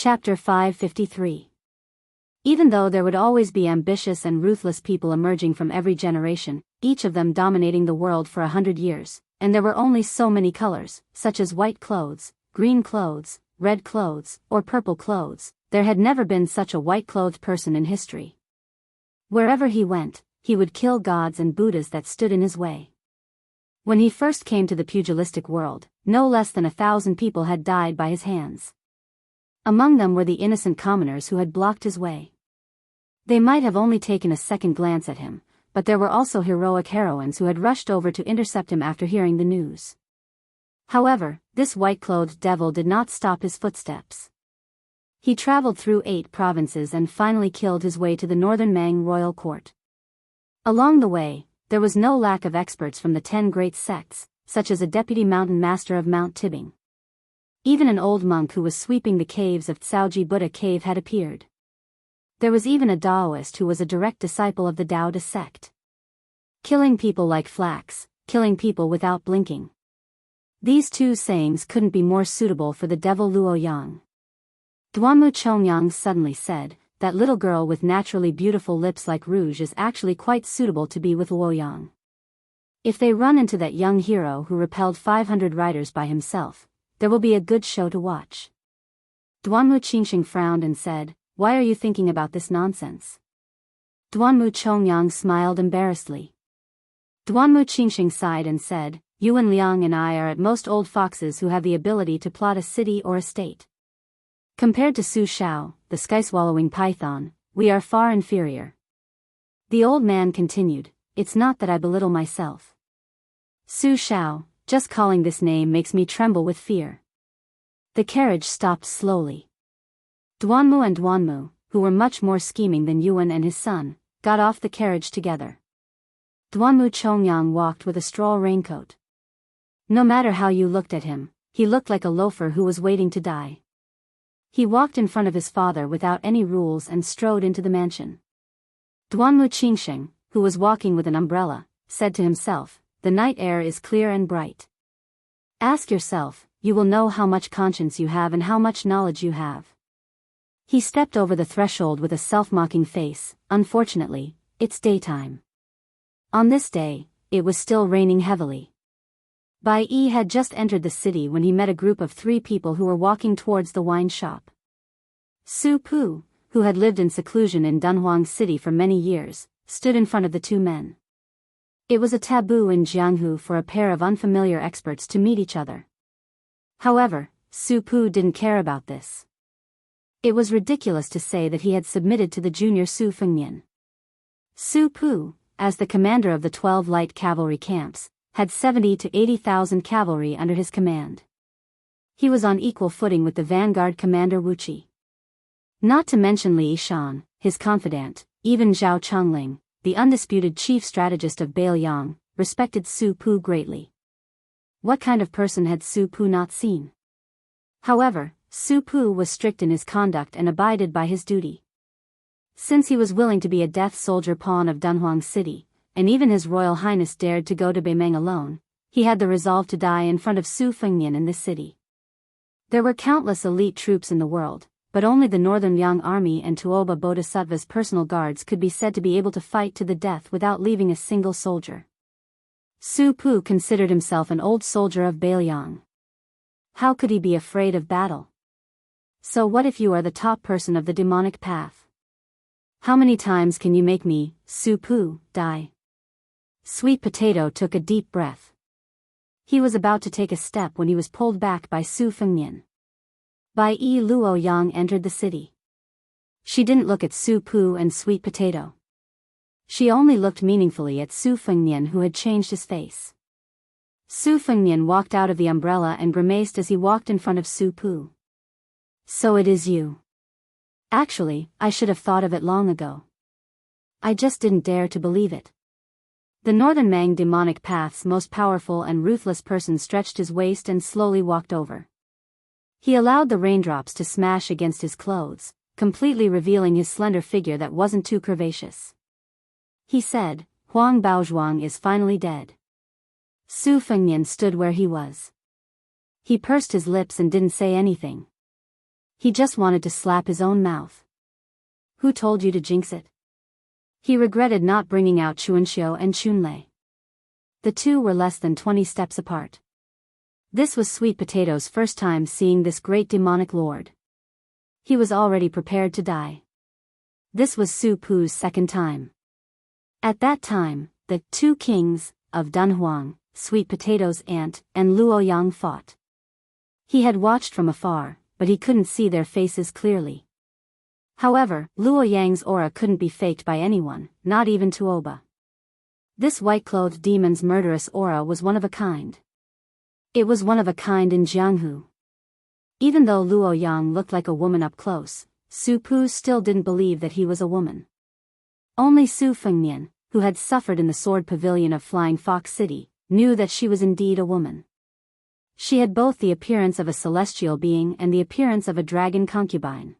Chapter 553. Even though there would always be ambitious and ruthless people emerging from every generation, each of them dominating the world for 100 years, and there were only so many colors, such as white clothes, green clothes, red clothes, or purple clothes, there had never been such a white-clothed person in history. Wherever he went, he would kill gods and Buddhas that stood in his way. When he first came to the pugilistic world, no less than 1,000 people had died by his hands. Among them were the innocent commoners who had blocked his way. They might have only taken a second glance at him, but there were also heroic heroines who had rushed over to intercept him after hearing the news. However, this white-clothed devil did not stop his footsteps. He traveled through 8 provinces and finally killed his way to the northern Mang royal court. Along the way, there was no lack of experts from the 10 great sects, such as a deputy mountain master of Mount Tibing. Even an old monk who was sweeping the caves of Tsaoji Buddha Cave had appeared. There was even a Taoist who was a direct disciple of the Taoist sect. Killing people like flax, killing people without blinking. These 2 sayings couldn't be more suitable for the devil Luo Yang. Duanmu Chongyang suddenly said, "That little girl with naturally beautiful lips like rouge is actually quite suitable to be with Luo Yang. If they run into that young hero who repelled 500 riders by himself, there will be a good show to watch." Duanmu Qingxing frowned and said, "Why are you thinking about this nonsense?" Duanmu Chongyang smiled embarrassedly. Duanmu Qingxing sighed and said, "Yuan Liang and I are at most old foxes who have the ability to plot a city or a state. Compared to Su Shao, the sky-swallowing python, we are far inferior." The old man continued, "It's not that I belittle myself. Su Shao, just calling this name makes me tremble with fear." The carriage stopped slowly. Duanmu and Duanmu, who were much more scheming than Yuan and his son, got off the carriage together. Duanmu Chongyang walked with a straw raincoat. No matter how you looked at him, he looked like a loafer who was waiting to die. He walked in front of his father without any rules and strode into the mansion. Duanmu Qingxing, who was walking with an umbrella, said to himself, "The night air is clear and bright. Ask yourself, you will know how much conscience you have and how much knowledge you have." He stepped over the threshold with a self-mocking face. Unfortunately, it's daytime. On this day, it was still raining heavily. Biyao had just entered the city when he met a group of 3 people who were walking towards the wine shop. Su Pu, who had lived in seclusion in Dunhuang City for many years, stood in front of the 2 men. It was a taboo in Jianghu for a pair of unfamiliar experts to meet each other. However, Su Pu didn't care about this. It was ridiculous to say that he had submitted to the junior Su Fengnian. Su Pu, as the commander of the 12 light cavalry camps, had 70 to 80,000 cavalry under his command. He was on equal footing with the vanguard commander Wuxi. Not to mention Li Shan, his confidant, even Zhao Chongling, the undisputed chief strategist of Biyao, respected Su Pu greatly. What kind of person had Su Pu not seen? However, Su Pu was strict in his conduct and abided by his duty. Since he was willing to be a death soldier pawn of Dunhuang City, and even His Royal Highness dared to go to Beimeng alone, he had the resolve to die in front of Su Fengnian in this city. There were countless elite troops in the world, but only the Northern Yang Army and Tuoba Bodhisattva's personal guards could be said to be able to fight to the death without leaving a single soldier. Su Pu considered himself an old soldier of Biyao. How could he be afraid of battle? So what if you are the top person of the demonic path? How many times can you make me, Su Pu, die? Sweet Potato took a deep breath. He was about to take a step when he was pulled back by Su Fengnian. Biyao Luo Yang entered the city. She didn't look at Su Pu and Sweet Potato. She only looked meaningfully at Su Fengnian, who had changed his face. Su Fengnian walked out of the umbrella and grimaced as he walked in front of Su Pu. "So it is you. Actually, I should have thought of it long ago. I just didn't dare to believe it." The Northern Mang demonic path's most powerful and ruthless person stretched his waist and slowly walked over. He allowed the raindrops to smash against his clothes, completely revealing his slender figure that wasn't too curvaceous. He said, "Huang Baozhuang is finally dead." Su Fengnian stood where he was. He pursed his lips and didn't say anything. He just wanted to slap his own mouth. Who told you to jinx it? He regretted not bringing out Chuanxiu and Chunlei. The two were less than 20 steps apart. This was Sweet Potato's first time seeing this great demonic lord. He was already prepared to die. This was Su Pu's second time. At that time, the two kings of Dunhuang, Sweet Potato's aunt, and Luoyang fought. He had watched from afar, but he couldn't see their faces clearly. However, Luoyang's aura couldn't be faked by anyone, not even Tuoba. This white-clothed demon's murderous aura was one of a kind. It was one of a kind in Jianghu. Even though Luoyang looked like a woman up close, Su Pu still didn't believe that he was a woman. Only Su Fengnian, who had suffered in the sword pavilion of Flying Fox City, knew that she was indeed a woman. She had both the appearance of a celestial being and the appearance of a dragon concubine.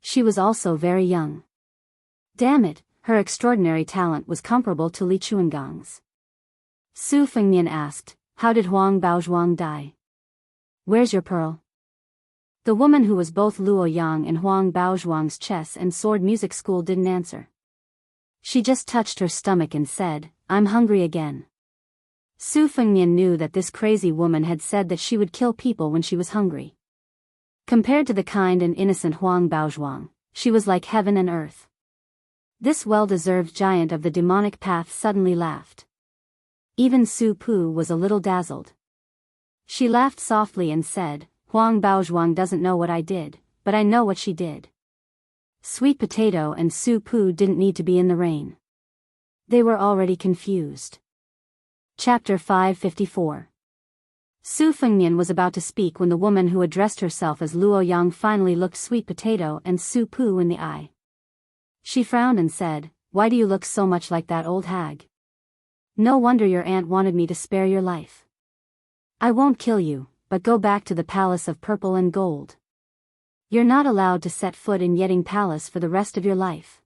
She was also very young. Damn it, her extraordinary talent was comparable to Li Chuangang's. Su Fengnian asked, "How did Huang Baozhuang die? Where's your pearl?" The woman who was both Luoyang and Huang Baozhuang's chess and sword music school didn't answer. She just touched her stomach and said, "I'm hungry again." Su Fengnian knew that this crazy woman had said that she would kill people when she was hungry. Compared to the kind and innocent Huang Baozhuang, she was like heaven and earth. This well-deserved giant of the demonic path suddenly laughed. Even Su Pu was a little dazzled. She laughed softly and said, "Huang Baozhuang doesn't know what I did, but I know what she did." Sweet Potato and Su Pu didn't need to be in the rain. They were already confused. Chapter 554. Su Fengnian was about to speak when the woman who addressed herself as Luoyang finally looked Sweet Potato and Su Pu in the eye. She frowned and said, "Why do you look so much like that old hag? No wonder your aunt wanted me to spare your life. I won't kill you, but go back to the palace of purple and gold. You're not allowed to set foot in Yeting Palace for the rest of your life."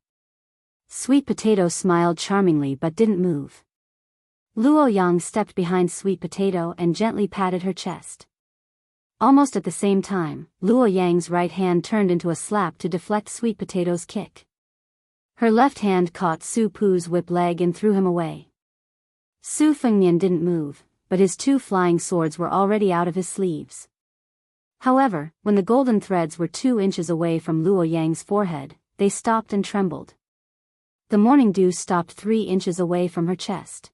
Sweet Potato smiled charmingly but didn't move. Luoyang stepped behind Sweet Potato and gently patted her chest. Almost at the same time, Luoyang's right hand turned into a slap to deflect Sweet Potato's kick. Her left hand caught Su Pu's whip leg and threw him away. Su Fengnian didn't move, but his two flying swords were already out of his sleeves. However, when the golden threads were 2 inches away from Luoyang's forehead, they stopped and trembled. The morning dew stopped 3 inches away from her chest.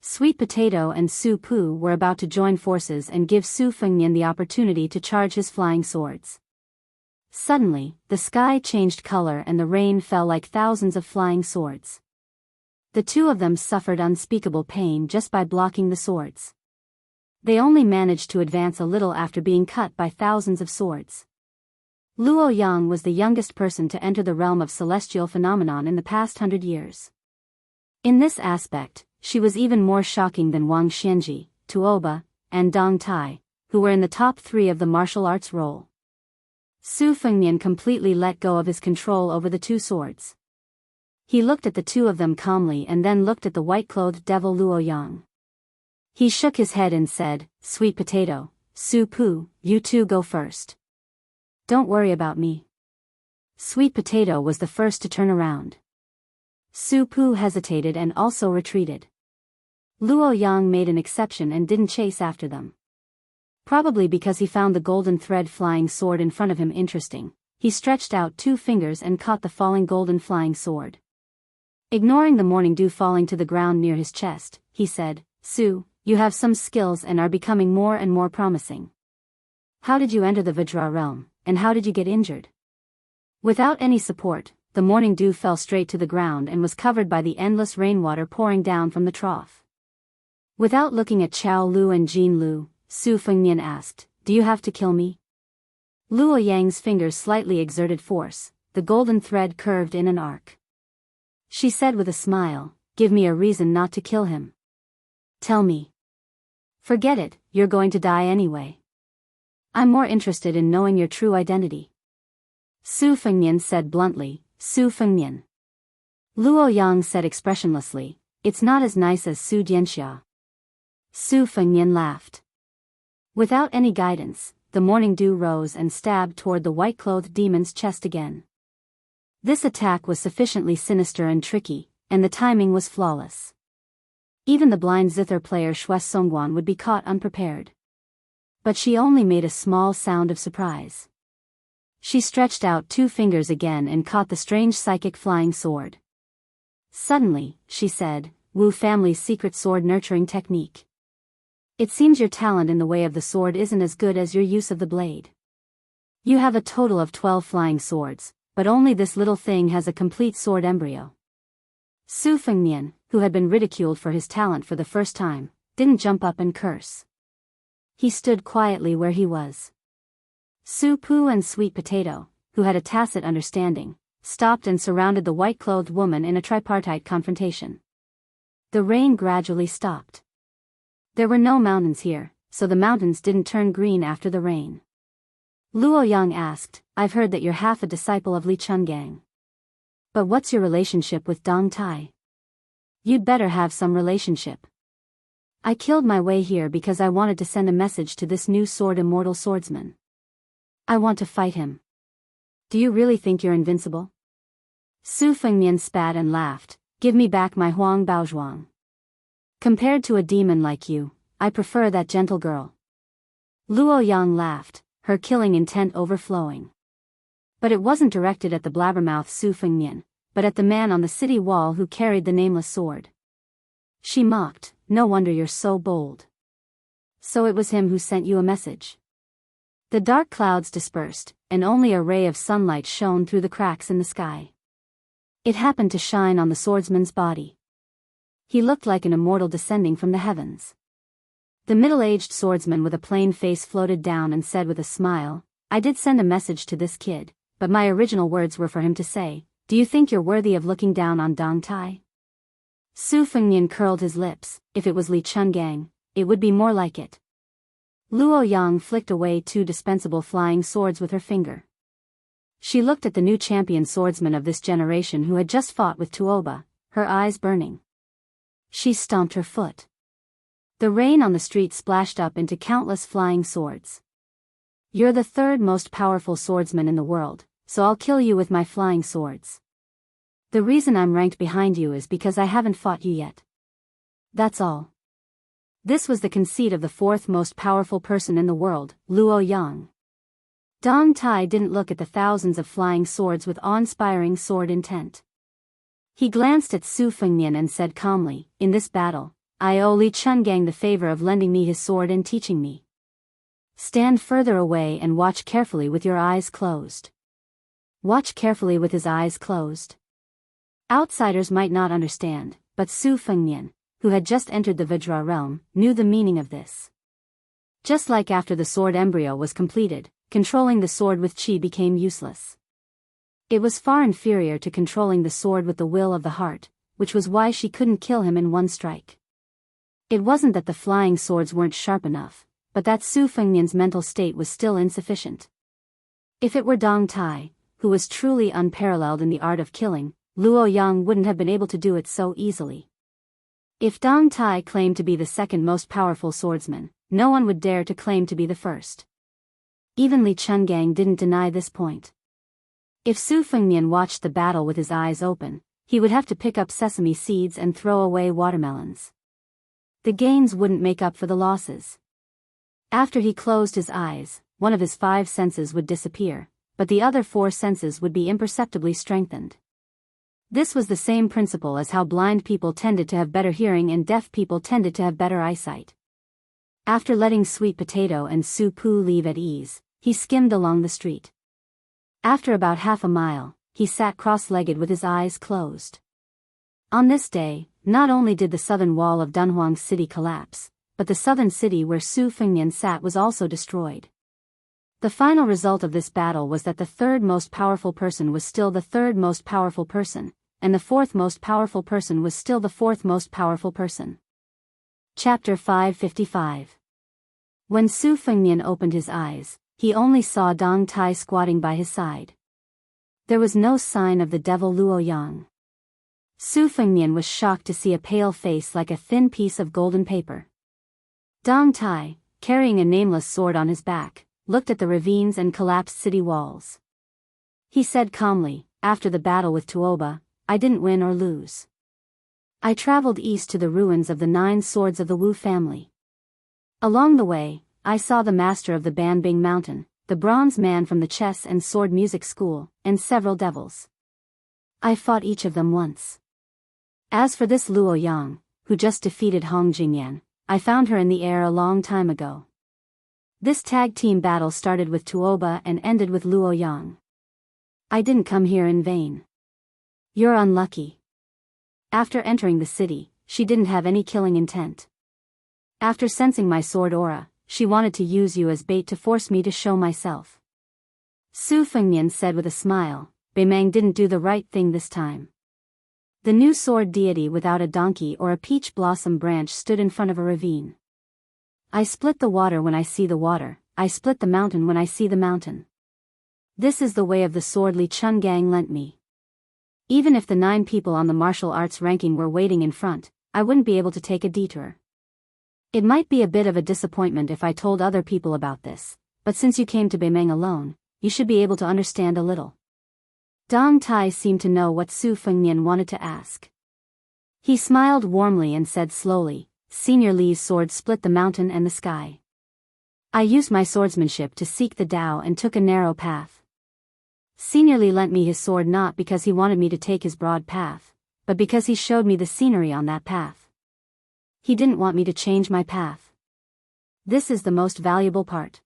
Sweet Potato and Su Pu were about to join forces and give Su Fengnian the opportunity to charge his flying swords. Suddenly, the sky changed color and the rain fell like thousands of flying swords. The two of them suffered unspeakable pain just by blocking the swords. They only managed to advance a little after being cut by thousands of swords. Luoyang was the youngest person to enter the realm of celestial phenomenon in the past 100 years. In this aspect, she was even more shocking than Wang Xianji, Tuoba, and Dong Tai, who were in the top 3 of the martial arts role. Su Fengnian completely let go of his control over the 2 swords. He looked at the 2 of them calmly and then looked at the white-clothed devil Luoyang. He shook his head and said, "Sweet Potato, Su Pu, you two go first. Don't worry about me." Sweet Potato was the first to turn around. Su Pu hesitated and also retreated. Luoyang made an exception and didn't chase after them. Probably because he found the golden thread flying sword in front of him interesting, he stretched out 2 fingers and caught the falling golden flying sword. Ignoring the morning dew falling to the ground near his chest, he said, "Su, you have some skills and are becoming more and more promising. How did you enter the Vajra realm, and how did you get injured?" Without any support, the morning dew fell straight to the ground and was covered by the endless rainwater pouring down from the trough. Without looking at Chao Lu and Jean Lu, Su Fengnian asked, "Do you have to kill me?" Luoyang's fingers slightly exerted force, the golden thread curved in an arc. She said with a smile, "Give me a reason not to kill him. Tell me." "Forget it, you're going to die anyway. I'm more interested in knowing your true identity." Su Fengnian said bluntly, "Su Fengnian." Luoyang said expressionlessly, "It's not as nice as Su Jianxia." Su Fengnian laughed. Without any guidance, the morning dew rose and stabbed toward the white-clothed demon's chest again. This attack was sufficiently sinister and tricky, and the timing was flawless. Even the blind zither player Shue Songguan would be caught unprepared. But she only made a small sound of surprise. She stretched out 2 fingers again and caught the strange psychic flying sword. Suddenly, she said, Wu family's secret sword nurturing technique. It seems your talent in the way of the sword isn't as good as your use of the blade. You have a total of 12 flying swords, but only this little thing has a complete sword embryo. Su Fengnian, who had been ridiculed for his talent for the first time, didn't jump up and curse. He stood quietly where he was. Su Pu and Sweet Potato, who had a tacit understanding, stopped and surrounded the white-clothed woman in a tripartite confrontation. The rain gradually stopped. There were no mountains here, so the mountains didn't turn green after the rain. Luo Yang asked, I've heard that you're half a disciple of Li Chungang. But what's your relationship with Dong Tai? You'd better have some relationship. I killed my way here because I wanted to send a message to this new immortal swordsman. I want to fight him. Do you really think you're invincible? Su Fengnian spat and laughed, give me back my Huang Baozhuang. Compared to a demon like you, I prefer that gentle girl. Luo Yang laughed, her killing intent overflowing. But it wasn't directed at the blabbermouth Su Fengnian, but at the man on the city wall who carried the nameless sword. She mocked, no wonder you're so bold. So it was him who sent you a message. The dark clouds dispersed, and only a ray of sunlight shone through the cracks in the sky. It happened to shine on the swordsman's body. He looked like an immortal descending from the heavens. The middle-aged swordsman with a plain face floated down and said with a smile, I did send a message to this kid, but my original words were for him to say, do you think you're worthy of looking down on Dong Tai? Su Fengnian curled his lips, if it was Li Chungang, it would be more like it. Luo Yang flicked away 2 dispensable flying swords with her finger. She looked at the new champion swordsman of this generation who had just fought with Tuoba, her eyes burning. She stomped her foot. The rain on the street splashed up into countless flying swords. You're the 3rd most powerful swordsman in the world, so I'll kill you with my flying swords. The reason I'm ranked behind you is because I haven't fought you yet. That's all. This was the conceit of the 4th most powerful person in the world, Luo Yang. Dong Tai didn't look at the thousands of flying swords with awe-inspiring sword intent. He glanced at Su Fengnian and said calmly, in this battle, I owe Li Chungang the favor of lending me his sword and teaching me. Stand further away and watch carefully with your eyes closed. Watch carefully with his eyes closed. Outsiders might not understand, but Su Fengnian, who had just entered the Vajra realm, knew the meaning of this. Just like after the sword embryo was completed, controlling the sword with qi became useless. It was far inferior to controlling the sword with the will of the heart, which was why she couldn't kill him in one strike. It wasn't that the flying swords weren't sharp enough, but that Su Fengnian's mental state was still insufficient. If it were Dong Tai, who was truly unparalleled in the art of killing, Luo Yang wouldn't have been able to do it so easily. If Dong Tai claimed to be the 2nd most powerful swordsman, no one would dare to claim to be the 1st. Even Li Chungang didn't deny this point. If Su Fengnian watched the battle with his eyes open, he would have to pick up sesame seeds and throw away watermelons. The gains wouldn't make up for the losses. After he closed his eyes, one of his 5 senses would disappear, but the other 4 senses would be imperceptibly strengthened. This was the same principle as how blind people tended to have better hearing and deaf people tended to have better eyesight. After letting Sweet Potato and Su Pu leave at ease, he skimmed along the street. After about half a mile, he sat cross-legged with his eyes closed. On this day, not only did the southern wall of Dunhuang City collapse, but the southern city where Su Fengnian sat was also destroyed. The final result of this battle was that the 3rd most powerful person was still the 3rd most powerful person, and the 4th most powerful person was still the 4th most powerful person. Chapter 555. When Su Fengnian opened his eyes, he only saw Dong Tai squatting by his side. There was no sign of the devil Luo Yang. Su Fengnian was shocked to see a pale face like a thin piece of golden paper. Dong Tai, carrying a nameless sword on his back, looked at the ravines and collapsed city walls. He said calmly, "After the battle with Tuoba, I didn't win or lose. I traveled east to the ruins of the 9 swords of the Wu family. Along the way, I saw the master of the Banbing Mountain, the bronze man from the chess and sword music school, and several devils. I fought each of them once. As for this Luo Yang, who just defeated Hong Jingyan, I found her in the air a long time ago. This tag team battle started with Tuoba and ended with Luo Yang. I didn't come here in vain. You're unlucky." After entering the city, she didn't have any killing intent. After sensing my sword aura, she wanted to use you as bait to force me to show myself. Su Fengnian said with a smile, "Beimeng didn't do the right thing this time." The new sword deity without a donkey or a peach blossom branch stood in front of a ravine. "I split the water when I see the water, I split the mountain when I see the mountain. This is the way of the sword Li Chungang lent me. Even if the 9 people on the martial arts ranking were waiting in front, I wouldn't be able to take a detour. It might be a bit of a disappointment if I told other people about this, but since you came to Beimeng alone, you should be able to understand a little." Dong Tai seemed to know what Su Fengnian wanted to ask. He smiled warmly and said slowly, "Senior Li's sword split the mountain and the sky. I used my swordsmanship to seek the Tao and took a narrow path. Senior Li lent me his sword not because he wanted me to take his broad path, but because he showed me the scenery on that path. He didn't want me to change my path. This is the most valuable part.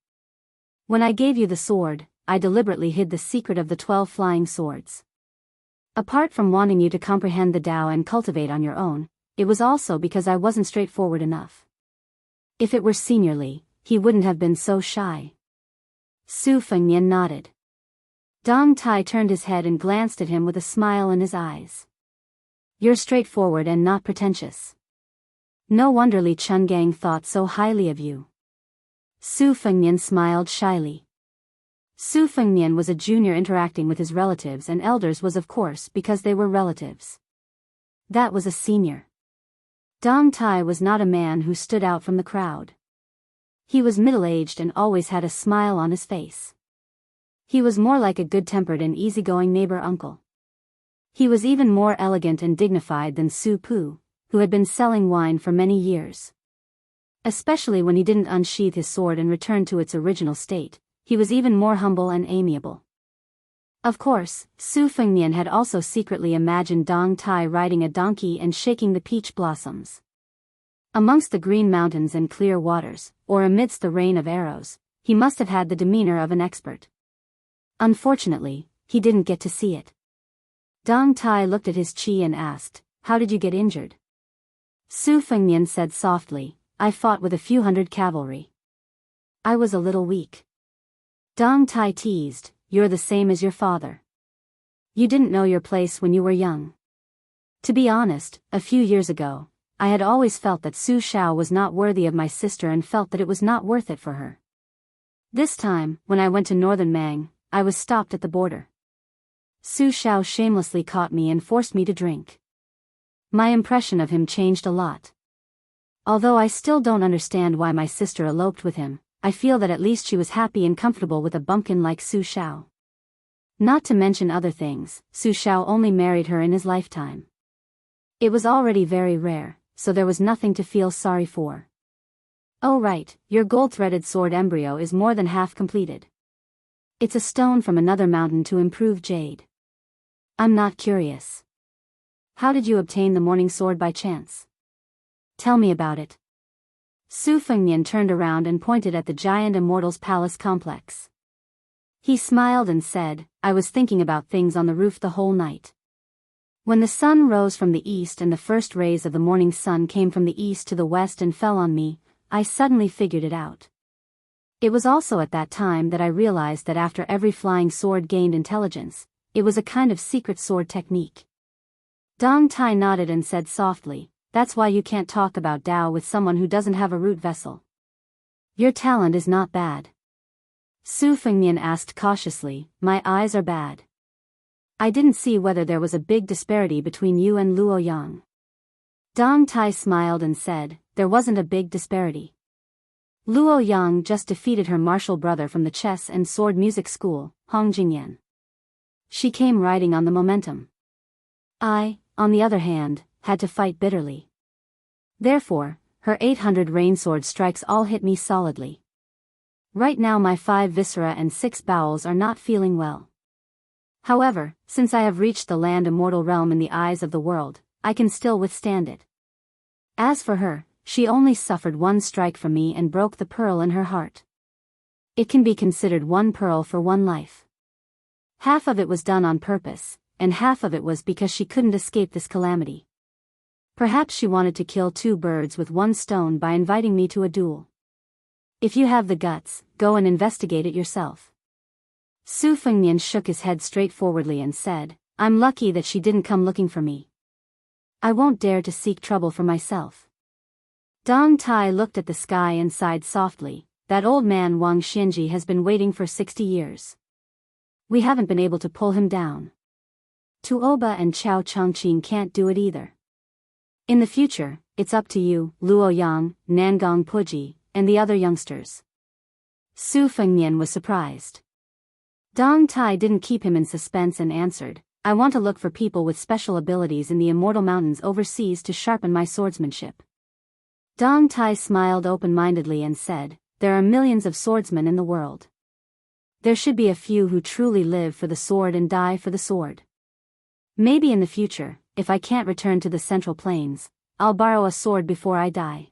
When I gave you the sword, I deliberately hid the secret of the 12 flying swords. Apart from wanting you to comprehend the Tao and cultivate on your own, it was also because I wasn't straightforward enough. If it were Senior Li, he wouldn't have been so shy." Su Fengnian nodded. Dong Tai turned his head and glanced at him with a smile in his eyes. "You're straightforward and not pretentious. No wonder Li Chungang thought so highly of you." Su Fengnian smiled shyly. Su Fengnian was a junior interacting with his relatives and elders was of course because they were relatives. That was a senior. Dong Tai was not a man who stood out from the crowd. He was middle-aged and always had a smile on his face. He was more like a good-tempered and easygoing neighbor uncle. He was even more elegant and dignified than Su Pu, who had been selling wine for many years. Especially when he didn't unsheath his sword and return to its original state, he was even more humble and amiable. Of course, Su Fengnian had also secretly imagined Dong Tai riding a donkey and shaking the peach blossoms. Amongst the green mountains and clear waters, or amidst the rain of arrows, he must have had the demeanor of an expert. Unfortunately, he didn't get to see it. Dong Tai looked at his chi and asked, "How did you get injured?" Su Fengnian said softly, "I fought with a few hundred cavalry. I was a little weak." Dong Tai teased, "You're the same as your father. You didn't know your place when you were young." To be honest, a few years ago, I had always felt that Su Xiao was not worthy of my sister and felt that it was not worth it for her. This time, when I went to northern Mang, I was stopped at the border. Su Xiao shamelessly caught me and forced me to drink. My impression of him changed a lot. Although I still don't understand why my sister eloped with him, I feel that at least she was happy and comfortable with a bumpkin like Su Xiao. Not to mention other things, Su Xiao only married her in his lifetime. It was already very rare, so there was nothing to feel sorry for. "Oh right, your gold-threaded sword embryo is more than half completed. It's a stone from another mountain to improve jade. I'm not curious. How did you obtain the morning sword by chance? Tell me about it." Su Fengnian turned around and pointed at the giant immortal's palace complex. He smiled and said, "I was thinking about things on the roof the whole night. When the sun rose from the east and the first rays of the morning sun came from the east to the west and fell on me, I suddenly figured it out. It was also at that time that I realized that after every flying sword gained intelligence, it was a kind of secret sword technique." Dong Tai nodded and said softly, "That's why you can't talk about Tao with someone who doesn't have a root vessel. Your talent is not bad." Su Fengnian asked cautiously, "My eyes are bad. I didn't see whether there was a big disparity between you and Luo Yang." Dong Tai smiled and said, "There wasn't a big disparity. Luo Yang just defeated her martial brother from the chess and sword music school, Hong Jingyan. She came riding on the momentum. I, on the other hand, had to fight bitterly. Therefore, her 800 rain sword strikes all hit me solidly. Right now my 5 viscera and 6 bowels are not feeling well. However, since I have reached the land immortal realm in the eyes of the world, I can still withstand it. As for her, she only suffered 1 strike from me and broke the pearl in her heart. It can be considered 1 pearl for 1 life. Half of it was done on purpose, and half of it was because she couldn't escape this calamity. Perhaps she wanted to kill 2 birds with 1 stone by inviting me to a duel. If you have the guts, go and investigate it yourself. Su Fengnian shook his head straightforwardly and said, I'm lucky that she didn't come looking for me. I won't dare to seek trouble for myself. Dong Tai looked at the sky and sighed softly. That old man Wang Xianji has been waiting for 60 years. We haven't been able to pull him down. Tuoba and Chao Chongqing can't do it either. In the future, it's up to you, Luo Yang, Nangong Puji, and the other youngsters. Su Fengnian was surprised. Dong Tai didn't keep him in suspense and answered, I want to look for people with special abilities in the immortal mountains overseas to sharpen my swordsmanship. Dong Tai smiled open-mindedly and said, there are millions of swordsmen in the world. There should be a few who truly live for the sword and die for the sword. Maybe in the future, if I can't return to the Central Plains, I'll borrow a sword before I die.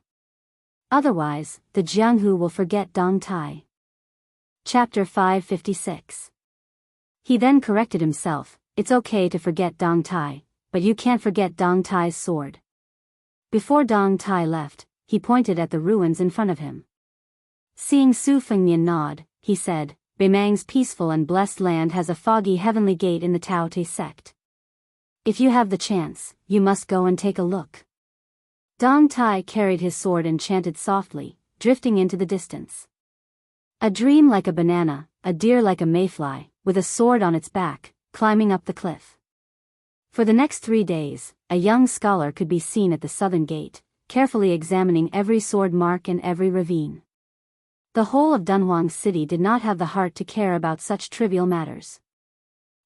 Otherwise, the Jianghu will forget Dong Tai. Chapter 556. He then corrected himself, it's okay to forget Dong Tai, but you can't forget Dong Tai's sword. Before Dong Tai left, he pointed at the ruins in front of him. Seeing Su Fengnian nod, he said, Beimang's peaceful and blessed land has a foggy heavenly gate in the Tao Te sect. If you have the chance, you must go and take a look. Dong Tai carried his sword and chanted softly, drifting into the distance. A dream like a banana, a deer like a mayfly, with a sword on its back, climbing up the cliff. For the next 3 days, a young scholar could be seen at the southern gate, carefully examining every sword mark and every ravine. The whole of Dunhuang City did not have the heart to care about such trivial matters.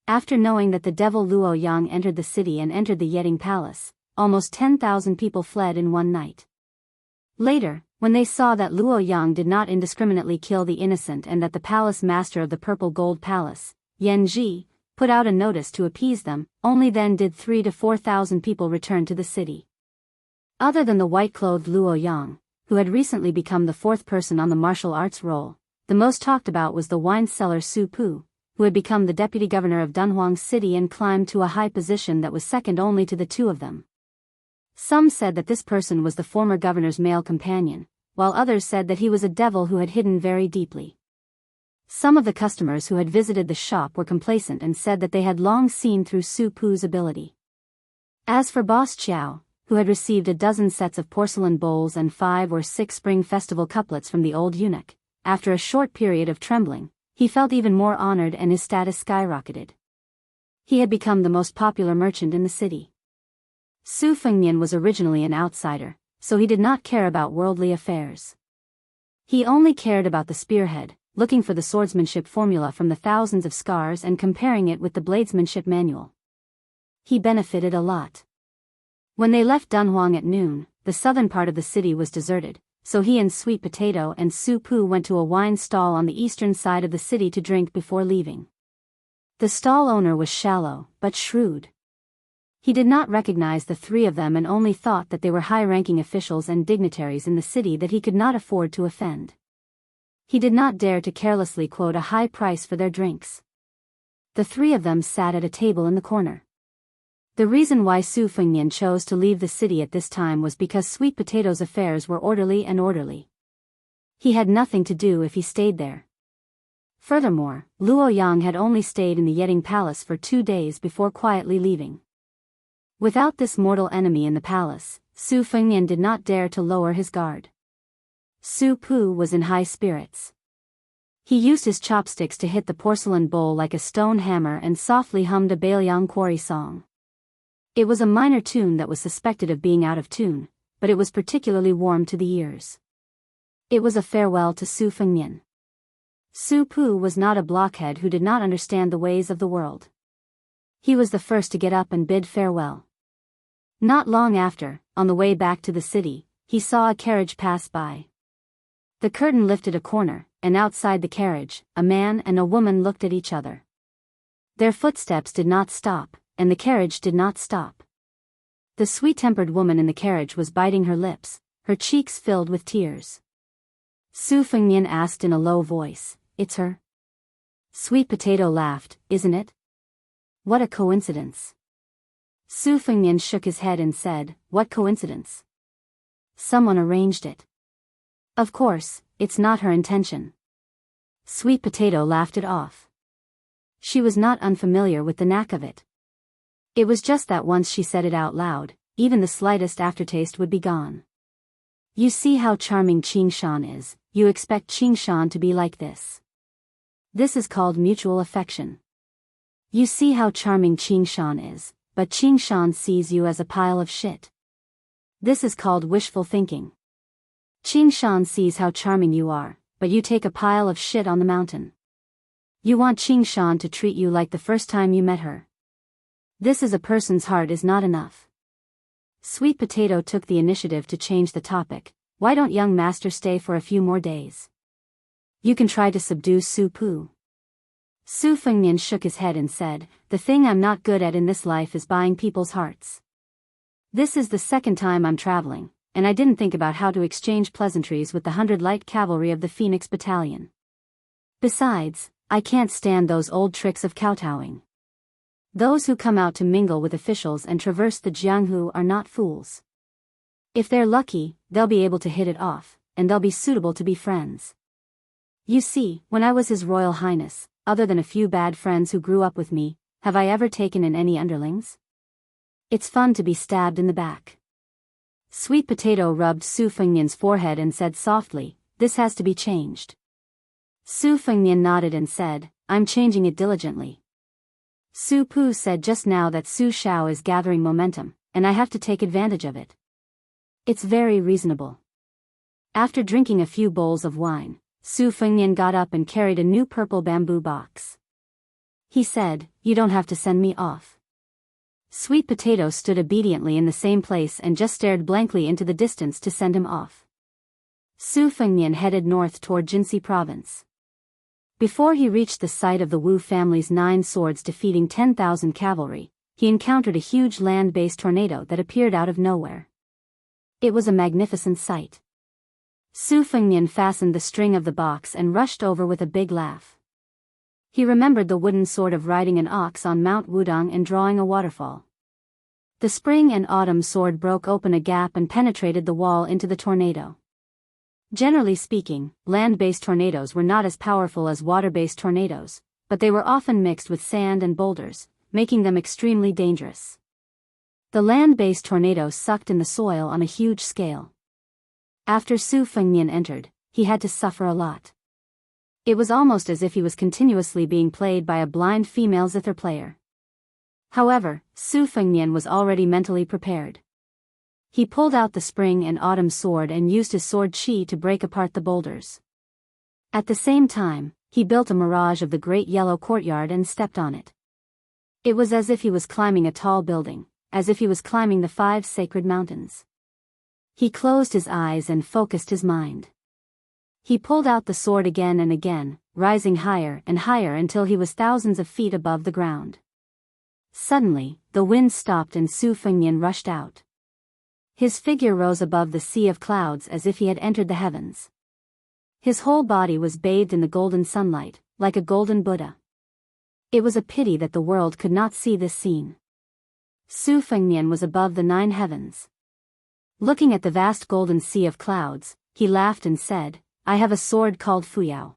After knowing that the devil Luo Yang entered the city and entered the Yeting Palace, almost 10,000 people fled in one night. Later, when they saw that Luo Yang did not indiscriminately kill the innocent and that the palace master of the Purple Gold Palace, Yan Ji, put out a notice to appease them, only then did 3,000 to 4,000 people return to the city. Other than the white-clothed Luo Yang, who had recently become the 4th person on the martial arts roll, the most talked about was the wine seller Su Pu, who had become the deputy governor of Dunhuang City and climbed to a high position that was second only to the 2 of them. Some said that this person was the former governor's male companion, while others said that he was a devil who had hidden very deeply. Some of the customers who had visited the shop were complacent and said that they had long seen through Su Pu's ability. As for Boss Chiao, who had received a dozen sets of porcelain bowls and 5 or 6 spring festival couplets from the old eunuch, after a short period of trembling, he felt even more honored and his status skyrocketed. He had become the most popular merchant in the city. Su Fengnian was originally an outsider, so he did not care about worldly affairs. He only cared about the spearhead, looking for the swordsmanship formula from the thousands of scars and comparing it with the bladesmanship manual. He benefited a lot. When they left Dunhuang at noon, the southern part of the city was deserted, so he and Sweet Potato and Su Pu went to a wine stall on the eastern side of the city to drink before leaving. The stall owner was shallow, but shrewd. He did not recognize the 3 of them and only thought that they were high-ranking officials and dignitaries in the city that he could not afford to offend. He did not dare to carelessly quote a high price for their drinks. The 3 of them sat at a table in the corner. The reason why Su Fengnian chose to leave the city at this time was because Sweet Potato's affairs were orderly. He had nothing to do if he stayed there. Furthermore, Luo Yang had only stayed in the Yeting Palace for 2 days before quietly leaving. Without this mortal enemy in the palace, Su Fengnian did not dare to lower his guard. Su Pu was in high spirits. He used his chopsticks to hit the porcelain bowl like a stone hammer and softly hummed a Bailiang quarry song. It was a minor tune that was suspected of being out of tune, but it was particularly warm to the ears. It was a farewell to Su Fengnian. Su Pu was not a blockhead who did not understand the ways of the world. He was the first to get up and bid farewell. Not long after, on the way back to the city, he saw a carriage pass by. The curtain lifted a corner, and outside the carriage, a man and a woman looked at each other. Their footsteps did not stop, and the carriage did not stop. The sweet-tempered woman in the carriage was biting her lips, her cheeks filled with tears. Su Fengnian asked in a low voice, "It's her?" Sweet Potato laughed, "Isn't it? What a coincidence." Su Fengnian shook his head and said, "What coincidence? Someone arranged it. Of course, it's not her intention." Sweet Potato laughed it off. She was not unfamiliar with the knack of it. It was just that once she said it out loud, even the slightest aftertaste would be gone. You see how charming Qing Shan is, you expect Qing Shan to be like this. This is called mutual affection. You see how charming Qing Shan is, but Qing Shan sees you as a pile of shit. This is called wishful thinking. Qing Shan sees how charming you are, but you take a pile of shit on the mountain. You want Qing Shan to treat you like the first time you met her. This is a person's heart is not enough. Sweet Potato took the initiative to change the topic. Why don't young master stay for a few more days? You can try to subdue Su Pu. Su Fengnian shook his head and said, "The thing I'm not good at in this life is buying people's hearts. This is the second time I'm traveling, and I didn't think about how to exchange pleasantries with the 100 Light Cavalry of the Phoenix Battalion. Besides, I can't stand those old tricks of kowtowing. Those who come out to mingle with officials and traverse the Jianghu are not fools. If they're lucky, they'll be able to hit it off, and they'll be suitable to be friends. You see, when I was His Royal Highness, other than a few bad friends who grew up with me, have I ever taken in any underlings? It's fun to be stabbed in the back." Sweet Potato rubbed Su Fengnian's forehead and said softly, "This has to be changed." Su Fengnian nodded and said, "I'm changing it diligently. Su Pu said just now that Su Xiao is gathering momentum, and I have to take advantage of it. It's very reasonable." After drinking a few bowls of wine, Su Fengnian got up and carried a new purple bamboo box. He said, "You don't have to send me off." Sweet Potato stood obediently in the same place and just stared blankly into the distance to send him off. Su Fengnian headed north toward Jinxi province. Before he reached the site of the Wu family's 9 swords defeating 10,000 cavalry, he encountered a huge land-based tornado that appeared out of nowhere. It was a magnificent sight. Su Fengnian fastened the string of the box and rushed over with a big laugh. He remembered the wooden sword of riding an ox on Mount Wudong and drawing a waterfall. The spring and autumn sword broke open a gap and penetrated the wall into the tornado. Generally speaking, land-based tornadoes were not as powerful as water-based tornadoes, but they were often mixed with sand and boulders, making them extremely dangerous. The land-based tornado sucked in the soil on a huge scale. After Su Fengnian entered, he had to suffer a lot. It was almost as if he was continuously being played by a blind female zither player. However, Su Fengnian was already mentally prepared. He pulled out the spring and autumn sword and used his sword chi to break apart the boulders. At the same time, he built a mirage of the great yellow courtyard and stepped on it. It was as if he was climbing a tall building, as if he was climbing the 5 sacred mountains. He closed his eyes and focused his mind. He pulled out the sword again and again, rising higher and higher until he was thousands of feet above the ground. Suddenly, the wind stopped and Su Fengnian rushed out. His figure rose above the sea of clouds as if he had entered the heavens. His whole body was bathed in the golden sunlight, like a golden Buddha. It was a pity that the world could not see this scene. Su Fengnian was above the 9 heavens. Looking at the vast golden sea of clouds, he laughed and said, "I have a sword called Fuyao."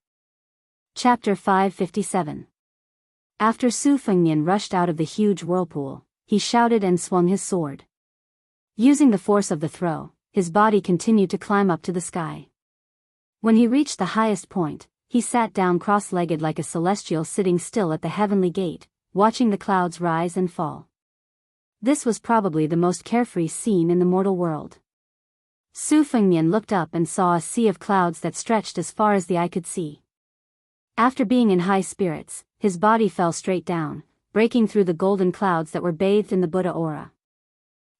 Chapter 557. After Su Fengnian rushed out of the huge whirlpool, he shouted and swung his sword. Using the force of the throw, his body continued to climb up to the sky. When he reached the highest point, he sat down cross-legged like a celestial sitting still at the heavenly gate, watching the clouds rise and fall. This was probably the most carefree scene in the mortal world. Su Fengnian looked up and saw a sea of clouds that stretched as far as the eye could see. After being in high spirits, his body fell straight down, breaking through the golden clouds that were bathed in the Buddha aura.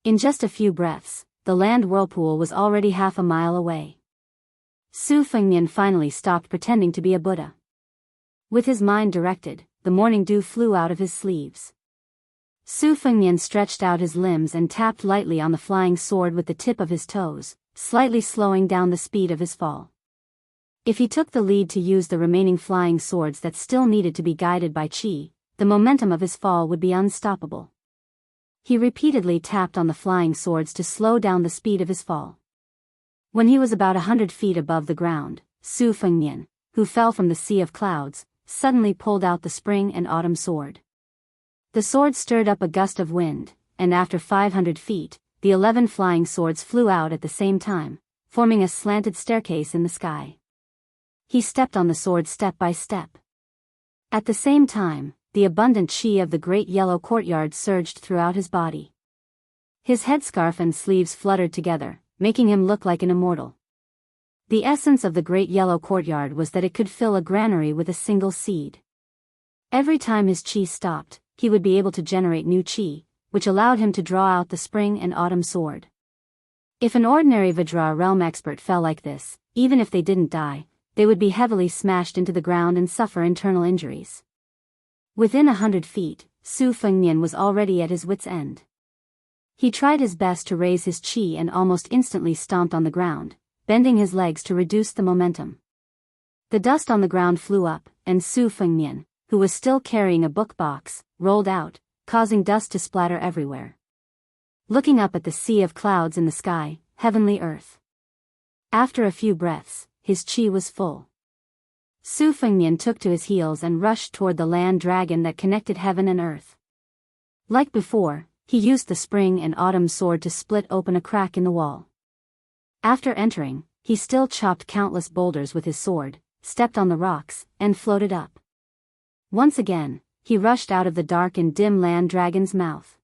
In just a few breaths, the land whirlpool was already half a mile away. Su Fengnian finally stopped pretending to be a Buddha. With his mind directed, the morning dew flew out of his sleeves. Su Fengnian stretched out his limbs and tapped lightly on the flying sword with the tip of his toes, slightly slowing down the speed of his fall. If he took the lead to use the remaining flying swords that still needed to be guided by Qi, the momentum of his fall would be unstoppable. He repeatedly tapped on the flying swords to slow down the speed of his fall. When he was about 100 feet above the ground, Su Fengnian, who fell from the sea of clouds, suddenly pulled out the spring and autumn sword. The sword stirred up a gust of wind, and after 500 feet, the 11 flying swords flew out at the same time, forming a slanted staircase in the sky. He stepped on the sword step by step. At the same time, the abundant qi of the great yellow courtyard surged throughout his body. His headscarf and sleeves fluttered together, making him look like an immortal. The essence of the great yellow courtyard was that it could fill a granary with a single seed. Every time his qi stopped, he would be able to generate new qi, which allowed him to draw out the spring and autumn sword. If an ordinary Vajra realm expert fell like this, even if they didn't die, they would be heavily smashed into the ground and suffer internal injuries. Within 100 feet, Su Fengnian was already at his wit's end. He tried his best to raise his qi and almost instantly stomped on the ground, bending his legs to reduce the momentum. The dust on the ground flew up, and Su Fengnian, who was still carrying a book box, rolled out, causing dust to splatter everywhere. Looking up at the sea of clouds in the sky, heavenly earth. After a few breaths, his qi was full. Su Fengnian took to his heels and rushed toward the land dragon that connected heaven and earth. Like before, he used the spring and autumn sword to split open a crack in the wall. After entering, he still chopped countless boulders with his sword, stepped on the rocks, and floated up. Once again, he rushed out of the dark and dim land dragon's mouth.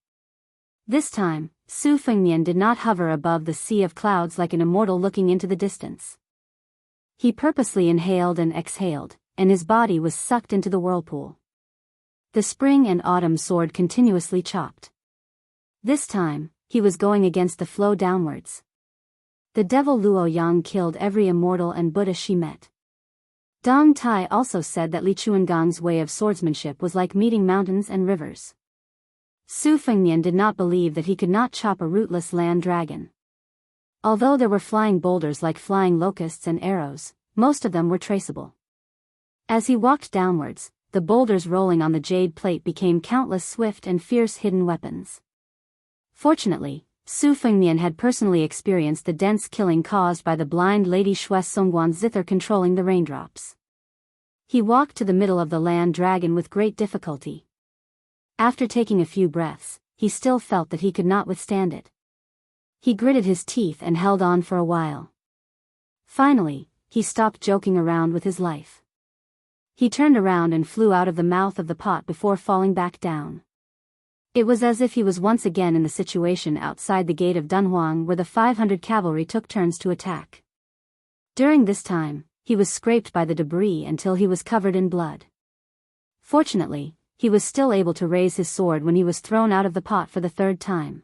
This time, Su Fengnian did not hover above the sea of clouds like an immortal looking into the distance. He purposely inhaled and exhaled, and his body was sucked into the whirlpool. The spring and autumn sword continuously chopped. This time, he was going against the flow downwards. The devil Luo Yang killed every immortal and Buddha she met. Dong Tai also said that Li Chuangong's way of swordsmanship was like meeting mountains and rivers. Su Fengnian did not believe that he could not chop a rootless land dragon. Although there were flying boulders like flying locusts and arrows, most of them were traceable. As he walked downwards, the boulders rolling on the jade plate became countless swift and fierce hidden weapons. Fortunately, Su Fengnian had personally experienced the dense killing caused by the blind lady Shues Songguan zither controlling the raindrops. He walked to the middle of the land dragon with great difficulty. After taking a few breaths, he still felt that he could not withstand it. He gritted his teeth and held on for a while. Finally, he stopped joking around with his life. He turned around and flew out of the mouth of the pot before falling back down. It was as if he was once again in the situation outside the gate of Dunhuang where the 500 cavalry took turns to attack. During this time, he was scraped by the debris until he was covered in blood. Fortunately, he was still able to raise his sword when he was thrown out of the pot for the third time.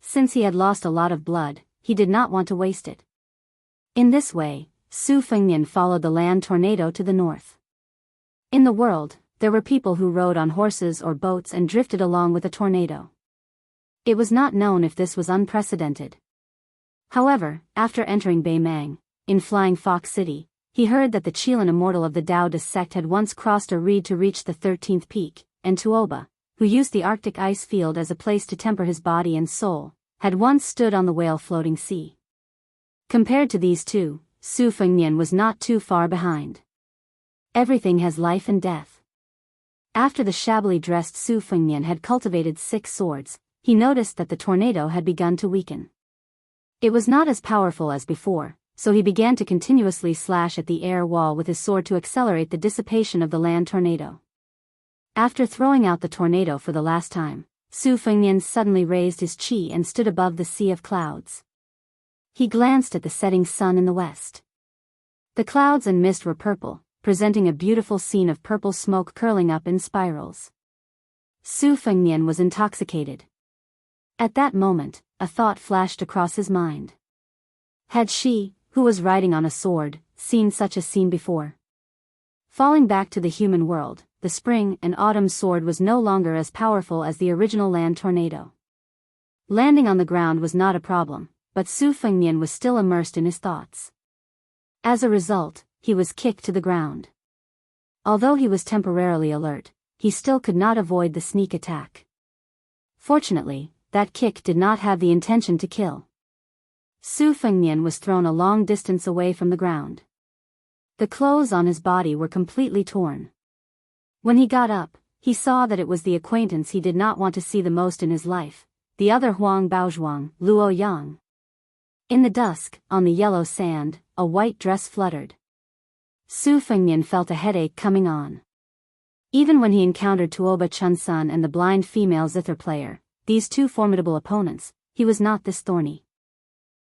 Since he had lost a lot of blood, he did not want to waste it. In this way, Su Fengnian followed the land tornado to the north. In the world, there were people who rode on horses or boats and drifted along with a tornado. It was not known if this was unprecedented. However, after entering Beimang, in Flying Fox City, he heard that the Chilan immortal of the Taoist sect had once crossed a reed to reach the 13th peak, and Tuoba, who used the Arctic ice field as a place to temper his body and soul, had once stood on the whale-floating sea. Compared to these two, Su Fengnian was not too far behind. Everything has life and death. After the shabbily dressed Su Fengnian had cultivated 6 swords, he noticed that the tornado had begun to weaken. It was not as powerful as before, so he began to continuously slash at the air wall with his sword to accelerate the dissipation of the land tornado. After throwing out the tornado for the last time, Su Fengnian suddenly raised his qi and stood above the sea of clouds. He glanced at the setting sun in the west. The clouds and mist were purple, presenting a beautiful scene of purple smoke curling up in spirals. Su Fengnian was intoxicated. At that moment, a thought flashed across his mind. Had she, who was riding on a sword, seen such a scene before? Falling back to the human world, the spring and autumn sword was no longer as powerful as the original land tornado. Landing on the ground was not a problem, but Su Fengnian was still immersed in his thoughts. As a result, he was kicked to the ground. Although he was temporarily alert, he still could not avoid the sneak attack. Fortunately, that kick did not have the intention to kill. Su Fengnian was thrown a long distance away from the ground. The clothes on his body were completely torn. When he got up, he saw that it was the acquaintance he did not want to see the most in his life, the other Huang Baozhuang, Luo Yang. In the dusk, on the yellow sand, a white dress fluttered. Su Fengnian felt a headache coming on. Even when he encountered Tuoba Chunsun and the blind female zither player, these two formidable opponents, he was not this thorny.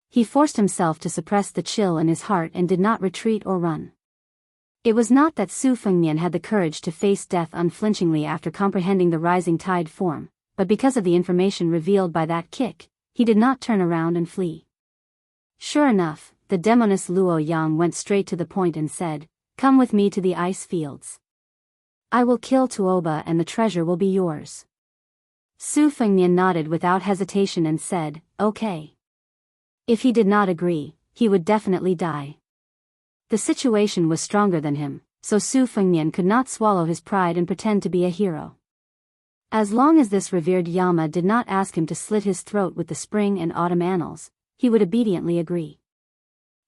He forced himself to suppress the chill in his heart and did not retreat or run. It was not that Su Fengnian had the courage to face death unflinchingly after comprehending the rising tide form, but because of the information revealed by that kick, he did not turn around and flee. Sure enough, the demoness Luo Yang went straight to the point and said, "Come with me to the ice fields. I will kill Tuoba and the treasure will be yours." Su Fengnian nodded without hesitation and said, "Okay." If he did not agree, he would definitely die. The situation was stronger than him, so Su Fengnian could not swallow his pride and pretend to be a hero. As long as this revered Yama did not ask him to slit his throat with the spring and autumn annals, he would obediently agree.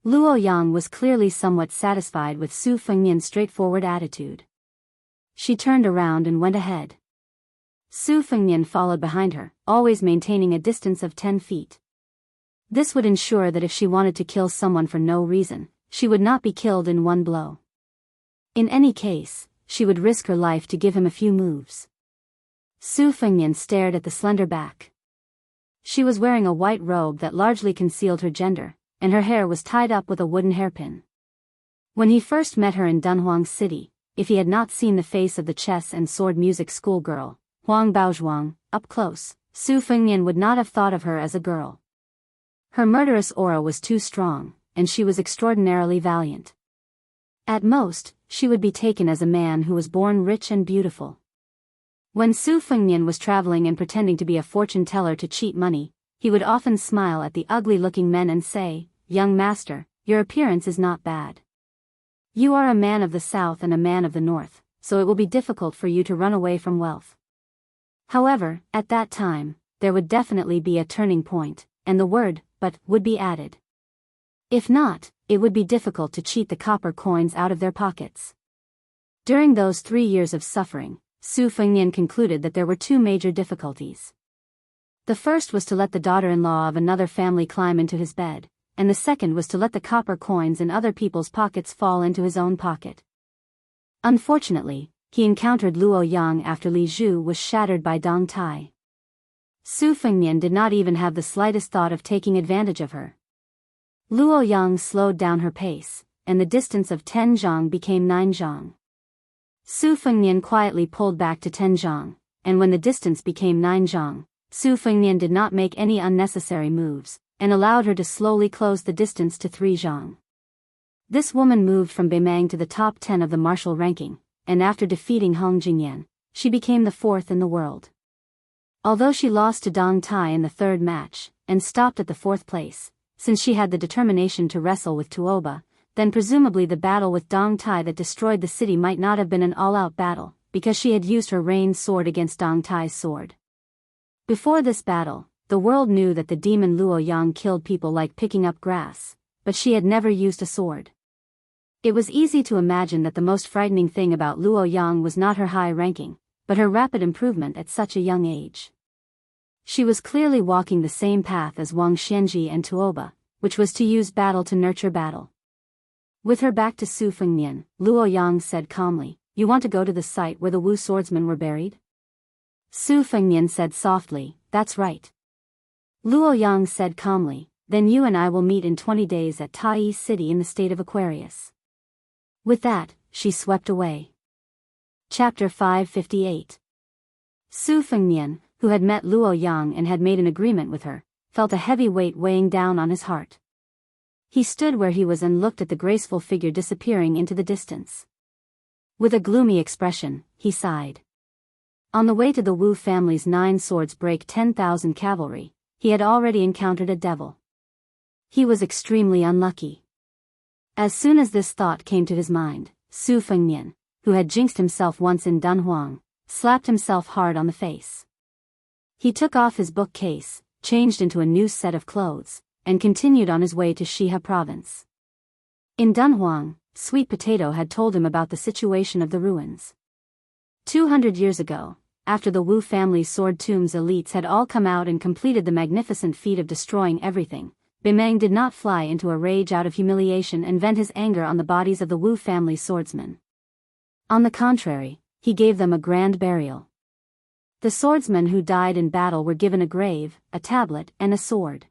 Luo Yang was clearly somewhat satisfied with Su Fengnian's straightforward attitude. She turned around and went ahead. Su Fengnian followed behind her, always maintaining a distance of 10 feet. This would ensure that if she wanted to kill someone for no reason, she would not be killed in one blow. In any case, she would risk her life to give him a few moves. Su Fengnian stared at the slender back. She was wearing a white robe that largely concealed her gender, and her hair was tied up with a wooden hairpin. When he first met her in Dunhuang City, if he had not seen the face of the chess and sword music schoolgirl, Huang Baozhuang, up close, Su Fengnian would not have thought of her as a girl. Her murderous aura was too strong, and she was extraordinarily valiant. At most, she would be taken as a man who was born rich and beautiful. When Su Fengnian was traveling and pretending to be a fortune teller to cheat money, he would often smile at the ugly-looking men and say, "Young master, your appearance is not bad. You are a man of the south and a man of the north, so it will be difficult for you to run away from wealth." However, at that time, there would definitely be a turning point, and the word, "but," would be added. If not, it would be difficult to cheat the copper coins out of their pockets. During those 3 years of suffering, Su Fengnian concluded that there were two major difficulties. The first was to let the daughter-in-law of another family climb into his bed, and the second was to let the copper coins in other people's pockets fall into his own pocket. Unfortunately, he encountered Luo Yang after Li Zhu was shattered by Dong Tai. Su Fengnian did not even have the slightest thought of taking advantage of her. Luo Yang slowed down her pace, and the distance of 10 zhang became 9 zhang. Su Fengnian quietly pulled back to 10 zhang, and when the distance became 9 zhang, Su Fengnian did not make any unnecessary moves, and allowed her to slowly close the distance to 3 zhang. This woman moved from Beimang to the top 10 of the martial ranking, and after defeating Hong Jingyan, she became the 4th in the world. Although she lost to Dong Tai in the 3rd match, and stopped at the 4th place, since she had the determination to wrestle with Tuoba, then presumably the battle with Dong Tai that destroyed the city might not have been an all-out battle, because she had used her rain sword against Dong Tai's sword. Before this battle, the world knew that the demon Luo Yang killed people like picking up grass, but she had never used a sword. It was easy to imagine that the most frightening thing about Luo Yang was not her high ranking, but her rapid improvement at such a young age. She was clearly walking the same path as Wang Xianji and Tuoba, which was to use battle to nurture battle. With her back to Su Fengnian, Luo Yang said calmly, "You want to go to the site where the Wu swordsmen were buried?" Su Fengnian said softly, "That's right." Luo Yang said calmly, then you and I will meet in 20 days at Tai City in the state of Aquarius." With that, she swept away. Chapter 558. Su Fengmian, who had met Luo Yang and had made an agreement with her, felt a heavy weight weighing down on his heart. He stood where he was and looked at the graceful figure disappearing into the distance. With a gloomy expression, he sighed. On the way to the Wu family's 9 swords break 10,000 cavalry, he had already encountered a devil. He was extremely unlucky. As soon as this thought came to his mind, Su Fengmian, who had jinxed himself once in Dunhuang, slapped himself hard on the face. He took off his bookcase, changed into a new set of clothes, and continued on his way to Shihe province. In Dunhuang, Sweet Potato had told him about the situation of the ruins. 200 years ago, after the Wu family's sword tomb's elites had all come out and completed the magnificent feat of destroying everything, Bimeng did not fly into a rage out of humiliation and vent his anger on the bodies of the Wu family swordsmen. On the contrary, he gave them a grand burial. The swordsmen who died in battle were given a grave, a tablet, and a sword.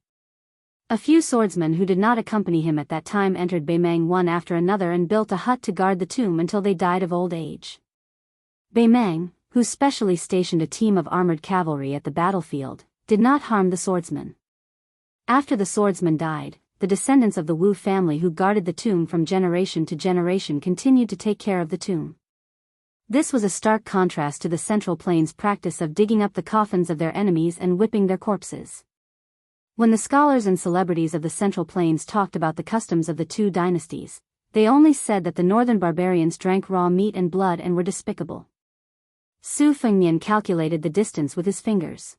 A few swordsmen who did not accompany him at that time entered Bimeng one after another and built a hut to guard the tomb until they died of old age. Bimeng, who specially stationed a team of armored cavalry at the battlefield, did not harm the swordsmen. After the swordsmen died, the descendants of the Wu family who guarded the tomb from generation to generation continued to take care of the tomb. This was a stark contrast to the Central Plains' practice of digging up the coffins of their enemies and whipping their corpses. When the scholars and celebrities of the Central Plains talked about the customs of the 2 dynasties, they only said that the northern barbarians drank raw meat and blood and were despicable. Su Fengmian calculated the distance with his fingers.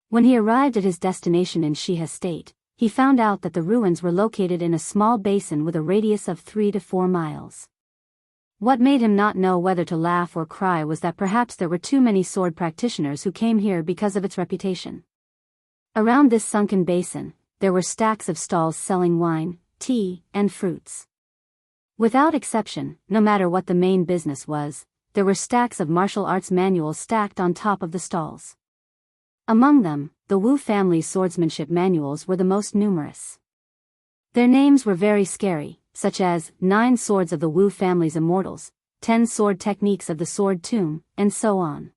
When he arrived at his destination in Shihe State, he found out that the ruins were located in a small basin with a radius of 3 to 4 miles. What made him not know whether to laugh or cry was that perhaps there were too many sword practitioners who came here because of its reputation. Around this sunken basin, there were stacks of stalls selling wine, tea, and fruits. Without exception, no matter what the main business was, there were stacks of martial arts manuals stacked on top of the stalls. Among them, the Wu family's swordsmanship manuals were the most numerous. Their names were very scary, such as 9 Swords of the Wu family's Immortals, 10 Sword Techniques of the Sword Tomb, and so on.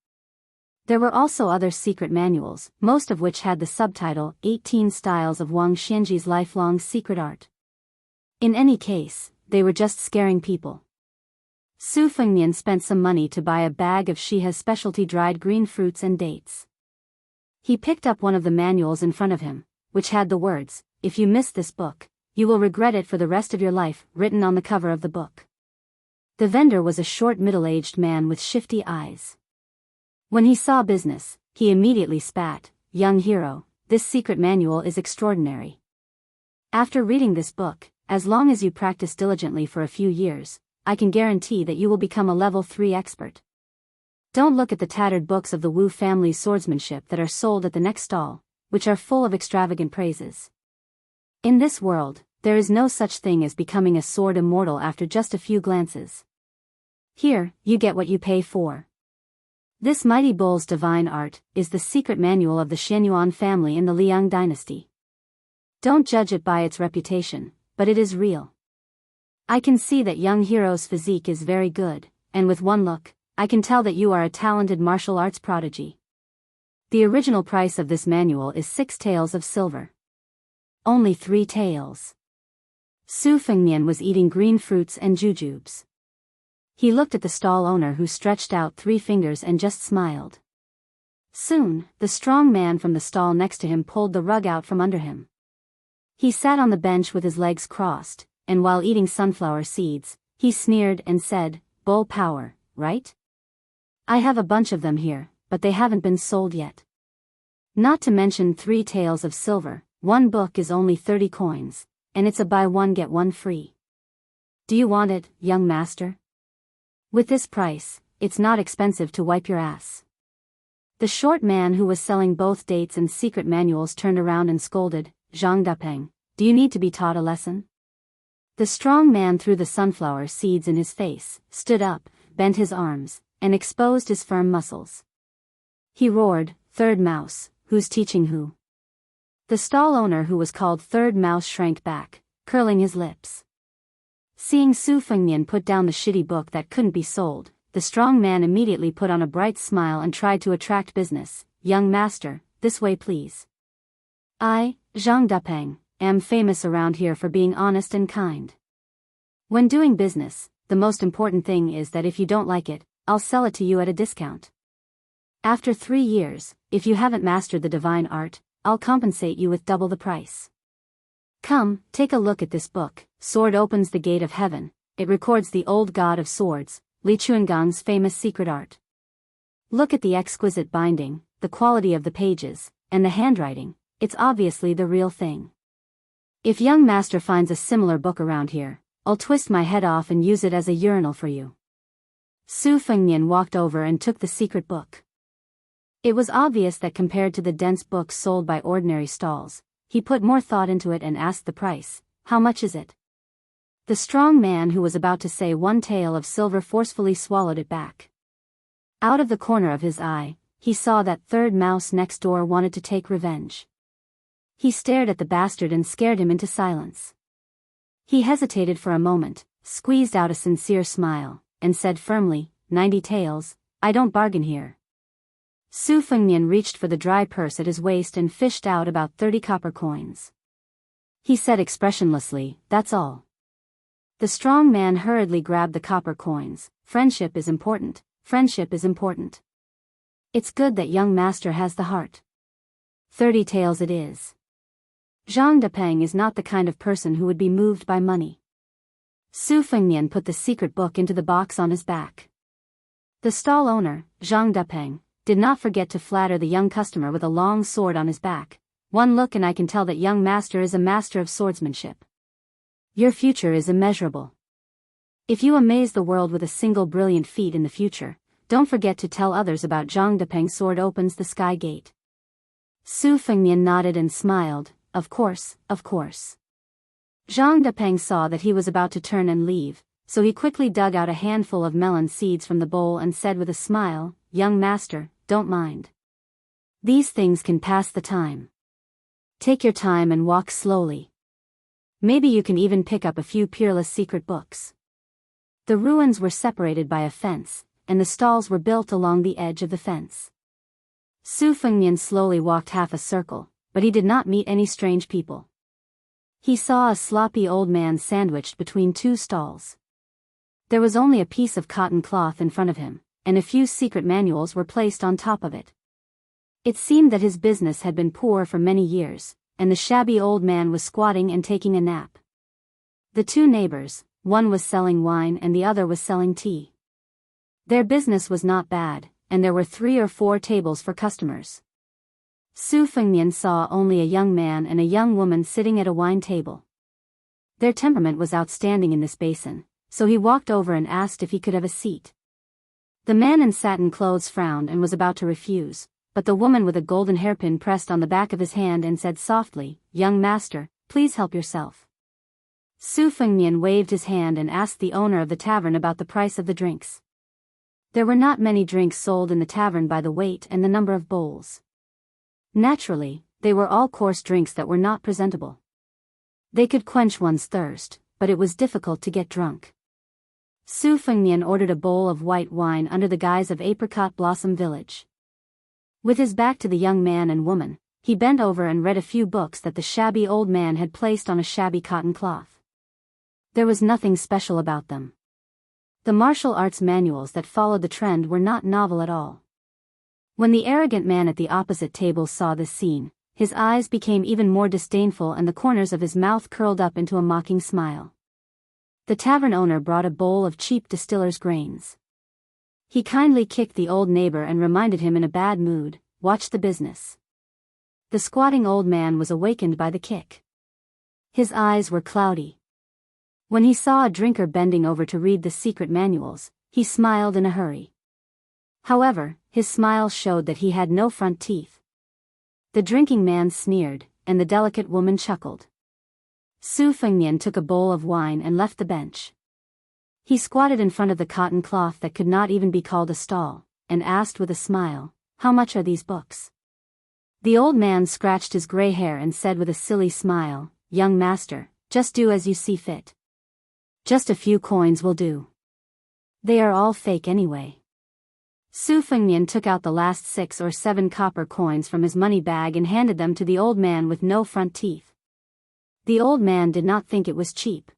There were also other secret manuals, most of which had the subtitle 18 Styles of Wang Xianji's Lifelong Secret Art. In any case, they were just scaring people. Su Fengmian spent some money to buy a bag of Shihe's specialty dried green fruits and dates. He picked up one of the manuals in front of him, which had the words, "If you miss this book, you will regret it for the rest of your life," written on the cover of the book. The vendor was a short middle-aged man with shifty eyes. When he saw business, he immediately spat, "Young hero, this secret manual is extraordinary. After reading this book, as long as you practice diligently for a few years, I can guarantee that you will become a level 3 expert. Don't look at the tattered books of the Wu family's swordsmanship that are sold at the next stall, which are full of extravagant praises. In this world, there is no such thing as becoming a sword immortal after just a few glances. Here, you get what you pay for. This mighty bull's divine art is the secret manual of the Shenyuan family in the Liang dynasty. Don't judge it by its reputation, but it is real. I can see that young hero's physique is very good, and with one look, I can tell that you are a talented martial arts prodigy. The original price of this manual is 6 taels of silver. Only 3 taels. Su Fengmian was eating green fruits and jujubes. He looked at the stall owner who stretched out 3 fingers and just smiled. Soon, the strong man from the stall next to him pulled the rug out from under him. He sat on the bench with his legs crossed, and while eating sunflower seeds, he sneered and said, "Bull power, right? I have a bunch of them here, but they haven't been sold yet. Not to mention 3 taels of silver, one book is only 30 coins, and it's a buy one get one free. Do you want it, young master? With this price, it's not expensive to wipe your ass." The short man who was selling both dates and secret manuals turned around and scolded, "Zhang Dapeng, do you need to be taught a lesson?" The strong man threw the sunflower seeds in his face, stood up, bent his arms, and exposed his firm muscles. He roared, "Third mouse, who's teaching who? The stall owner, who was called Third Mouse, shrank back, curling his lips. Seeing Su Fengnian put down the shitty book that couldn't be sold, the strong man immediately put on a bright smile and tried to attract business. "Young master, this way please. I, Zhang Dapeng, am famous around here for being honest and kind. When doing business, the most important thing is that if you don't like it, I'll sell it to you at a discount. After 3 years, if you haven't mastered the divine art, I'll compensate you with double the price. Come, take a look at this book. Sword opens the gate of heaven. It records the old god of swords, Li Chuangang's famous secret art. Look at the exquisite binding, the quality of the pages, and the handwriting. It's obviously the real thing. If young master finds a similar book around here, I'll twist my head off and use it as a urinal for you." Su Fengnian walked over and took the secret book. It was obvious that compared to the dense books sold by ordinary stalls, he put more thought into it and asked the price. "How much is it?" The strong man, who was about to say 1 tael of silver, forcefully swallowed it back. Out of the corner of his eye, he saw that Third Mouse next door wanted to take revenge. He stared at the bastard and scared him into silence. He hesitated for a moment, squeezed out a sincere smile, and said firmly, 90 taels, I don't bargain here. Su Fengnian reached for the dry purse at his waist and fished out about 30 copper coins. He said expressionlessly, "That's all." The strong man hurriedly grabbed the copper coins. "Friendship is important, friendship is important. It's good that young master has the heart. 30 taels it is." Zhang Dapeng is not the kind of person who would be moved by money. Su Fengnian put the secret book into the box on his back. The stall owner, Zhang Dapeng, did not forget to flatter the young customer with a long sword on his back. "One look and I can tell that young master is a master of swordsmanship. Your future is immeasurable. If you amaze the world with a single brilliant feat in the future, don't forget to tell others about Zhang Dapeng's sword opens the sky gate." Su Fengnian nodded and smiled, Of course, of course." Zhang Dapeng saw that he was about to turn and leave, so he quickly dug out a handful of melon seeds from the bowl and said with a smile, "Young master, don't mind. These things can pass the time. Take your time and walk slowly. Maybe you can even pick up a few peerless secret books." The ruins were separated by a fence, and the stalls were built along the edge of the fence. Su Fengnian slowly walked half a circle, but he did not meet any strange people. He saw a sloppy old man sandwiched between 2 stalls. There was only a piece of cotton cloth in front of him, and a few secret manuals were placed on top of it. It seemed that his business had been poor for many years, and the shabby old man was squatting and taking a nap. The 2 neighbors, one was selling wine and the other was selling tea. Their business was not bad, and there were 3 or 4 tables for customers. Su Fengnian saw only a young man and a young woman sitting at a wine table. Their temperament was outstanding in this basin, so he walked over and asked if he could have a seat. The man in satin clothes frowned and was about to refuse, but the woman with a golden hairpin pressed on the back of his hand and said softly, "Young master, please help yourself." Su Fengnian waved his hand and asked the owner of the tavern about the price of the drinks. There were not many drinks sold in the tavern by the weight and the number of bowls. Naturally, they were all coarse drinks that were not presentable. They could quench one's thirst, but it was difficult to get drunk. Su Fengnian ordered a bowl of white wine under the guise of Apricot Blossom Village. With his back to the young man and woman, he bent over and read a few books that the shabby old man had placed on a shabby cotton cloth. There was nothing special about them. The martial arts manuals that followed the trend were not novel at all. When the arrogant man at the opposite table saw this scene, his eyes became even more disdainful and the corners of his mouth curled up into a mocking smile. The tavern owner brought a bowl of cheap distiller's grains. He kindly kicked the old neighbor and reminded him in a bad mood, "Watch the business." The squatting old man was awakened by the kick. His eyes were cloudy. When he saw a drinker bending over to read the secret manuals, he smiled in a hurry. However, his smile showed that he had no front teeth. The drinking man sneered, and the delicate woman chuckled. Su Fengnian took a bowl of wine and left the bench. He squatted in front of the cotton cloth that could not even be called a stall, and asked with a smile, "How much are these books?" The old man scratched his gray hair and said with a silly smile, "Young master, just do as you see fit. Just a few coins will do. They are all fake anyway." Su Fengnian took out the last 6 or 7 copper coins from his money bag and handed them to the old man with no front teeth. The old man did not think it was cheap.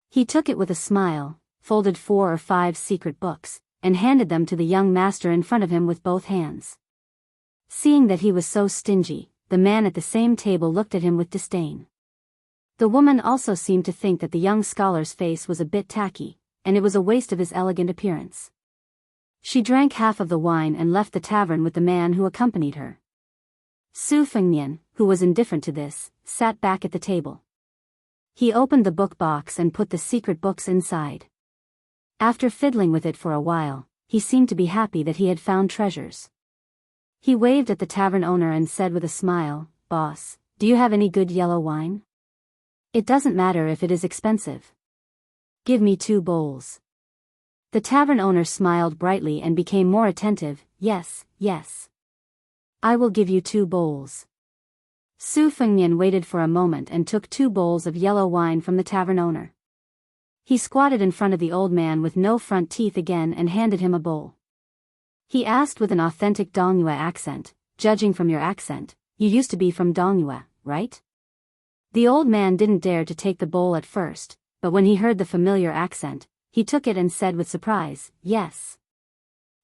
He took it with a smile, folded 4 or 5 secret books, and handed them to the young master in front of him with both hands. Seeing that he was so stingy, the man at the same table looked at him with disdain. The woman also seemed to think that the young scholar's face was a bit tacky, and it was a waste of his elegant appearance. She drank half of the wine and left the tavern with the man who accompanied her. Su Fengnian, who was indifferent to this, sat back at the table. He opened the book box and put the secret books inside. After fiddling with it for a while, he seemed to be happy that he had found treasures. He waved at the tavern owner and said with a smile, "Boss, do you have any good yellow wine? It doesn't matter if it is expensive. Give me 2 bowls." The tavern owner smiled brightly and became more attentive. "Yes, yes. I will give you 2 bowls." Su Fengnian waited for a moment and took 2 bowls of yellow wine from the tavern owner. He squatted in front of the old man with no front teeth again and handed him a bowl. He asked with an authentic Dongyue accent, "Judging from your accent, you used to be from Dongyue, right?" The old man didn't dare to take the bowl at first, but when he heard the familiar accent, he took it and said with surprise, "Yes."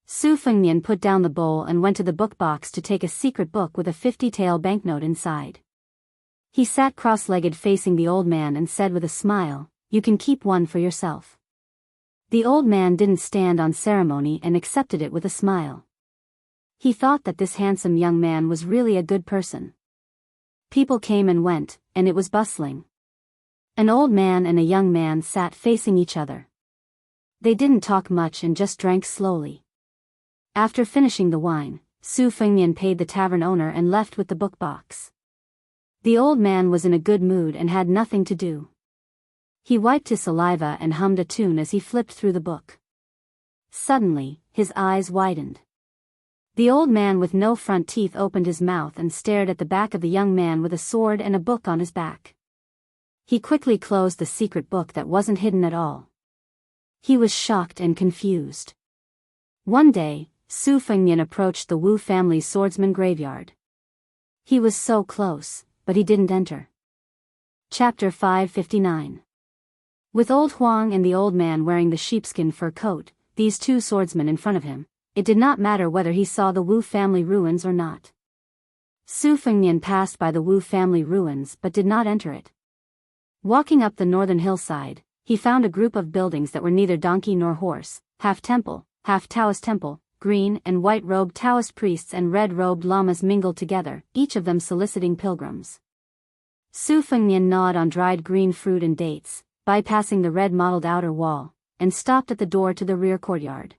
Su Fengnian put down the bowl and went to the book box to take a secret book with a 50-tael banknote inside. He sat cross-legged facing the old man and said with a smile, "You can keep one for yourself." The old man didn't stand on ceremony and accepted it with a smile. He thought that this handsome young man was really a good person. People came and went, and it was bustling. An old man and a young man sat facing each other. They didn't talk much and just drank slowly. After finishing the wine, Su Fengnian paid the tavern owner and left with the book box. The old man was in a good mood and had nothing to do. He wiped his saliva and hummed a tune as he flipped through the book. Suddenly, his eyes widened. The old man with no front teeth opened his mouth and stared at the back of the young man with a sword and a book on his back. He quickly closed the secret book that wasn't hidden at all. He was shocked and confused. One day, Su Fengnian approached the Wu family's swordsman graveyard. He was so close, but he didn't enter. Chapter 559. With old Huang and the old man wearing the sheepskin fur coat, these 2 swordsmen in front of him, it did not matter whether he saw the Wu family ruins or not. Su Fengnian passed by the Wu family ruins but did not enter it. Walking up the northern hillside, he found a group of buildings that were neither donkey nor horse, half temple, half Taoist temple, green and white-robed Taoist priests and red-robed lamas mingled together, each of them soliciting pilgrims. Su Fengnian gnawed on dried green fruit and dates, bypassing the red-mottled outer wall, and stopped at the door to the rear courtyard.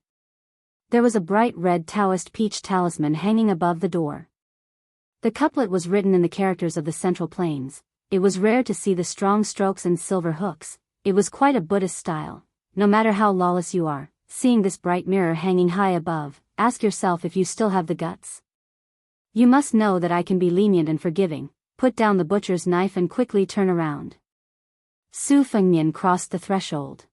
There was a bright red Taoist peach talisman hanging above the door. The couplet was written in the characters of the Central Plains. It was rare to see the strong strokes and silver hooks. It was quite a Buddhist style. No matter how lawless you are, seeing this bright mirror hanging high above, ask yourself if you still have the guts. You must know that I can be lenient and forgiving. Put down the butcher's knife and quickly turn around. Su Fengnian crossed the threshold.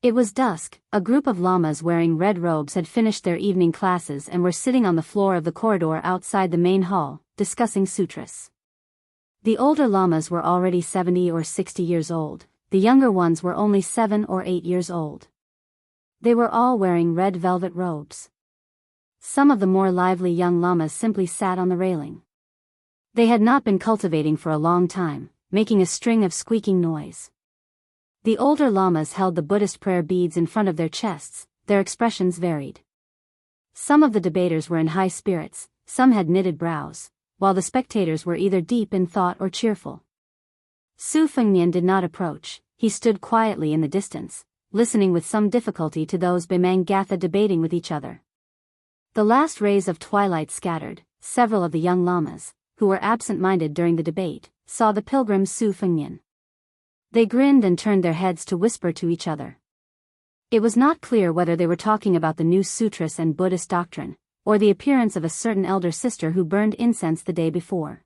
It was dusk. A group of lamas wearing red robes had finished their evening classes and were sitting on the floor of the corridor outside the main hall, discussing sutras. The older lamas were already 70 or 60 years old. The younger ones were only 7 or 8 years old. They were all wearing red velvet robes. Some of the more lively young lamas simply sat on the railing. They had not been cultivating for a long time, making a string of squeaking noise. The older lamas held the Buddhist prayer beads in front of their chests. Their expressions varied. Some of the debaters were in high spirits, some had knitted brows, while the spectators were either deep in thought or cheerful. Su Fengnian did not approach. He stood quietly in the distance, listening with some difficulty to those Bimang-gatha debating with each other. The last rays of twilight scattered. Several of the young lamas, who were absent-minded during the debate, saw the pilgrim Su Fengnian. They grinned and turned their heads to whisper to each other. It was not clear whether they were talking about the new sutras and Buddhist doctrine, or the appearance of a certain elder sister who burned incense the day before.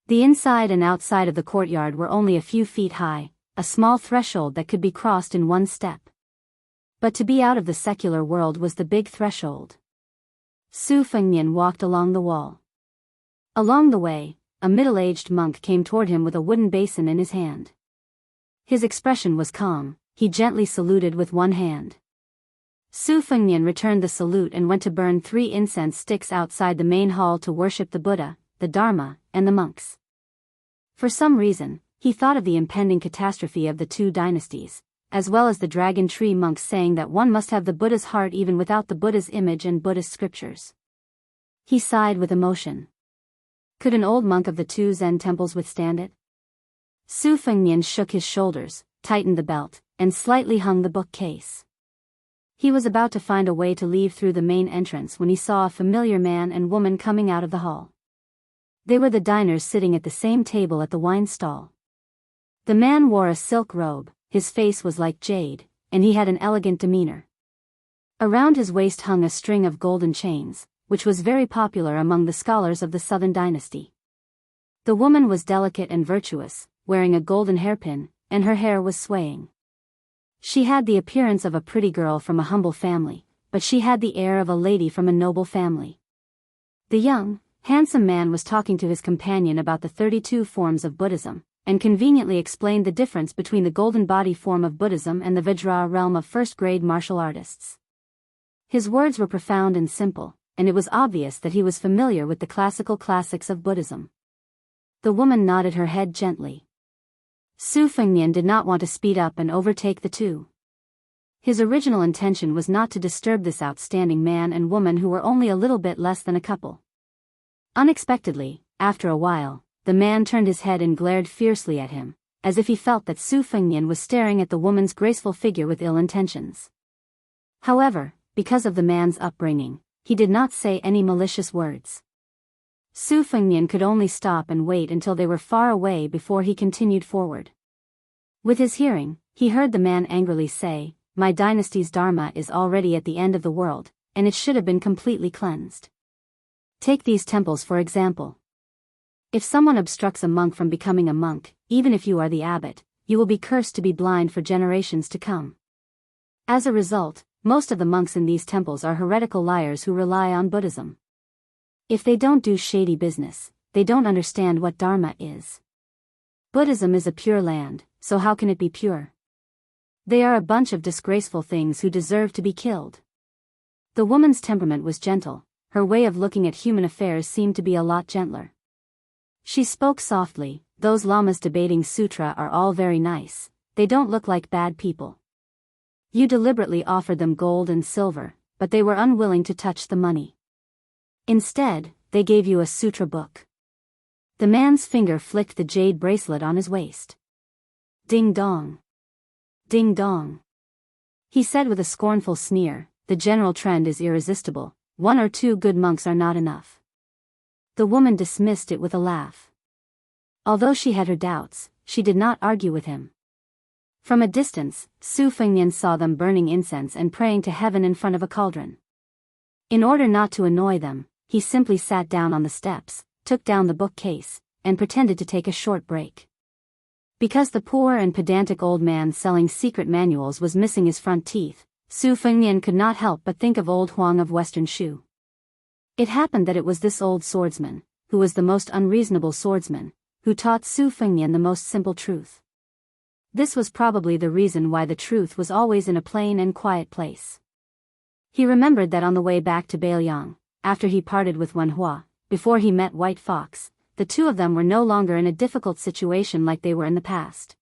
The inside and outside of the courtyard were only a few feet high, a small threshold that could be crossed in one step. But to be out of the secular world was the big threshold. Su Fengnian walked along the wall. Along the way, a middle-aged monk came toward him with a wooden basin in his hand. His expression was calm. He gently saluted with one hand. Su Fengnian returned the salute and went to burn 3 incense sticks outside the main hall to worship the Buddha, the Dharma, and the monks. For some reason, he thought of the impending catastrophe of the 2 dynasties, as well as the dragon tree monks saying that one must have the Buddha's heart even without the Buddha's image and Buddhist scriptures. He sighed with emotion. Could an old monk of the 2 Zen temples withstand it? Su Fengnian shook his shoulders, tightened the belt, and slightly hung the bookcase. He was about to find a way to leave through the main entrance when he saw a familiar man and woman coming out of the hall. They were the diners sitting at the same table at the wine stall. The man wore a silk robe, his face was like jade, and he had an elegant demeanor. Around his waist hung a string of golden chains, which was very popular among the scholars of the Southern Dynasty. The woman was delicate and virtuous, wearing a golden hairpin, and her hair was swaying. She had the appearance of a pretty girl from a humble family, but she had the air of a lady from a noble family. The young, handsome man was talking to his companion about the 32 forms of Buddhism, and conveniently explained the difference between the golden body form of Buddhism and the Vajra realm of first-grade martial artists. His words were profound and simple, and it was obvious that he was familiar with the classical classics of Buddhism. The woman nodded her head gently. Su Fengnian did not want to speed up and overtake the 2. His original intention was not to disturb this outstanding man and woman who were only a little bit less than a couple. Unexpectedly, after a while, the man turned his head and glared fiercely at him, as if he felt that Su Fengnian was staring at the woman's graceful figure with ill intentions. However, because of the man's upbringing, he did not say any malicious words. Su Fengnian could only stop and wait until they were far away before he continued forward. With his hearing, he heard the man angrily say, "My dynasty's dharma is already at the end of the world, and it should have been completely cleansed. Take these temples for example. If someone obstructs a monk from becoming a monk, even if you are the abbot, you will be cursed to be blind for generations to come. As a result, most of the monks in these temples are heretical liars who rely on Buddhism. If they don't do shady business, they don't understand what Dharma is. Buddhism is a pure land, so how can it be pure? They are a bunch of disgraceful things who deserve to be killed." The woman's temperament was gentle, her way of looking at human affairs seemed to be a lot gentler. She spoke softly, "Those lamas debating sutra are all very nice, they don't look like bad people. You deliberately offered them gold and silver, but they were unwilling to touch the money. Instead, they gave you a sutra book." The man's finger flicked the jade bracelet on his waist. "Ding dong. Ding dong," he said with a scornful sneer, "the general trend is irresistible, 1 or 2 good monks are not enough." The woman dismissed it with a laugh. Although she had her doubts, she did not argue with him. From a distance, Su Fengnian saw them burning incense and praying to heaven in front of a cauldron. In order not to annoy them, he simply sat down on the steps, took down the bookcase, and pretended to take a short break. Because the poor and pedantic old man selling secret manuals was missing his front teeth, Su Fengnian could not help but think of old Huang of Western Shu. It happened that it was this old swordsman, who was the most unreasonable swordsman, who taught Su Fengnian the most simple truth. This was probably the reason why the truth was always in a plain and quiet place. He remembered that on the way back to Biyao, after he parted with Wenhua, before he met White Fox, the 2 of them were no longer in a difficult situation like they were in the past.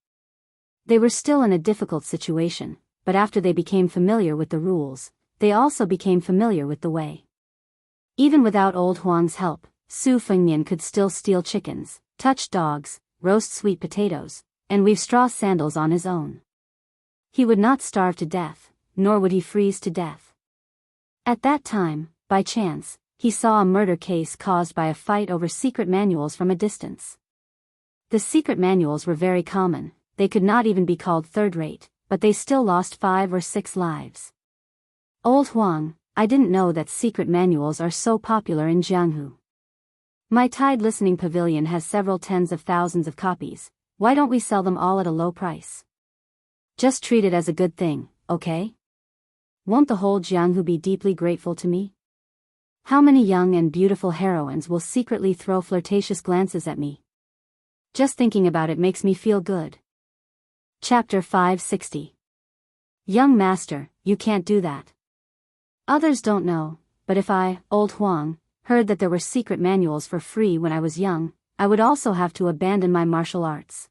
They were still in a difficult situation, but after they became familiar with the rules, they also became familiar with the way. Even without old Huang's help, Su Fengnian could still steal chickens, touch dogs, roast sweet potatoes, and weave straw sandals on his own. He would not starve to death, nor would he freeze to death. At that time, by chance, he saw a murder case caused by a fight over secret manuals from a distance. The secret manuals were very common, they could not even be called third-rate, but they still lost 5 or 6 lives. Old Huang, I didn't know that secret manuals are so popular in Jianghu. My Tide Listening Pavilion has several tens of thousands of copies. Why don't we sell them all at a low price? Just treat it as a good thing, okay? Won't the whole Jianghu be deeply grateful to me? How many young and beautiful heroines will secretly throw flirtatious glances at me? Just thinking about it makes me feel good. Chapter 560. Young master, you can't do that. Others don't know, but if I, old Huang, heard that there were secret manuals for free when I was young, I would also have to abandon my martial arts.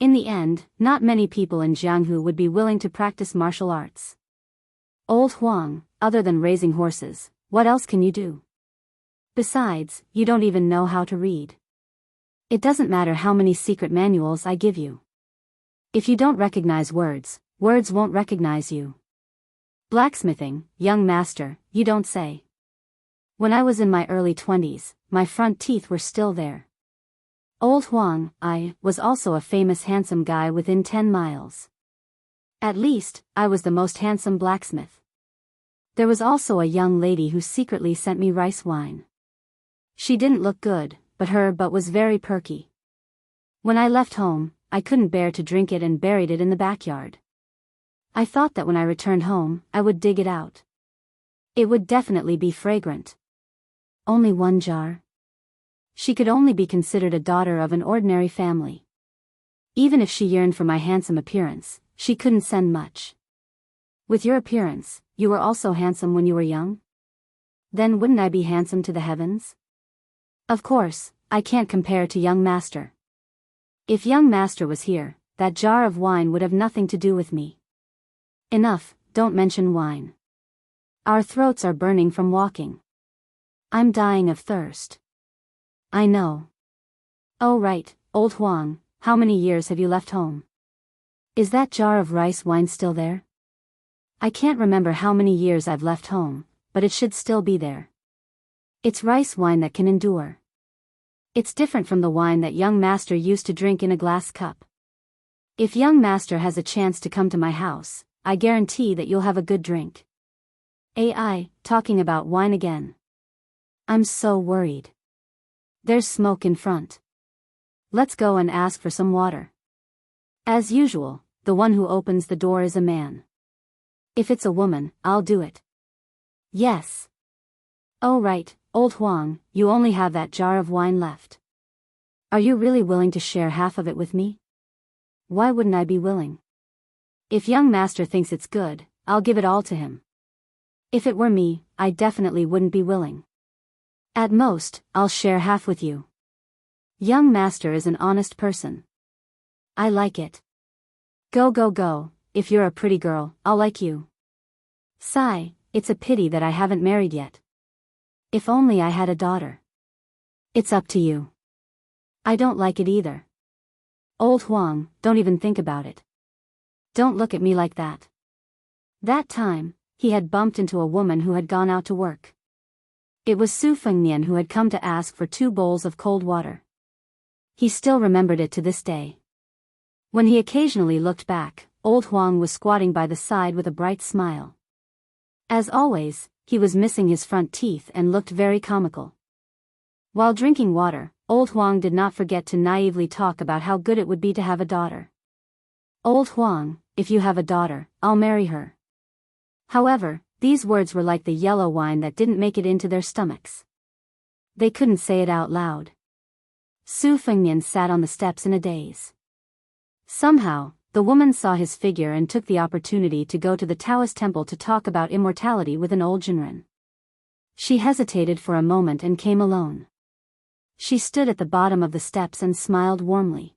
In the end, not many people in Jianghu would be willing to practice martial arts. Old Huang, other than raising horses, what else can you do? Besides, you don't even know how to read. It doesn't matter how many secret manuals I give you. If you don't recognize words, words won't recognize you. Blacksmithing, young master, you don't say. When I was in my early 20s, my front teeth were still there. Old Huang, I was also a famous handsome guy within 10 miles. At least, I was the most handsome blacksmith. There was also a young lady who secretly sent me rice wine. She didn't look good, but was very perky. When I left home, I couldn't bear to drink it and buried it in the backyard. I thought that when I returned home, I would dig it out. It would definitely be fragrant. Only one jar? She could only be considered a daughter of an ordinary family. Even if she yearned for my handsome appearance, she couldn't send much. With your appearance, you were also handsome when you were young? Then wouldn't I be handsome to the heavens? Of course, I can't compare to young master. If young master was here, that jar of wine would have nothing to do with me. Enough, don't mention wine. Our throats are burning from walking. I'm dying of thirst. I know. Oh right, old Huang, how many years have you left home? Is that jar of rice wine still there? I can't remember how many years I've left home, but it should still be there. It's rice wine that can endure. It's different from the wine that young master used to drink in a glass cup. If young master has a chance to come to my house, I guarantee that you'll have a good drink. AI, talking about wine again. I'm so worried. There's smoke in front. Let's go and ask for some water. As usual, the one who opens the door is a man. If it's a woman, I'll do it. Yes. Oh right, old Huang, you only have that jar of wine left. Are you really willing to share half of it with me? Why wouldn't I be willing? If young master thinks it's good, I'll give it all to him. If it were me, I definitely wouldn't be willing. At most, I'll share half with you. Young master is an honest person. I like it. Go go go, if you're a pretty girl, I'll like you. Sigh, it's a pity that I haven't married yet. If only I had a daughter. It's up to you. I don't like it either. Old Huang, don't even think about it. Don't look at me like that. That time, he had bumped into a woman who had gone out to work. It was Su Fengnian who had come to ask for 2 bowls of cold water. He still remembered it to this day. When he occasionally looked back, old Huang was squatting by the side with a bright smile. As always, he was missing his front teeth and looked very comical. While drinking water, old Huang did not forget to naively talk about how good it would be to have a daughter. Old Huang, if you have a daughter, I'll marry her. However, these words were like the yellow wine that didn't make it into their stomachs. They couldn't say it out loud. Su Fengnian sat on the steps in a daze. Somehow, the woman saw his figure and took the opportunity to go to the Taoist temple to talk about immortality with an old Jinren. She hesitated for a moment and came alone. She stood at the bottom of the steps and smiled warmly.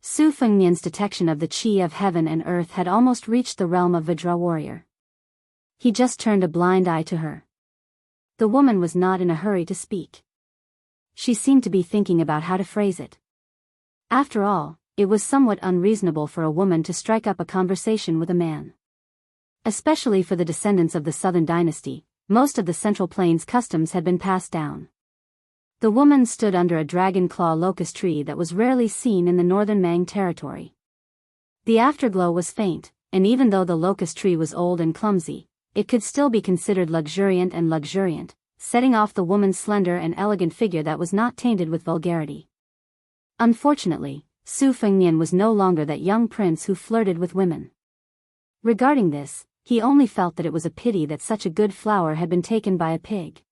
Su Fengnian's detection of the qi of heaven and earth had almost reached the realm of Vajra warrior. He just turned a blind eye to her. The woman was not in a hurry to speak. She seemed to be thinking about how to phrase it. After all, it was somewhat unreasonable for a woman to strike up a conversation with a man. Especially for the descendants of the Southern dynasty, most of the Central Plains customs had been passed down. The woman stood under a dragon claw locust tree that was rarely seen in the northern Mang territory. The afterglow was faint, and even though the locust tree was old and clumsy, it could still be considered luxuriant, setting off the woman's slender and elegant figure that was not tainted with vulgarity. Unfortunately, Su Fengnian was no longer that young prince who flirted with women. Regarding this, he only felt that it was a pity that such a good flower had been taken by a pig.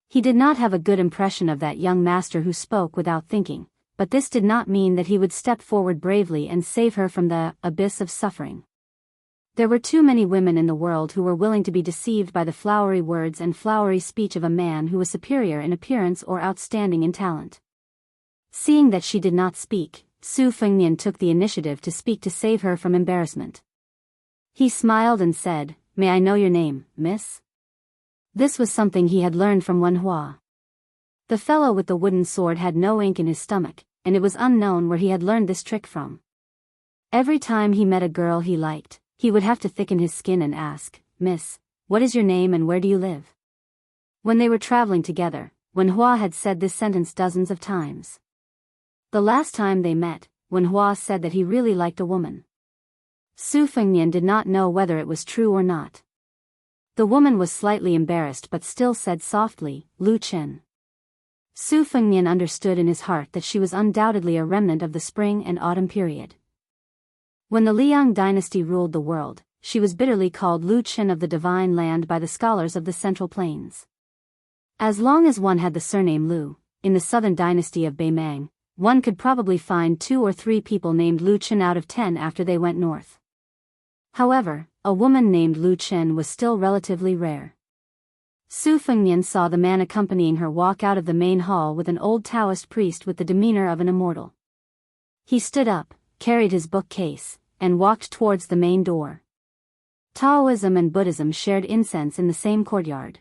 He did not have a good impression of that young master who spoke without thinking, but this did not mean that he would step forward bravely and save her from the abyss of suffering. There were too many women in the world who were willing to be deceived by the flowery words and flowery speech of a man who was superior in appearance or outstanding in talent. Seeing that she did not speak, Su Fengnian took the initiative to speak to save her from embarrassment. He smiled and said, "May I know your name, miss?" This was something he had learned from Wen Hua. The fellow with the wooden sword had no ink in his stomach, and it was unknown where he had learned this trick from. Every time he met a girl he liked, he would have to thicken his skin and ask, "Miss, what is your name and where do you live?" When they were traveling together, Wen Hua had said this sentence dozens of times. The last time they met, Wen Hua said that he really liked a woman. Su Fengnian did not know whether it was true or not. The woman was slightly embarrassed but still said softly, "Lu Chen." Su Fengnian understood in his heart that she was undoubtedly a remnant of the spring and autumn period. When the Liang dynasty ruled the world, she was bitterly called Lu Chen of the Divine Land by the scholars of the Central Plains. As long as one had the surname Lu, in the southern dynasty of Beimang, one could probably find 2 or 3 people named Lu Chen out of 10 after they went north. However, a woman named Lu Chen was still relatively rare. Su Fengnian saw the man accompanying her walk out of the main hall with an old Taoist priest with the demeanor of an immortal. He stood up, carried his bookcase, and walked towards the main door. Taoism and Buddhism shared incense in the same courtyard.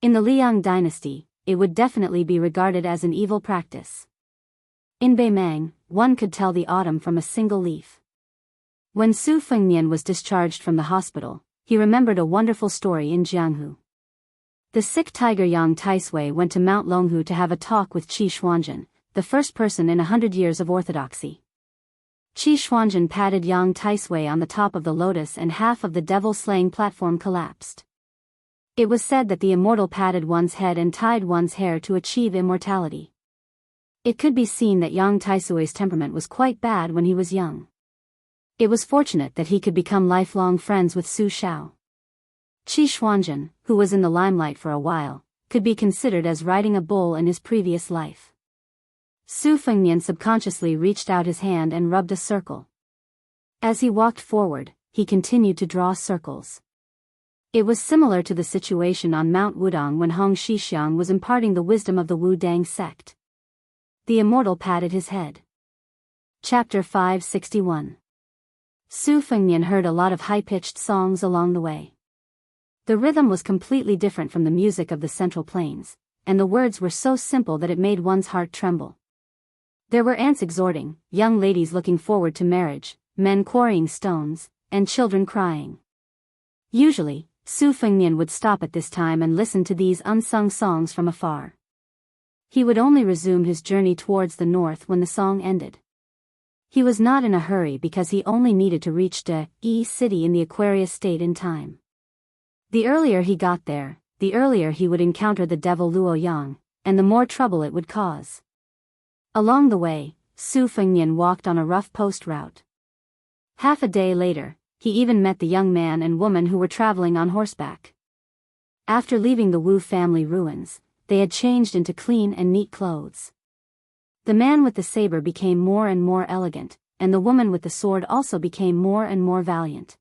In the Liang dynasty, it would definitely be regarded as an evil practice. In Beimang, one could tell the autumn from a single leaf. When Su Fengnian was discharged from the hospital, he remembered a wonderful story in Jianghu. The sick tiger Yang Taisui went to Mount Longhu to have a talk with Qi Xuanzhen, the first person in 100 years of orthodoxy. Qi Xuanzhen patted Yang Taisui on the top of the lotus and half of the devil-slaying platform collapsed. It was said that the immortal patted one's head and tied one's hair to achieve immortality. It could be seen that Yang Taisui's temperament was quite bad when he was young. It was fortunate that he could become lifelong friends with Su Shao. Qi Xuanzhen, who was in the limelight for a while, could be considered as riding a bull in his previous life. Su Fengnian subconsciously reached out his hand and rubbed a circle. As he walked forward, he continued to draw circles. It was similar to the situation on Mount Wudong when Hong Shixiang was imparting the wisdom of the Wu Dang sect. The immortal patted his head. Chapter 561. Su Fengnian heard a lot of high-pitched songs along the way. The rhythm was completely different from the music of the Central Plains, and the words were so simple that it made one's heart tremble. There were ants exhorting, young ladies looking forward to marriage, men quarrying stones, and children crying. Usually, Su Fengnian would stop at this time and listen to these unsung songs from afar. He would only resume his journey towards the north when the song ended. He was not in a hurry because he only needed to reach De city in the Aquarius state in time. The earlier he got there, the earlier he would encounter the devil Luo Yang, and the more trouble it would cause. Along the way, Su Fengnian walked on a rough post route. Half a day later, he even met the young man and woman who were traveling on horseback. After leaving the Wu family ruins, they had changed into clean and neat clothes. The man with the saber became more and more elegant, and the woman with the sword also became more and more valiant.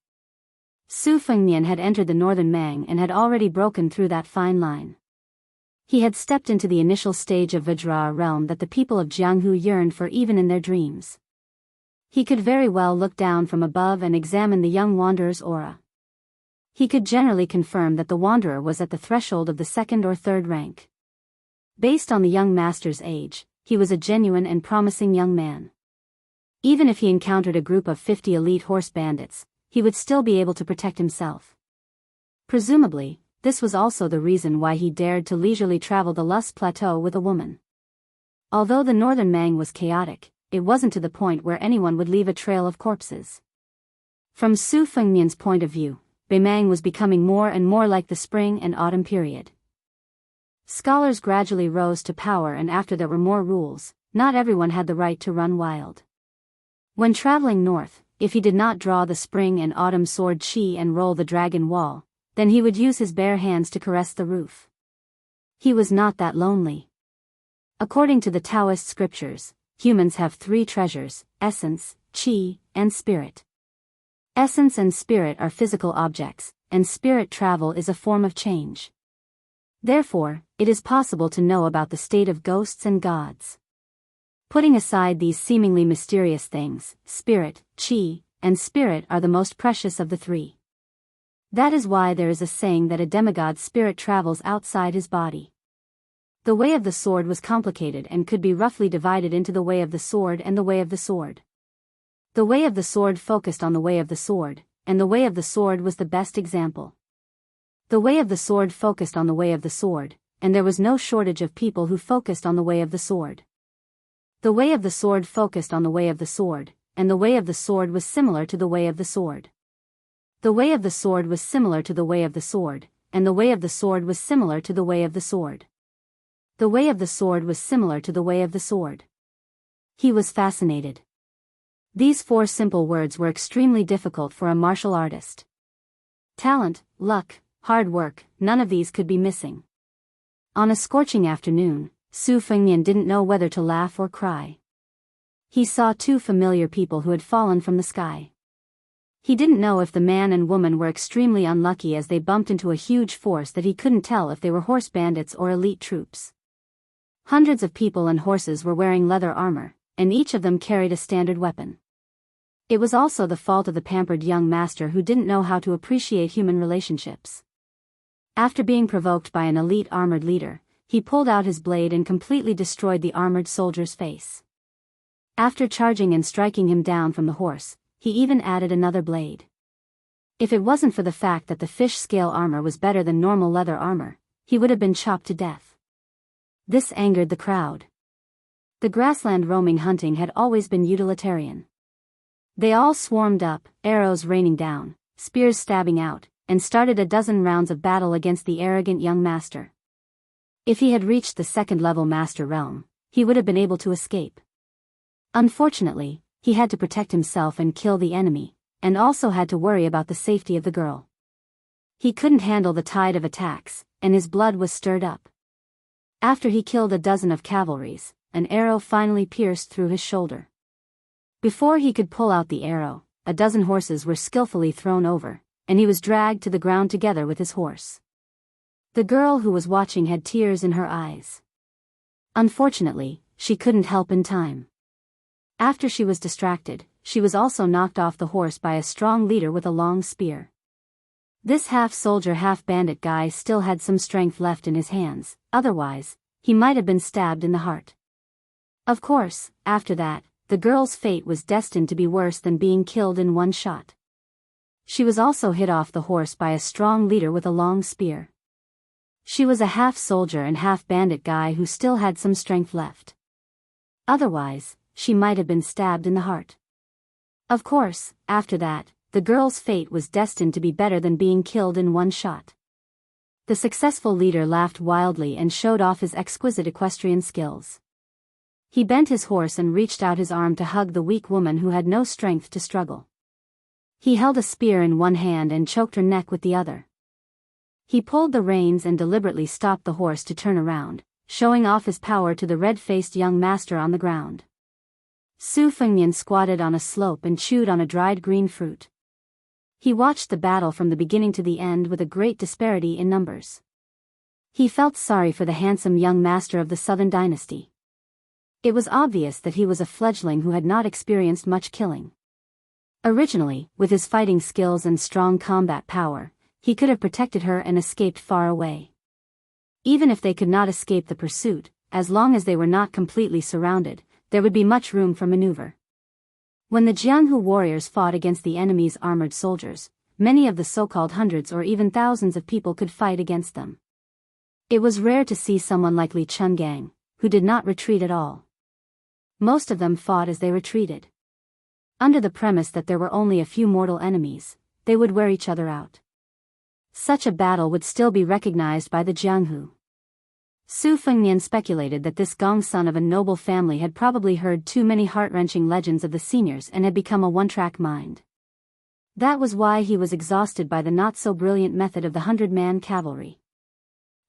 Su Fengnian had entered the northern Mang and had already broken through that fine line. He had stepped into the initial stage of Vajra, a realm that the people of Jianghu yearned for even in their dreams. He could very well look down from above and examine the young wanderer's aura. He could generally confirm that the wanderer was at the threshold of the 2nd or 3rd rank. Based on the young master's age, he was a genuine and promising young man. Even if he encountered a group of 50 elite horse bandits, he would still be able to protect himself. Presumably, this was also the reason why he dared to leisurely travel the Lus Plateau with a woman. Although the northern Mang was chaotic, it wasn't to the point where anyone would leave a trail of corpses. From Su Fengnian's point of view, Beimang was becoming more and more like the spring and autumn period. Scholars gradually rose to power, and after there were more rules, not everyone had the right to run wild. When traveling north, if he did not draw the spring and autumn sword Qi and roll the dragon wall, then he would use his bare hands to caress the roof. He was not that lonely. According to the Taoist scriptures, humans have three treasures: essence, Qi, and spirit. Essence and spirit are physical objects, and spirit travel is a form of change. Therefore, it is possible to know about the state of ghosts and gods. Putting aside these seemingly mysterious things, spirit, Qi, and spirit are the most precious of the three. That is why there is a saying that a demigod's spirit travels outside his body. The way of the sword was complicated and could be roughly divided into the way of the sword and the way of the sword. The way of the sword focused on the way of the sword, and the way of the sword was the best example. The way of the sword focused on the way of the sword, and there was no shortage of people who focused on the way of the sword. The way of the sword focused on the way of the sword, and the way of the sword was similar to the way of the sword. The way of the sword was similar to the way of the sword, and the way of the sword was similar to the way of the sword. The way of the sword was similar to the way of the sword. He was fascinated. These four simple words were extremely difficult for a martial artist. Talent, luck, hard work, none of these could be missing. On a scorching afternoon, Su Fengnian didn't know whether to laugh or cry. He saw two familiar people who had fallen from the sky. He didn't know if the man and woman were extremely unlucky as they bumped into a huge force that he couldn't tell if they were horse bandits or elite troops. Hundreds of people and horses were wearing leather armor, and each of them carried a standard weapon. It was also the fault of the pampered young master who didn't know how to appreciate human relationships. After being provoked by an elite armored leader, he pulled out his blade and completely destroyed the armored soldier's face. After charging and striking him down from the horse, he even added another blade. If it wasn't for the fact that the fish scale armor was better than normal leather armor, he would have been chopped to death. This angered the crowd. The grassland roaming hunting had always been utilitarian. They all swarmed up, arrows raining down, spears stabbing out, and started a dozen rounds of battle against the arrogant young master. If he had reached the second-level master realm, he would have been able to escape. Unfortunately, he had to protect himself and kill the enemy, and also had to worry about the safety of the girl. He couldn't handle the tide of attacks, and his blood was stirred up. After he killed a dozen of cavalries, an arrow finally pierced through his shoulder. Before he could pull out the arrow, a dozen horses were skillfully thrown over, and he was dragged to the ground together with his horse. The girl who was watching had tears in her eyes. Unfortunately, she couldn't help in time. After she was distracted, she was also knocked off the horse by a strong leader with a long spear. This half-soldier half-bandit guy still had some strength left in his hands, otherwise, he might have been stabbed in the heart. Of course, after that, the girl's fate was destined to be worse than being killed in one shot. She was also hit off the horse by a strong leader with a long spear. She was a half-soldier and half-bandit guy who still had some strength left. Otherwise, she might have been stabbed in the heart. Of course, after that, the girl's fate was destined to be better than being killed in one shot. The successful leader laughed wildly and showed off his exquisite equestrian skills. He bent his horse and reached out his arm to hug the weak woman who had no strength to struggle. He held a spear in one hand and choked her neck with the other. He pulled the reins and deliberately stopped the horse to turn around, showing off his power to the red-faced young master on the ground. Su Fengnian squatted on a slope and chewed on a dried green fruit. He watched the battle from the beginning to the end with a great disparity in numbers. He felt sorry for the handsome young master of the Southern Dynasty. It was obvious that he was a fledgling who had not experienced much killing. Originally, with his fighting skills and strong combat power, he could have protected her and escaped far away. Even if they could not escape the pursuit, as long as they were not completely surrounded, there would be much room for maneuver. When the Jianghu warriors fought against the enemy's armored soldiers, many of the so-called hundreds or even thousands of people could fight against them. It was rare to see someone like Li Chungang, who did not retreat at all. Most of them fought as they retreated. Under the premise that there were only a few mortal enemies, they would wear each other out. such a battle would still be recognized by the Jianghu. Su Fengnian speculated that this Gong son of a noble family had probably heard too many heart-wrenching legends of the seniors and had become a one-track mind. That was why he was exhausted by the not-so-brilliant method of the 100-man cavalry.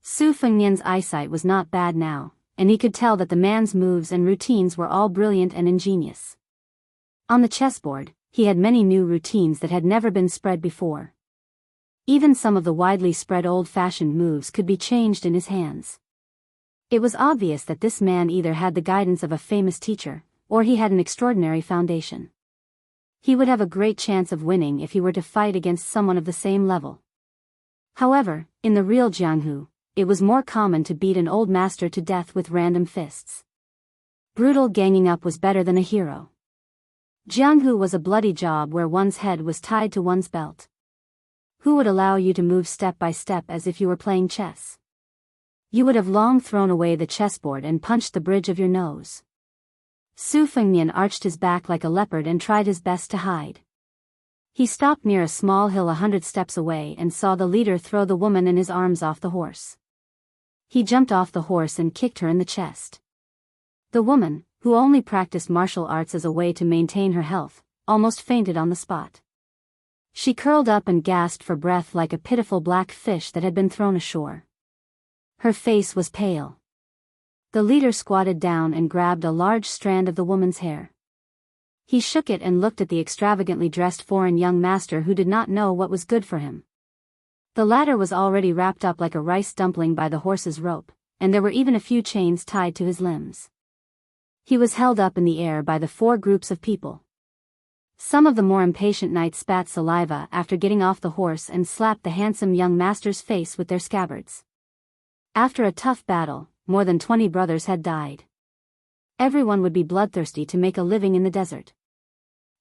Su Fengnian's eyesight was not bad now, and he could tell that the man's moves and routines were all brilliant and ingenious. On the chessboard, he had many new routines that had never been spread before. Even some of the widely spread old-fashioned moves could be changed in his hands. It was obvious that this man either had the guidance of a famous teacher, or he had an extraordinary foundation. He would have a great chance of winning if he were to fight against someone of the same level. However, in the real Jianghu, it was more common to beat an old master to death with random fists. Brutal ganging up was better than a hero. Jianghu was a bloody job where one's head was tied to one's belt. Who would allow you to move step by step as if you were playing chess? You would have long thrown away the chessboard and punched the bridge of your nose. Su Fengnian arched his back like a leopard and tried his best to hide. He stopped near a small hill 100 steps away and saw the leader throw the woman in his arms off the horse. He jumped off the horse and kicked her in the chest. The woman, who only practiced martial arts as a way to maintain her health, almost fainted on the spot. She curled up and gasped for breath like a pitiful black fish that had been thrown ashore. Her face was pale. The leader squatted down and grabbed a large strand of the woman's hair. He shook it and looked at the extravagantly dressed foreign young master who did not know what was good for him. The latter was already wrapped up like a rice dumpling by the horse's rope, and there were even a few chains tied to his limbs. He was held up in the air by the 4 groups of people. Some of the more impatient knights spat saliva after getting off the horse and slapped the handsome young master's face with their scabbards. After a tough battle, more than 20 brothers had died. Everyone would be bloodthirsty to make a living in the desert.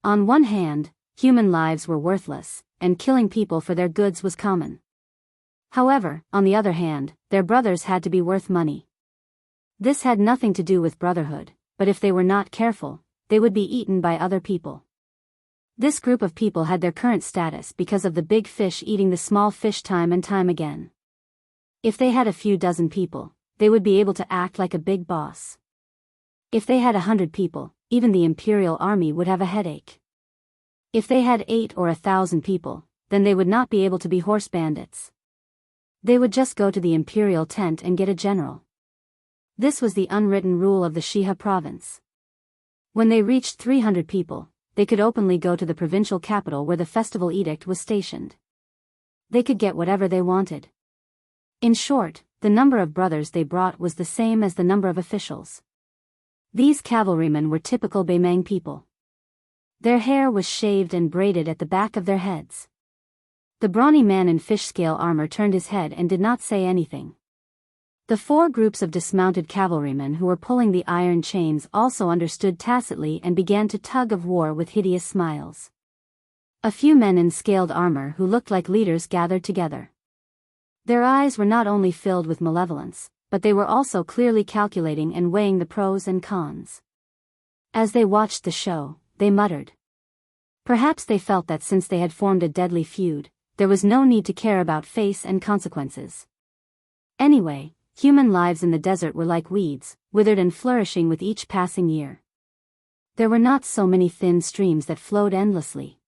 On one hand, human lives were worthless, and killing people for their goods was common. However, on the other hand, their brothers had to be worth money. This had nothing to do with brotherhood, but if they were not careful, they would be eaten by other people. This group of people had their current status because of the big fish eating the small fish time and time again. If they had a few dozen people, they would be able to act like a big boss. If they had 100 people, even the imperial army would have a headache. If they had 8 or 1,000 people, then they would not be able to be horse bandits. They would just go to the imperial tent and get a general. This was the unwritten rule of the Shiha province. When they reached 300 people, they could openly go to the provincial capital where the festival edict was stationed. They could get whatever they wanted. In short, the number of brothers they brought was the same as the number of officials. These cavalrymen were typical Beimang people. Their hair was shaved and braided at the back of their heads. The brawny man in fish-scale armor turned his head and did not say anything. The 4 groups of dismounted cavalrymen who were pulling the iron chains also understood tacitly and began to tug of war with hideous smiles. A few men in scaled armor who looked like leaders gathered together. Their eyes were not only filled with malevolence, but they were also clearly calculating and weighing the pros and cons. As they watched the show, they muttered. Perhaps they felt that since they had formed a deadly feud, there was no need to care about face and consequences. Anyway, human lives in the desert were like weeds, withered and flourishing with each passing year. There were not so many thin streams that flowed endlessly.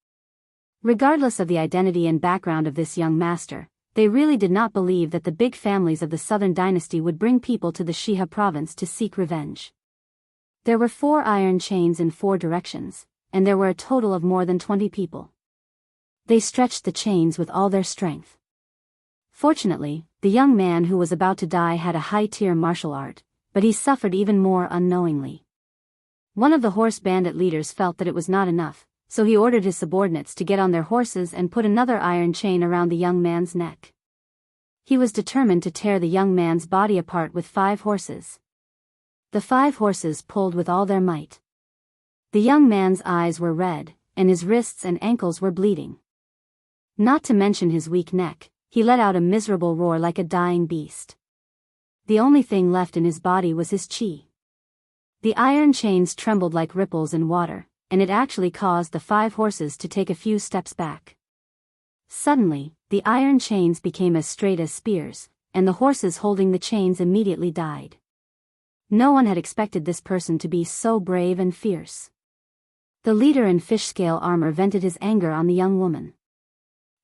Regardless of the identity and background of this young master, they really did not believe that the big families of the southern dynasty would bring people to the Shiha province to seek revenge. There were 4 iron chains in 4 directions, and there were a total of more than 20 people. They stretched the chains with all their strength. Fortunately, the young man who was about to die had a high-tier martial art, but he suffered even more unknowingly. One of the horse bandit leaders felt that it was not enough, so he ordered his subordinates to get on their horses and put another iron chain around the young man's neck. He was determined to tear the young man's body apart with 5 horses. The 5 horses pulled with all their might. The young man's eyes were red, and his wrists and ankles were bleeding. Not to mention his weak neck, he let out a miserable roar like a dying beast. The only thing left in his body was his chi. The iron chains trembled like ripples in water, and it actually caused the 5 horses to take a few steps back. Suddenly, the iron chains became as straight as spears, and the horses holding the chains immediately died. No one had expected this person to be so brave and fierce. The leader in fish-scale armor vented his anger on the young woman.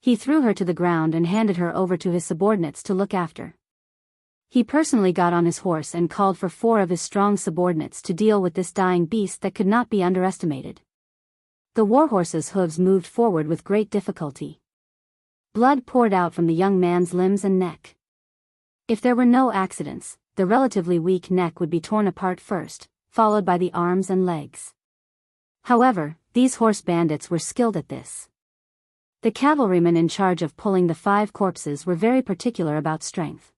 He threw her to the ground and handed her over to his subordinates to look after. He personally got on his horse and called for 4 of his strong subordinates to deal with this dying beast that could not be underestimated. The warhorse's hooves moved forward with great difficulty. Blood poured out from the young man's limbs and neck. If there were no accidents, the relatively weak neck would be torn apart first, followed by the arms and legs. However, these horse bandits were skilled at this. The cavalrymen in charge of pulling the 5 corpses were very particular about strength.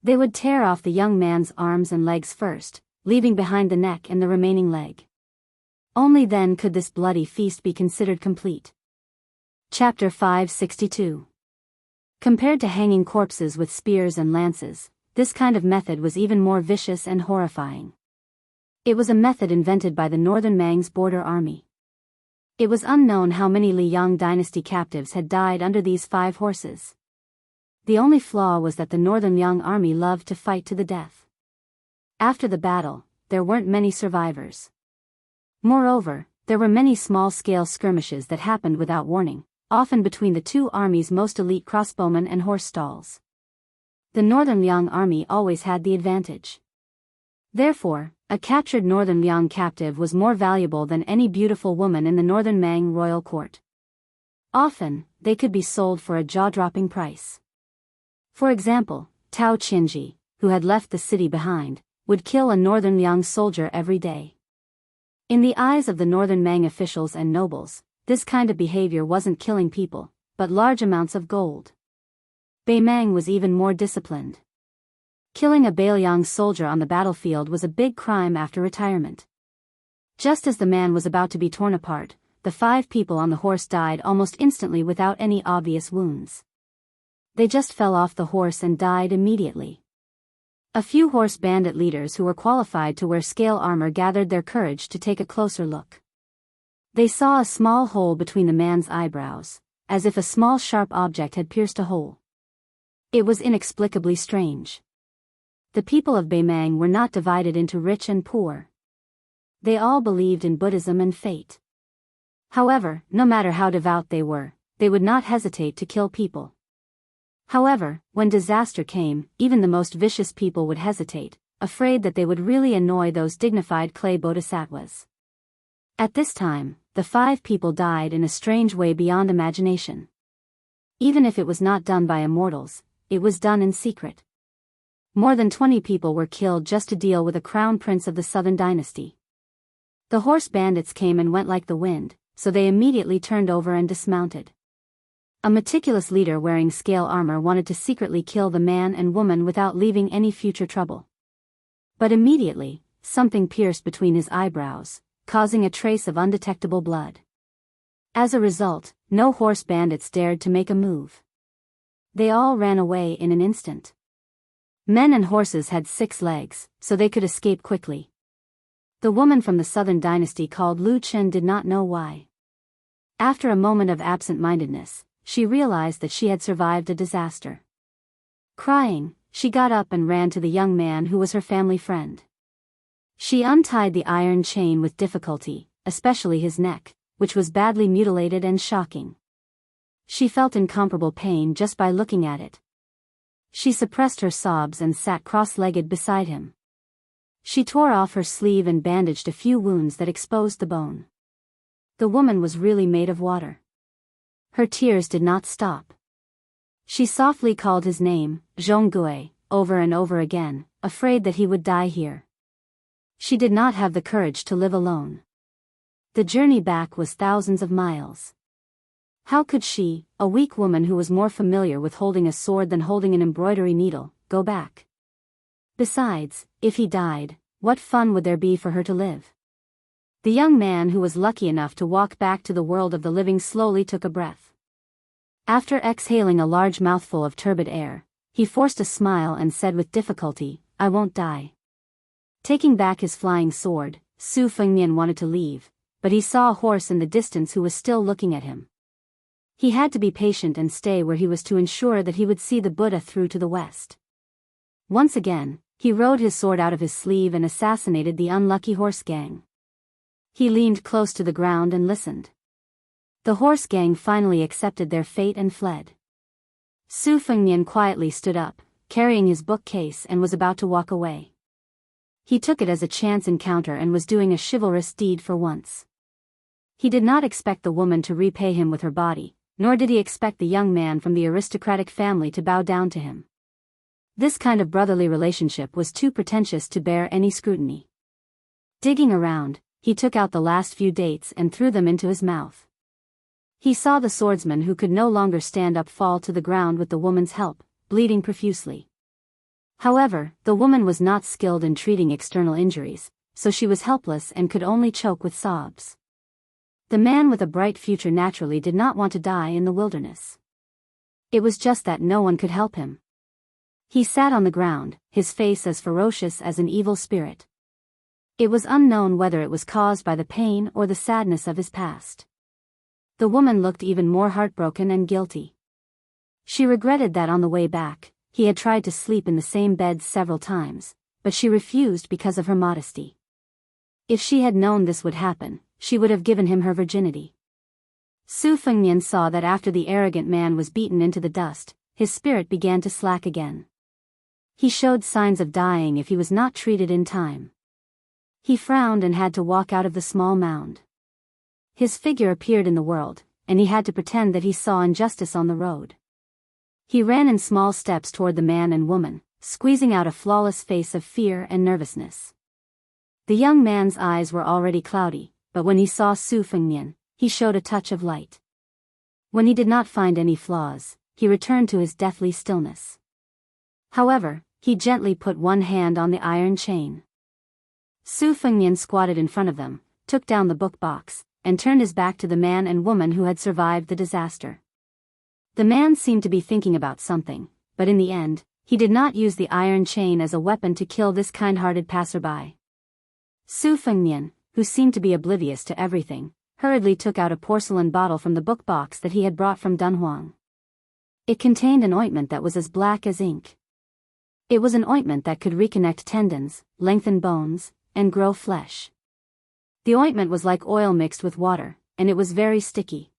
They would tear off the young man's arms and legs first, leaving behind the neck and the remaining leg. Only then could this bloody feast be considered complete. Chapter 562. Compared to hanging corpses with spears and lances, this kind of method was even more vicious and horrifying. It was a method invented by the Northern Mang's border army. It was unknown how many Liang dynasty captives had died under these 5 horses. The only flaw was that the Northern Liang army loved to fight to the death. After the battle, there weren't many survivors. Moreover, there were many small-scale skirmishes that happened without warning, often between the 2 armies' most elite crossbowmen and horse stalls. The Northern Liang army always had the advantage. Therefore, a captured Northern Liang captive was more valuable than any beautiful woman in the Northern Mang royal court. Often, they could be sold for a jaw-dropping price. For example, Tao Qinji, who had left the city behind, would kill a Northern Liang soldier every day. In the eyes of the Northern Mang officials and nobles, this kind of behavior wasn't killing people, but large amounts of gold. Beimang was even more disciplined. Killing a Beiliang soldier on the battlefield was a big crime after retirement. Just as the man was about to be torn apart, the 5 people on the horse died almost instantly without any obvious wounds. They just fell off the horse and died immediately. A few horse bandit leaders who were qualified to wear scale armor gathered their courage to take a closer look. They saw a small hole between the man's eyebrows, as if a small sharp object had pierced a hole. It was inexplicably strange. The people of Beimang were not divided into rich and poor. They all believed in Buddhism and fate. However, no matter how devout they were, they would not hesitate to kill people. However, when disaster came, even the most vicious people would hesitate, afraid that they would really annoy those dignified clay bodhisattvas. At this time, the 5 people died in a strange way beyond imagination. Even if it was not done by immortals, it was done in secret. More than 20 people were killed just to deal with a crown prince of the Southern dynasty. The horse bandits came and went like the wind, so they immediately turned over and dismounted. A meticulous leader wearing scale armor wanted to secretly kill the man and woman without leaving any future trouble. But immediately, something pierced between his eyebrows, causing a trace of undetectable blood. As a result, no horse bandits dared to make a move. They all ran away in an instant. Men and horses had 6 legs, so they could escape quickly. The woman from the Southern dynasty called Lu Chen did not know why. After a moment of absent-mindedness, she realized that she had survived a disaster. Crying, she got up and ran to the young man who was her family friend. She untied the iron chain with difficulty, especially his neck, which was badly mutilated and shocking. She felt incomparable pain just by looking at it. She suppressed her sobs and sat cross-legged beside him. She tore off her sleeve and bandaged a few wounds that exposed the bone. The woman was really made of water. Her tears did not stop. She softly called his name, Zhonggui, over and over again, afraid that he would die here. She did not have the courage to live alone. The journey back was thousands of miles. How could she, a weak woman who was more familiar with holding a sword than holding an embroidery needle, go back? Besides, if he died, what fun would there be for her to live? The young man who was lucky enough to walk back to the world of the living slowly took a breath. After exhaling a large mouthful of turbid air, he forced a smile and said with difficulty, "I won't die." Taking back his flying sword, Su Fengnian wanted to leave, but he saw a horse in the distance who was still looking at him. He had to be patient and stay where he was to ensure that he would see the Buddha through to the west. Once again, he rode his sword out of his sleeve and assassinated the unlucky horse gang. He leaned close to the ground and listened. The horse gang finally accepted their fate and fled. Su Fengnian quietly stood up, carrying his bookcase, and was about to walk away. He took it as a chance encounter and was doing a chivalrous deed for once. He did not expect the woman to repay him with her body, nor did he expect the young man from the aristocratic family to bow down to him. This kind of brotherly relationship was too pretentious to bear any scrutiny. Digging around, he took out the last few dates and threw them into his mouth. He saw the swordsman who could no longer stand up fall to the ground with the woman's help, bleeding profusely. However, the woman was not skilled in treating external injuries, so she was helpless and could only choke with sobs. The man with a bright future naturally did not want to die in the wilderness. It was just that no one could help him. He sat on the ground, his face as ferocious as an evil spirit. It was unknown whether it was caused by the pain or the sadness of his past. The woman looked even more heartbroken and guilty. She regretted that on the way back, he had tried to sleep in the same bed several times, but she refused because of her modesty. If she had known this would happen, she would have given him her virginity. Su Fengnian saw that after the arrogant man was beaten into the dust, his spirit began to slack again. He showed signs of dying if he was not treated in time. He frowned and had to walk out of the small mound. His figure appeared in the world, and he had to pretend that he saw injustice on the road. He ran in small steps toward the man and woman, squeezing out a flawless face of fear and nervousness. The young man's eyes were already cloudy, but when he saw Su Fengnian, he showed a touch of light. When he did not find any flaws, he returned to his deathly stillness. However, he gently put one hand on the iron chain. Su Fengnian squatted in front of them, took down the book box, and turned his back to the man and woman who had survived the disaster. The man seemed to be thinking about something, but in the end, he did not use the iron chain as a weapon to kill this kind-hearted passerby. Su Fengnian, who seemed to be oblivious to everything, hurriedly took out a porcelain bottle from the book box that he had brought from Dunhuang. It contained an ointment that was as black as ink. It was an ointment that could reconnect tendons, lengthen bones, and grow flesh. The ointment was like oil mixed with water, and it was very sticky.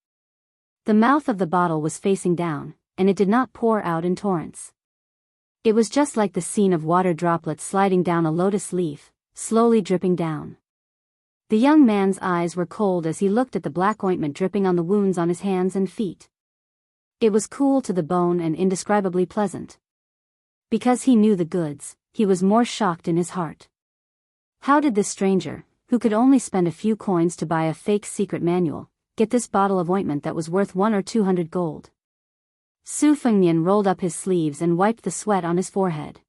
The mouth of the bottle was facing down, and it did not pour out in torrents. It was just like the scene of water droplets sliding down a lotus leaf, slowly dripping down. The young man's eyes were cold as he looked at the black ointment dripping on the wounds on his hands and feet. It was cool to the bone and indescribably pleasant. Because he knew the goods, he was more shocked in his heart. How did this stranger, who could only spend a few coins to buy a fake secret manual, get this bottle of ointment that was worth 100 or 200 gold? Su Fengnian rolled up his sleeves and wiped the sweat on his forehead.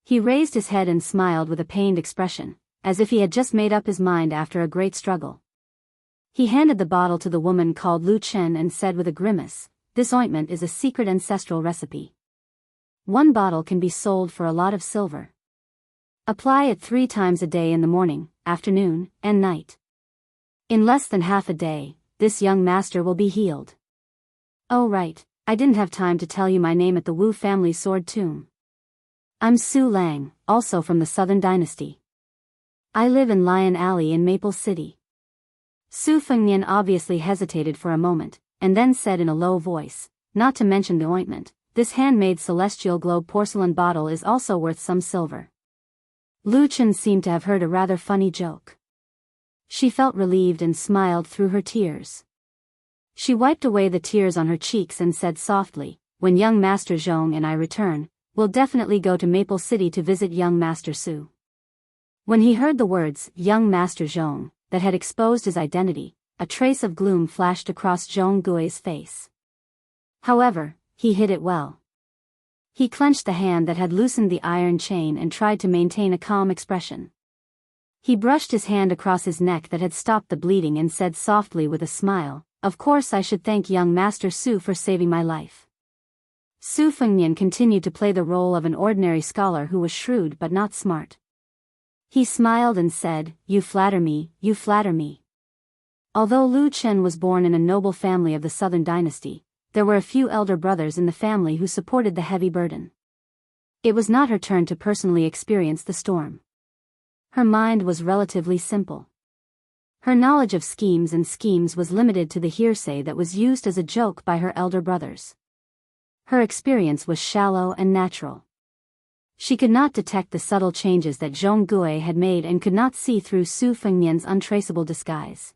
He raised his head and smiled with a pained expression, as if he had just made up his mind after a great struggle. He handed the bottle to the woman called Lu Chen and said with a grimace, "This ointment is a secret ancestral recipe. One bottle can be sold for a lot of silver. Apply it 3 times a day in the morning, afternoon, and night. In less than half a day, this young master will be healed." "Oh right, I didn't have time to tell you my name at the Wu family sword tomb. I'm Su Lang, also from the Southern Dynasty. I live in Lion Alley in Maple City." Su Fengnian obviously hesitated for a moment, and then said in a low voice, "Not to mention the ointment, this handmade celestial globe porcelain bottle is also worth some silver." Lu Chen seemed to have heard a rather funny joke. She felt relieved and smiled through her tears. She wiped away the tears on her cheeks and said softly, "When young Master Zhong and I return, we'll definitely go to Maple City to visit young Master Su." When he heard the words, "young Master Zhong," that had exposed his identity, a trace of gloom flashed across Zhong Gui's face. However, he hid it well. He clenched the hand that had loosened the iron chain and tried to maintain a calm expression. He brushed his hand across his neck that had stopped the bleeding and said softly with a smile, "Of course I should thank young Master Su for saving my life." Su Fengnian continued to play the role of an ordinary scholar who was shrewd but not smart. He smiled and said, "You flatter me, you flatter me. Although Lu Chen was born in a noble family of the Southern Dynasty, there were a few elder brothers in the family who supported the heavy burden. It was not her turn to personally experience the storm. Her mind was relatively simple. Her knowledge of schemes was limited to the hearsay that was used as a joke by her elder brothers. Her experience was shallow and natural. She could not detect the subtle changes that Zhong Gui had made and could not see through Su Fengnian's untraceable disguise.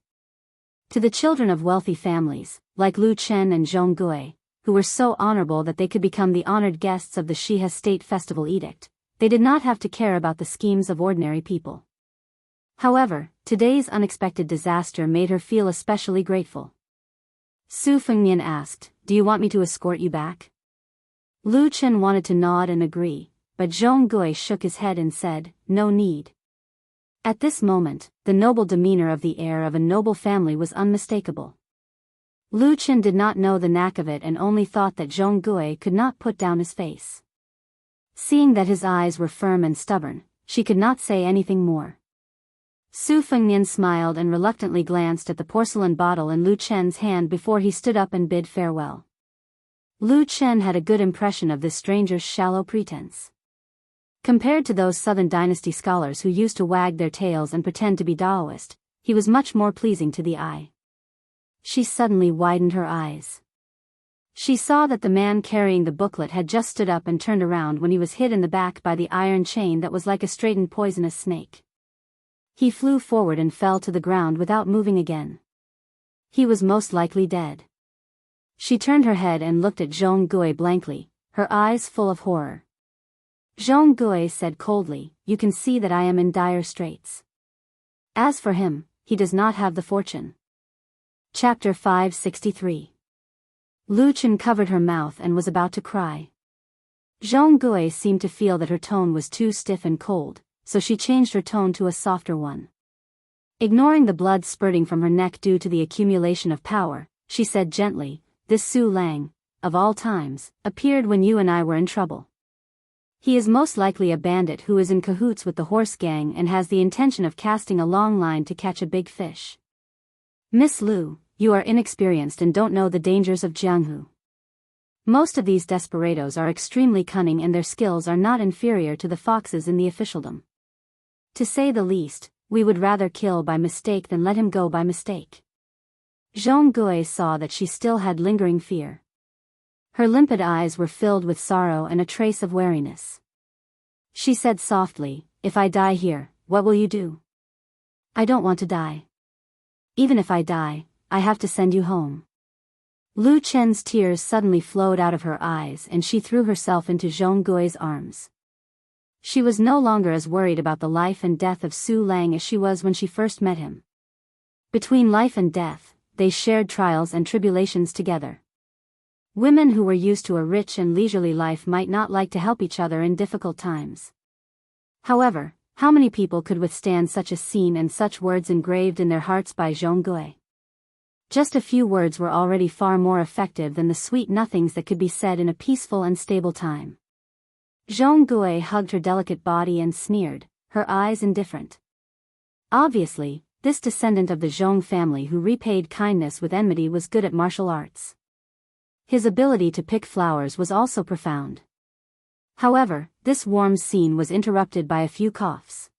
To the children of wealthy families, like Lu Chen and Zhong Gui, who were so honorable that they could become the honored guests of the Shiha State Festival Edict, they did not have to care about the schemes of ordinary people. However, today's unexpected disaster made her feel especially grateful. Su Fengnian asked, "Do you want me to escort you back?" Lu Chen wanted to nod and agree, but Zhong Gui shook his head and said, "No need." At this moment, the noble demeanor of the heir of a noble family was unmistakable. Lu Chen did not know the knack of it and only thought that Zhong Gui could not put down his face. Seeing that his eyes were firm and stubborn, she could not say anything more. Su Fengnian smiled and reluctantly glanced at the porcelain bottle in Lu Chen's hand before he stood up and bid farewell. Lu Chen had a good impression of this stranger's shallow pretense. Compared to those Southern Dynasty scholars who used to wag their tails and pretend to be Taoist, he was much more pleasing to the eye. She suddenly widened her eyes. She saw that the man carrying the booklet had just stood up and turned around when he was hit in the back by the iron chain that was like a straightened poisonous snake. He flew forward and fell to the ground without moving again. He was most likely dead. She turned her head and looked at Zhong Gui blankly, her eyes full of horror. Zhong Gui said coldly, "You can see that I am in dire straits. As for him, he does not have the fortune." Chapter 563. Lu Chen covered her mouth and was about to cry. Zhong Gui seemed to feel that her tone was too stiff and cold, so she changed her tone to a softer one. Ignoring the blood spurting from her neck due to the accumulation of power, she said gently, "This Su Lang, of all times, appeared when you and I were in trouble. He is most likely a bandit who is in cahoots with the horse gang and has the intention of casting a long line to catch a big fish. Miss Lu, you are inexperienced and don't know the dangers of Jianghu. Most of these desperados are extremely cunning and their skills are not inferior to the foxes in the officialdom. To say the least, we would rather kill by mistake than let him go by mistake." Zhong Gui saw that she still had lingering fear. Her limpid eyes were filled with sorrow and a trace of wariness. She said softly, "If I die here, what will you do?" "I don't want to die. Even if I die, I have to send you home." Lu Chen's tears suddenly flowed out of her eyes and she threw herself into Zhong Gui's arms. She was no longer as worried about the life and death of Su Lang as she was when she first met him. Between life and death, they shared trials and tribulations together. Women who were used to a rich and leisurely life might not like to help each other in difficult times. However, how many people could withstand such a scene and such words engraved in their hearts by Zhong Gui? Just a few words were already far more effective than the sweet nothings that could be said in a peaceful and stable time. Zhong Gui hugged her delicate body and sneered, her eyes indifferent. Obviously, this descendant of the Zhong family who repaid kindness with enmity was good at martial arts. His ability to pick flowers was also profound. However, this warm scene was interrupted by a few coughs.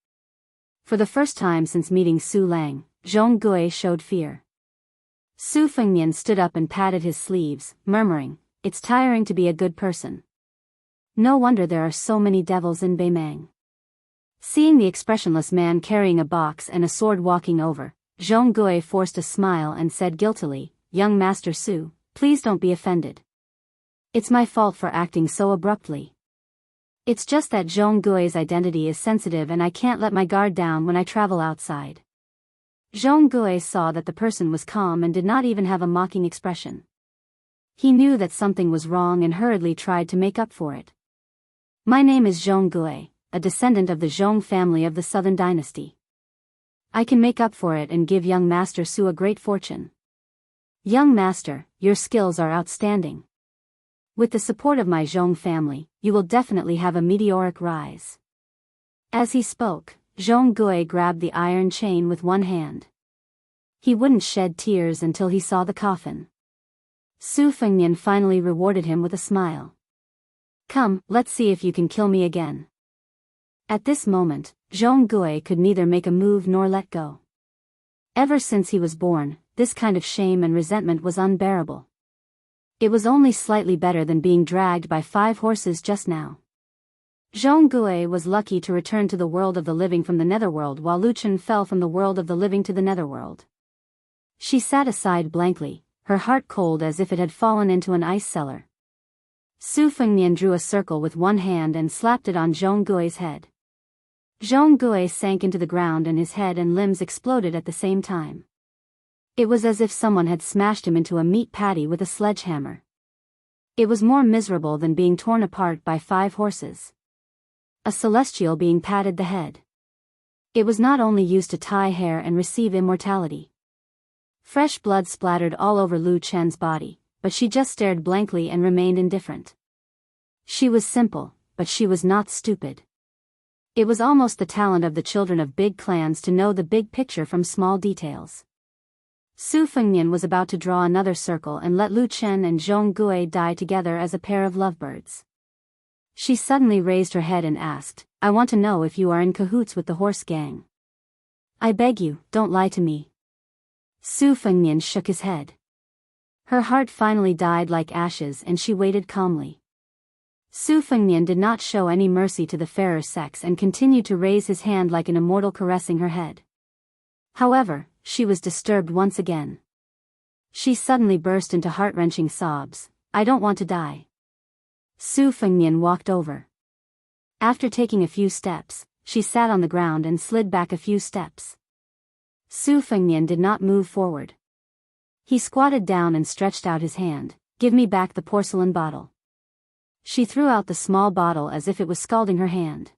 For the first time since meeting Su Lang, Zhong Gui showed fear. Su Fengnian stood up and patted his sleeves, murmuring, "It's tiring to be a good person. No wonder there are so many devils in Beimang." Seeing the expressionless man carrying a box and a sword walking over, Zhong Gui forced a smile and said guiltily, "Young Master Su, please don't be offended. It's my fault for acting so abruptly. It's just that Zhong Gui's identity is sensitive and I can't let my guard down when I travel outside." Zhong Gui saw that the person was calm and did not even have a mocking expression. He knew that something was wrong and hurriedly tried to make up for it. "My name is Zhong Gui, a descendant of the Zhong family of the Southern Dynasty. I can make up for it and give young Master Su a great fortune. Young Master, your skills are outstanding. With the support of my Zhong family, you will definitely have a meteoric rise." As he spoke, Zhong Gui grabbed the iron chain with one hand. He wouldn't shed tears until he saw the coffin. Su Fengnian finally rewarded him with a smile. Come, let's see if you can kill me again. At this moment, Zhong Gui could neither make a move nor let go. Ever since he was born, this kind of shame and resentment was unbearable. It was only slightly better than being dragged by 5 horses just now. Zhong Gui was lucky to return to the world of the living from the netherworld while Lu Chen fell from the world of the living to the netherworld. She sat aside blankly, her heart cold as if it had fallen into an ice cellar. Su Fengnian drew a circle with one hand and slapped it on Zhong Gui's head. Zhong Gui sank into the ground and his head and limbs exploded at the same time. It was as if someone had smashed him into a meat patty with a sledgehammer. It was more miserable than being torn apart by 5 horses. A celestial being patted the head. It was not only used to tie hair and receive immortality. Fresh blood splattered all over Lu Chen's body, but she just stared blankly and remained indifferent. She was simple, but she was not stupid. It was almost the talent of the children of big clans to know the big picture from small details. Su Fengnian was about to draw another circle and let Lu Chen and Zhong Gui die together as a pair of lovebirds. She suddenly raised her head and asked, I want to know if you are in cahoots with the horse gang. I beg you, don't lie to me. Su Fengnian shook his head. Her heart finally died like ashes and she waited calmly. Su Fengnian did not show any mercy to the fairer sex and continued to raise his hand like an immortal caressing her head. However, she was disturbed once again. She suddenly burst into heart-wrenching sobs. I don't want to die. Su Fengnian walked over. After taking a few steps, she sat on the ground and slid back a few steps. Su Fengnian did not move forward. He squatted down and stretched out his hand. Give me back the porcelain bottle. She threw out the small bottle as if it was scalding her hand.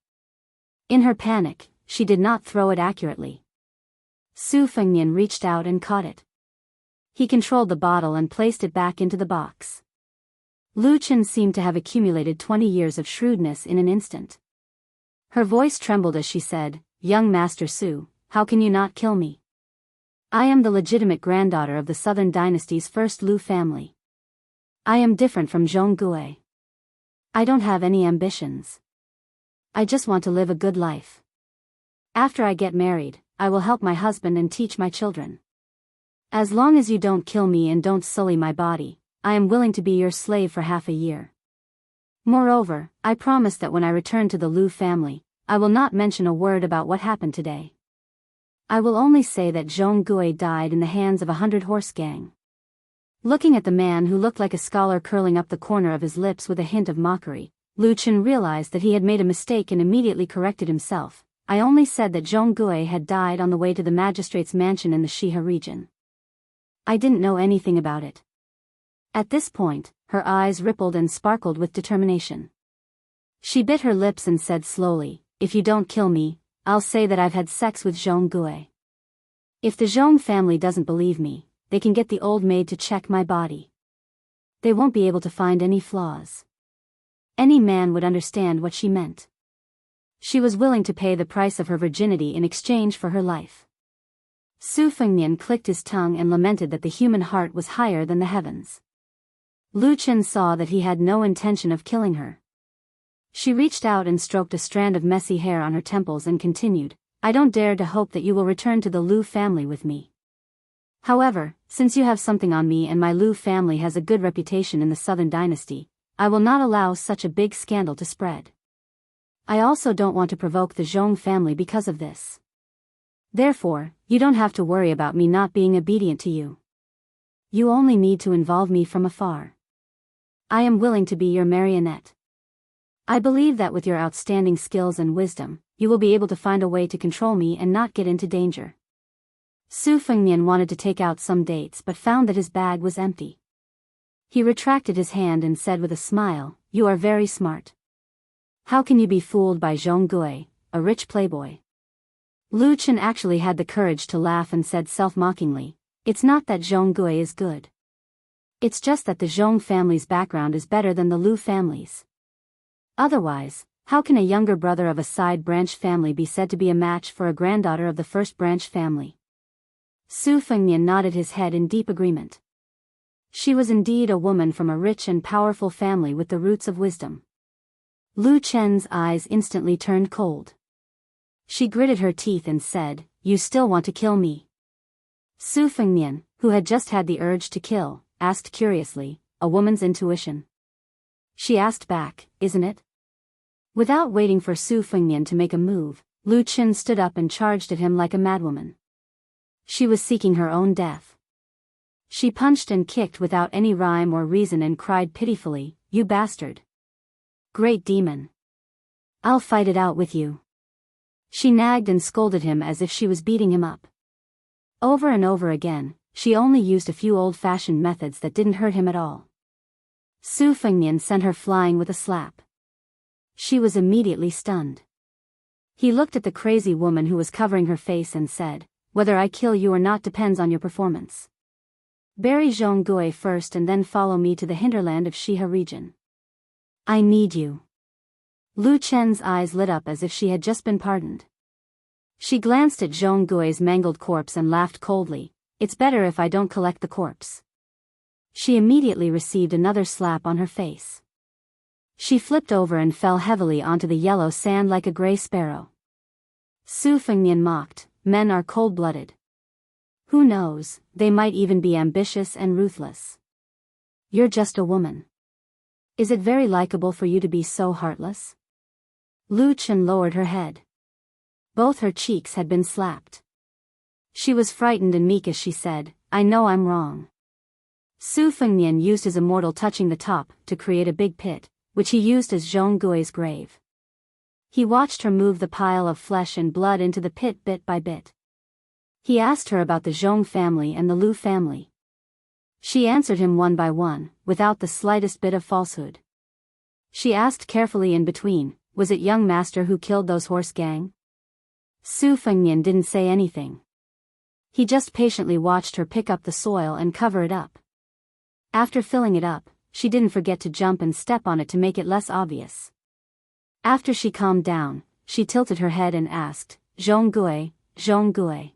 In her panic, she did not throw it accurately. Su Fengnian reached out and caught it. He controlled the bottle and placed it back into the box. Lu Chen seemed to have accumulated 20 years of shrewdness in an instant. Her voice trembled as she said, Young Master Su, how can you not kill me? I am the legitimate granddaughter of the Southern Dynasty's first Lu family. I am different from Zhong Gui. I don't have any ambitions. I just want to live a good life. After I get married, I will help my husband and teach my children. As long as you don't kill me and don't sully my body, I am willing to be your slave for half a year. Moreover, I promise that when I return to the Lu family, I will not mention a word about what happened today. I will only say that Zhong Gui died in the hands of 100 horse gang. Looking at the man who looked like a scholar curling up the corner of his lips with a hint of mockery, Lu Chen realized that he had made a mistake and immediately corrected himself. I only said that Zhong Gui had died on the way to the magistrate's mansion in the Shihe region. I didn't know anything about it. At this point, her eyes rippled and sparkled with determination. She bit her lips and said slowly, If you don't kill me, I'll say that I've had sex with Zhong Gui. If the Zhong family doesn't believe me, they can get the old maid to check my body. They won't be able to find any flaws. Any man would understand what she meant. She was willing to pay the price of her virginity in exchange for her life. Su Fengnian clicked his tongue and lamented that the human heart was higher than the heavens. Lu Chen saw that he had no intention of killing her. She reached out and stroked a strand of messy hair on her temples and continued, I don't dare to hope that you will return to the Lu family with me. However, since you have something on me and my Lu family has a good reputation in the Southern Dynasty, I will not allow such a big scandal to spread. I also don't want to provoke the Zhong family because of this. Therefore, you don't have to worry about me not being obedient to you. You only need to involve me from afar. I am willing to be your marionette. I believe that with your outstanding skills and wisdom, you will be able to find a way to control me and not get into danger. Su Fengnian wanted to take out some dates but found that his bag was empty. He retracted his hand and said with a smile, You are very smart. How can you be fooled by Zhong Gui, a rich playboy? Lu Chen actually had the courage to laugh and said self-mockingly, It's not that Zhong Gui is good. It's just that the Zhong family's background is better than the Lu family's. Otherwise, how can a younger brother of a side branch family be said to be a match for a granddaughter of the first branch family? Su Fengnian nodded his head in deep agreement. She was indeed a woman from a rich and powerful family with the roots of wisdom. Lu Chen's eyes instantly turned cold. She gritted her teeth and said, "You still want to kill me?" Su Fengnian, who had just had the urge to kill, asked curiously, "A woman's intuition?" She asked back, "Isn't it?" Without waiting for Su Fengnian to make a move, Lu Chen stood up and charged at him like a madwoman. She was seeking her own death. She punched and kicked without any rhyme or reason and cried pitifully, "You bastard! Great demon! I'll fight it out with you." She nagged and scolded him as if she was beating him up. Over and over again, she only used a few old-fashioned methods that didn't hurt him at all. Su Fengnian sent her flying with a slap. She was immediately stunned. He looked at the crazy woman who was covering her face and said, "Whether I kill you or not depends on your performance. Bury Jianghu first and then follow me to the hinterland of Shihe region. I need you." Lu Chen's eyes lit up as if she had just been pardoned. She glanced at Jianghu's mangled corpse and laughed coldly, "It's better if I don't collect the corpse." She immediately received another slap on her face. She flipped over and fell heavily onto the yellow sand like a gray sparrow. Su Fengnian mocked, "Men are cold-blooded. Who knows, they might even be ambitious and ruthless. You're just a woman. Is it very likable for you to be so heartless?" Lu Chen lowered her head. Both her cheeks had been slapped. She was frightened and meek as she said, "I know I'm wrong." Su Fengnian used his immortal touching the top to create a big pit, which he used as Jianghu's grave. He watched her move the pile of flesh and blood into the pit bit by bit. He asked her about the Zhong family and the Lu family. She answered him one by one, without the slightest bit of falsehood. She asked carefully in between, "Was it young master who killed those horse gang?" Su Fengnian didn't say anything. He just patiently watched her pick up the soil and cover it up. After filling it up, she didn't forget to jump and step on it to make it less obvious. After she calmed down, she tilted her head and asked, "Jianghu, Jianghu.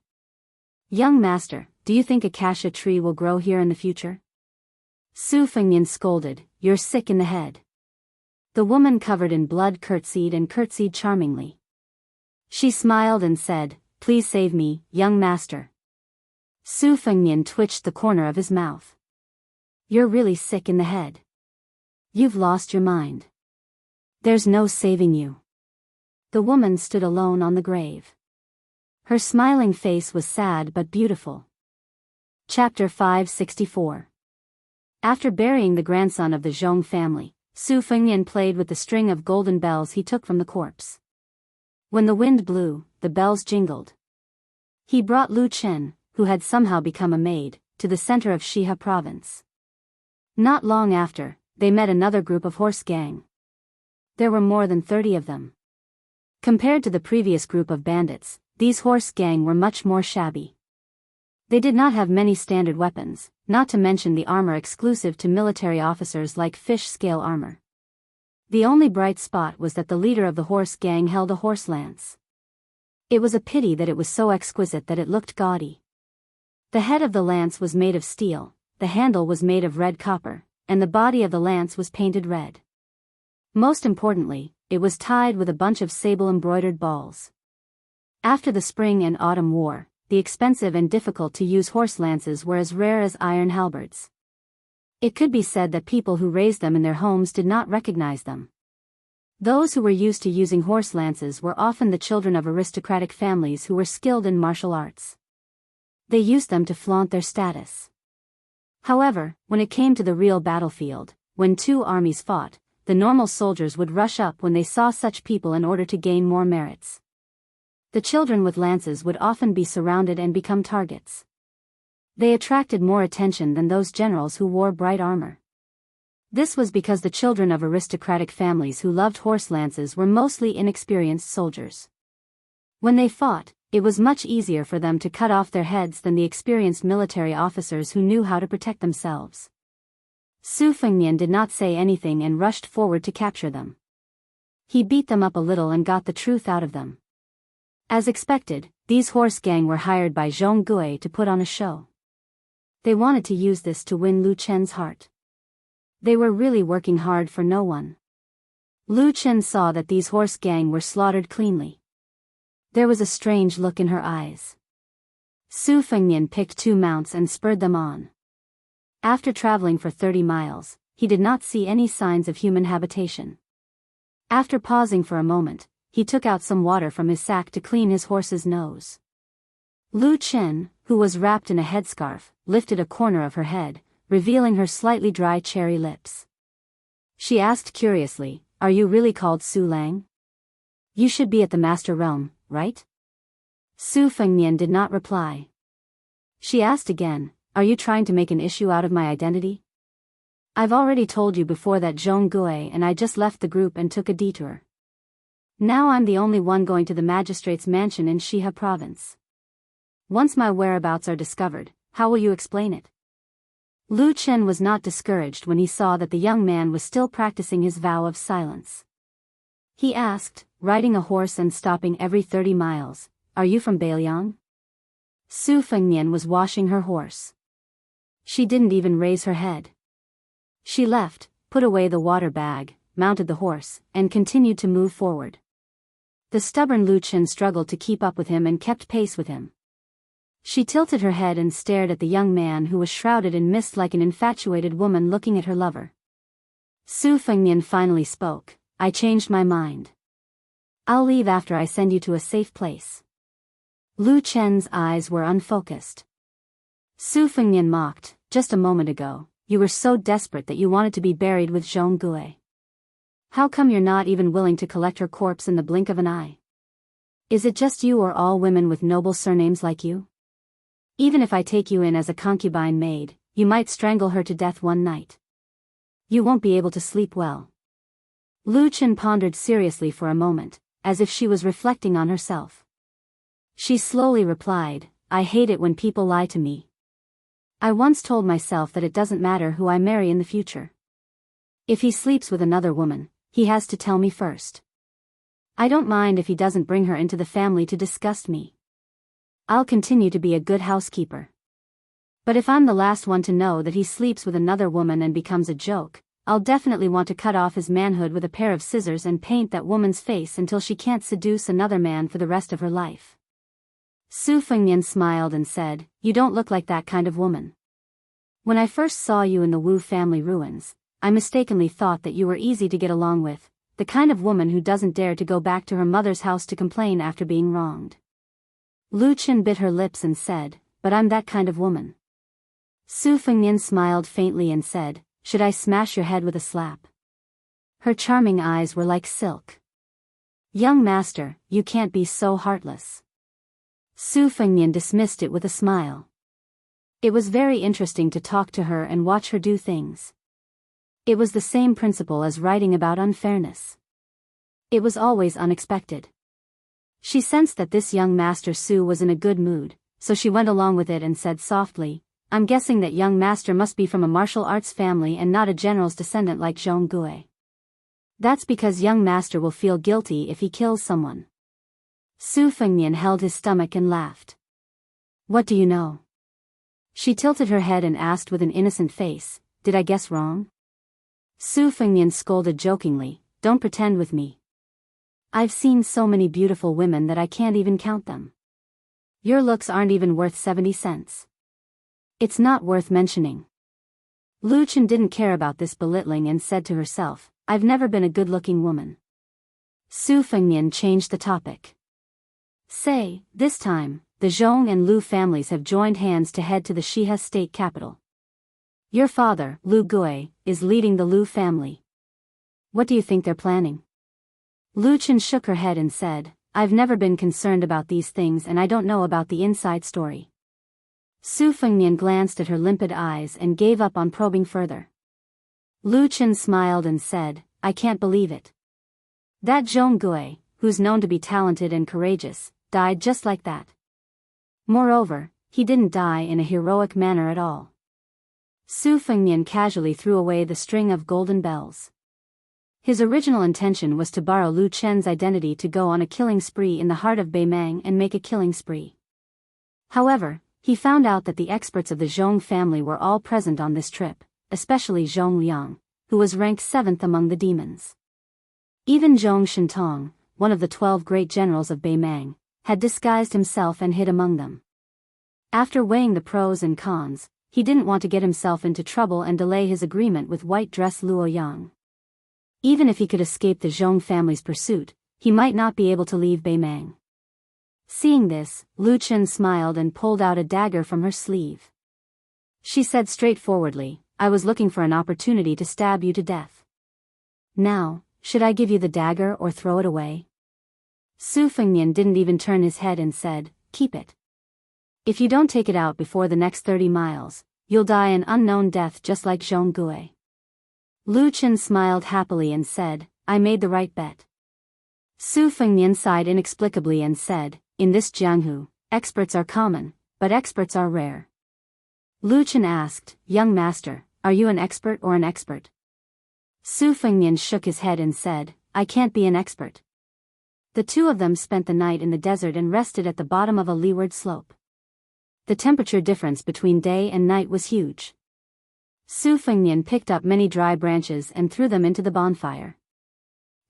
Young master, do you think a cassia tree will grow here in the future?" Su Fengnian scolded, "You're sick in the head." The woman covered in blood curtsied and curtsied charmingly. She smiled and said, "Please save me, young master." Su Fengnian twitched the corner of his mouth. "You're really sick in the head. You've lost your mind. There's no saving you." The woman stood alone on the grave. Her smiling face was sad but beautiful. Chapter 564. After burying the grandson of the Zhong family, Su Fengnian played with the string of golden bells he took from the corpse. When the wind blew, the bells jingled. He brought Lu Chen, who had somehow become a maid, to the center of Shihe province. Not long after, they met another group of horse gang. There were more than 30 of them. Compared to the previous group of bandits, these horse gang were much more shabby. They did not have many standard weapons, not to mention the armor exclusive to military officers like fish-scale armor. The only bright spot was that the leader of the horse gang held a horse lance. It was a pity that it was so exquisite that it looked gaudy. The head of the lance was made of steel, the handle was made of red copper, and the body of the lance was painted red. Most importantly, it was tied with a bunch of sable-embroidered balls. After the spring and autumn war, the expensive and difficult-to-use horse lances were as rare as iron halberds. It could be said that people who raised them in their homes did not recognize them. Those who were used to using horse lances were often the children of aristocratic families who were skilled in martial arts. They used them to flaunt their status. However, when it came to the real battlefield, when two armies fought, the normal soldiers would rush up when they saw such people in order to gain more merits. The children with lances would often be surrounded and become targets. They attracted more attention than those generals who wore bright armor. This was because the children of aristocratic families who loved horse lances were mostly inexperienced soldiers. When they fought, it was much easier for them to cut off their heads than the experienced military officers who knew how to protect themselves. Su Fengnian did not say anything and rushed forward to capture them. He beat them up a little and got the truth out of them. As expected, these horse gang were hired by Jianghu to put on a show. They wanted to use this to win Lu Chen's heart. They were really working hard for no one. Lu Chen saw that these horse gang were slaughtered cleanly. There was a strange look in her eyes. Su Fengnian picked 2 mounts and spurred them on. After traveling for 30 miles, he did not see any signs of human habitation. After pausing for a moment, he took out some water from his sack to clean his horse's nose. Lu Chen, who was wrapped in a headscarf, lifted a corner of her head, revealing her slightly dry cherry lips. She asked curiously, "Are you really called Su Lang? You should be at the Master Realm, right?" Su Fengnian did not reply. She asked again, "Are you trying to make an issue out of my identity? I've already told you before that Jianghu and I just left the group and took a detour. Now I'm the only one going to the magistrate's mansion in Shihe province. Once my whereabouts are discovered, how will you explain it?" Lu Chen was not discouraged when he saw that the young man was still practicing his vow of silence. He asked, riding a horse and stopping every 30 miles, "Are you from Biyao?" Su Fengnian was washing her horse. She didn't even raise her head. She left, put away the water bag, mounted the horse, and continued to move forward. The stubborn Lu Chen struggled to keep up with him and kept pace with him. She tilted her head and stared at the young man who was shrouded in mist like an infatuated woman looking at her lover. Su Fengnian finally spoke, "I changed my mind. I'll leave after I send you to a safe place." Lu Chen's eyes were unfocused. Su Fengnian mocked, "Just a moment ago, you were so desperate that you wanted to be buried with Jianghu. How come you're not even willing to collect her corpse in the blink of an eye? Is it just you or all women with noble surnames like you? Even if I take you in as a concubine maid, you might strangle her to death one night. You won't be able to sleep well." Lu Chen pondered seriously for a moment, as if she was reflecting on herself. She slowly replied, "I hate it when people lie to me. I once told myself that it doesn't matter who I marry in the future. If he sleeps with another woman, he has to tell me first. I don't mind if he doesn't bring her into the family to disgust me. I'll continue to be a good housekeeper. But if I'm the last one to know that he sleeps with another woman and becomes a joke, I'll definitely want to cut off his manhood with a pair of scissors and paint that woman's face until she can't seduce another man for the rest of her life." Su Fengnian smiled and said, "You don't look like that kind of woman. When I first saw you in the Wu family ruins, I mistakenly thought that you were easy to get along with, the kind of woman who doesn't dare to go back to her mother's house to complain after being wronged." Lu Chen bit her lips and said, "But I'm that kind of woman." Su Fengnian smiled faintly and said, "Should I smash your head with a slap?" Her charming eyes were like silk. "Young master, you can't be so heartless." Su Fengnian dismissed it with a smile. It was very interesting to talk to her and watch her do things. It was the same principle as writing about unfairness. It was always unexpected. She sensed that this young master Su was in a good mood, so she went along with it and said softly, "I'm guessing that young master must be from a martial arts family and not a general's descendant like Jianghu. That's because young master will feel guilty if he kills someone." Su Fengnian held his stomach and laughed. "What do you know?" She tilted her head and asked with an innocent face, "Did I guess wrong?" Su Fengnian scolded jokingly, "Don't pretend with me. I've seen so many beautiful women that I can't even count them. Your looks aren't even worth 70 cents. It's not worth mentioning." Lu Chen didn't care about this belittling and said to herself, "I've never been a good-looking woman." Su Fengnian changed the topic. "Say, this time, the Zhong and Lu families have joined hands to head to the Shihe state capital. Your father, Lu Gui, is leading the Lu family. What do you think they're planning?" Lu Chen shook her head and said, "I've never been concerned about these things and I don't know about the inside story." Su Fengnian glanced at her limpid eyes and gave up on probing further. Lu Chen smiled and said, "I can't believe it. That Jianghu, who's known to be talented and courageous, died just like that. Moreover, he didn't die in a heroic manner at all." Su Fengnian casually threw away the string of golden bells. His original intention was to borrow Lu Chen's identity to go on a killing spree in the heart of Beimang and make a killing spree. However, he found out that the experts of the Zhong family were all present on this trip, especially Zhong Liang, who was ranked 7th among the demons. Even Zhong Shentong, one of the 12 great generals of Beimang, had disguised himself and hid among them. After weighing the pros and cons, he didn't want to get himself into trouble and delay his agreement with white dress Luoyang. Even if he could escape the Zhong family's pursuit, he might not be able to leave Beimang. Seeing this, Lu Chen smiled and pulled out a dagger from her sleeve. She said straightforwardly, "I was looking for an opportunity to stab you to death. Now, should I give you the dagger or throw it away?" Su Fengnian didn't even turn his head and said, "Keep it. If you don't take it out before the next 30 miles, you'll die an unknown death just like Zhong Gui." Lu Chen smiled happily and said, "I made the right bet." Su Fengnian sighed inexplicably and said, "In this Jianghu, experts are common, but experts are rare." Lu Chen asked, "Young master, are you an expert or an expert?" Su Fengnian shook his head and said, "I can't be an expert." The two of them spent the night in the desert and rested at the bottom of a leeward slope. The temperature difference between day and night was huge. Su Fengnian picked up many dry branches and threw them into the bonfire.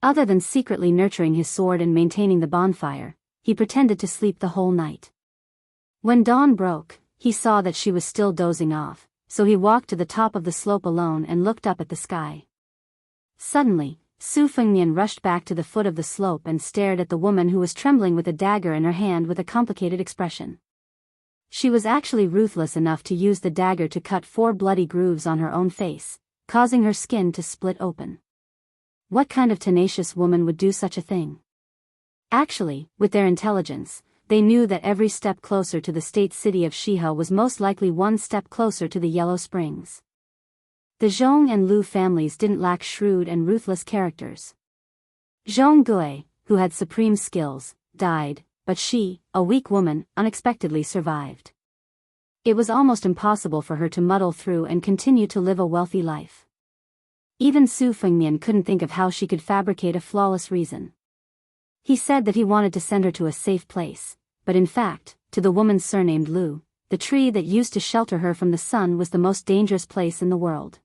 Other than secretly nurturing his sword and maintaining the bonfire, he pretended to sleep the whole night. When dawn broke, he saw that she was still dozing off, so he walked to the top of the slope alone and looked up at the sky. Suddenly, Su Fengnian rushed back to the foot of the slope and stared at the woman who was trembling with a dagger in her hand with a complicated expression. She was actually ruthless enough to use the dagger to cut 4 bloody grooves on her own face, causing her skin to split open. What kind of tenacious woman would do such a thing? Actually, with their intelligence, they knew that every step closer to the state city of Shihe was most likely one step closer to the Yellow Springs. The Zhong and Lu families didn't lack shrewd and ruthless characters. Zhong Gui, who had supreme skills, died, but she, a weak woman, unexpectedly survived. It was almost impossible for her to muddle through and continue to live a wealthy life. Even Su Fengnian couldn't think of how she could fabricate a flawless reason. He said that he wanted to send her to a safe place, but in fact, to the woman surnamed Lu, the tree that used to shelter her from the sun was the most dangerous place in the world.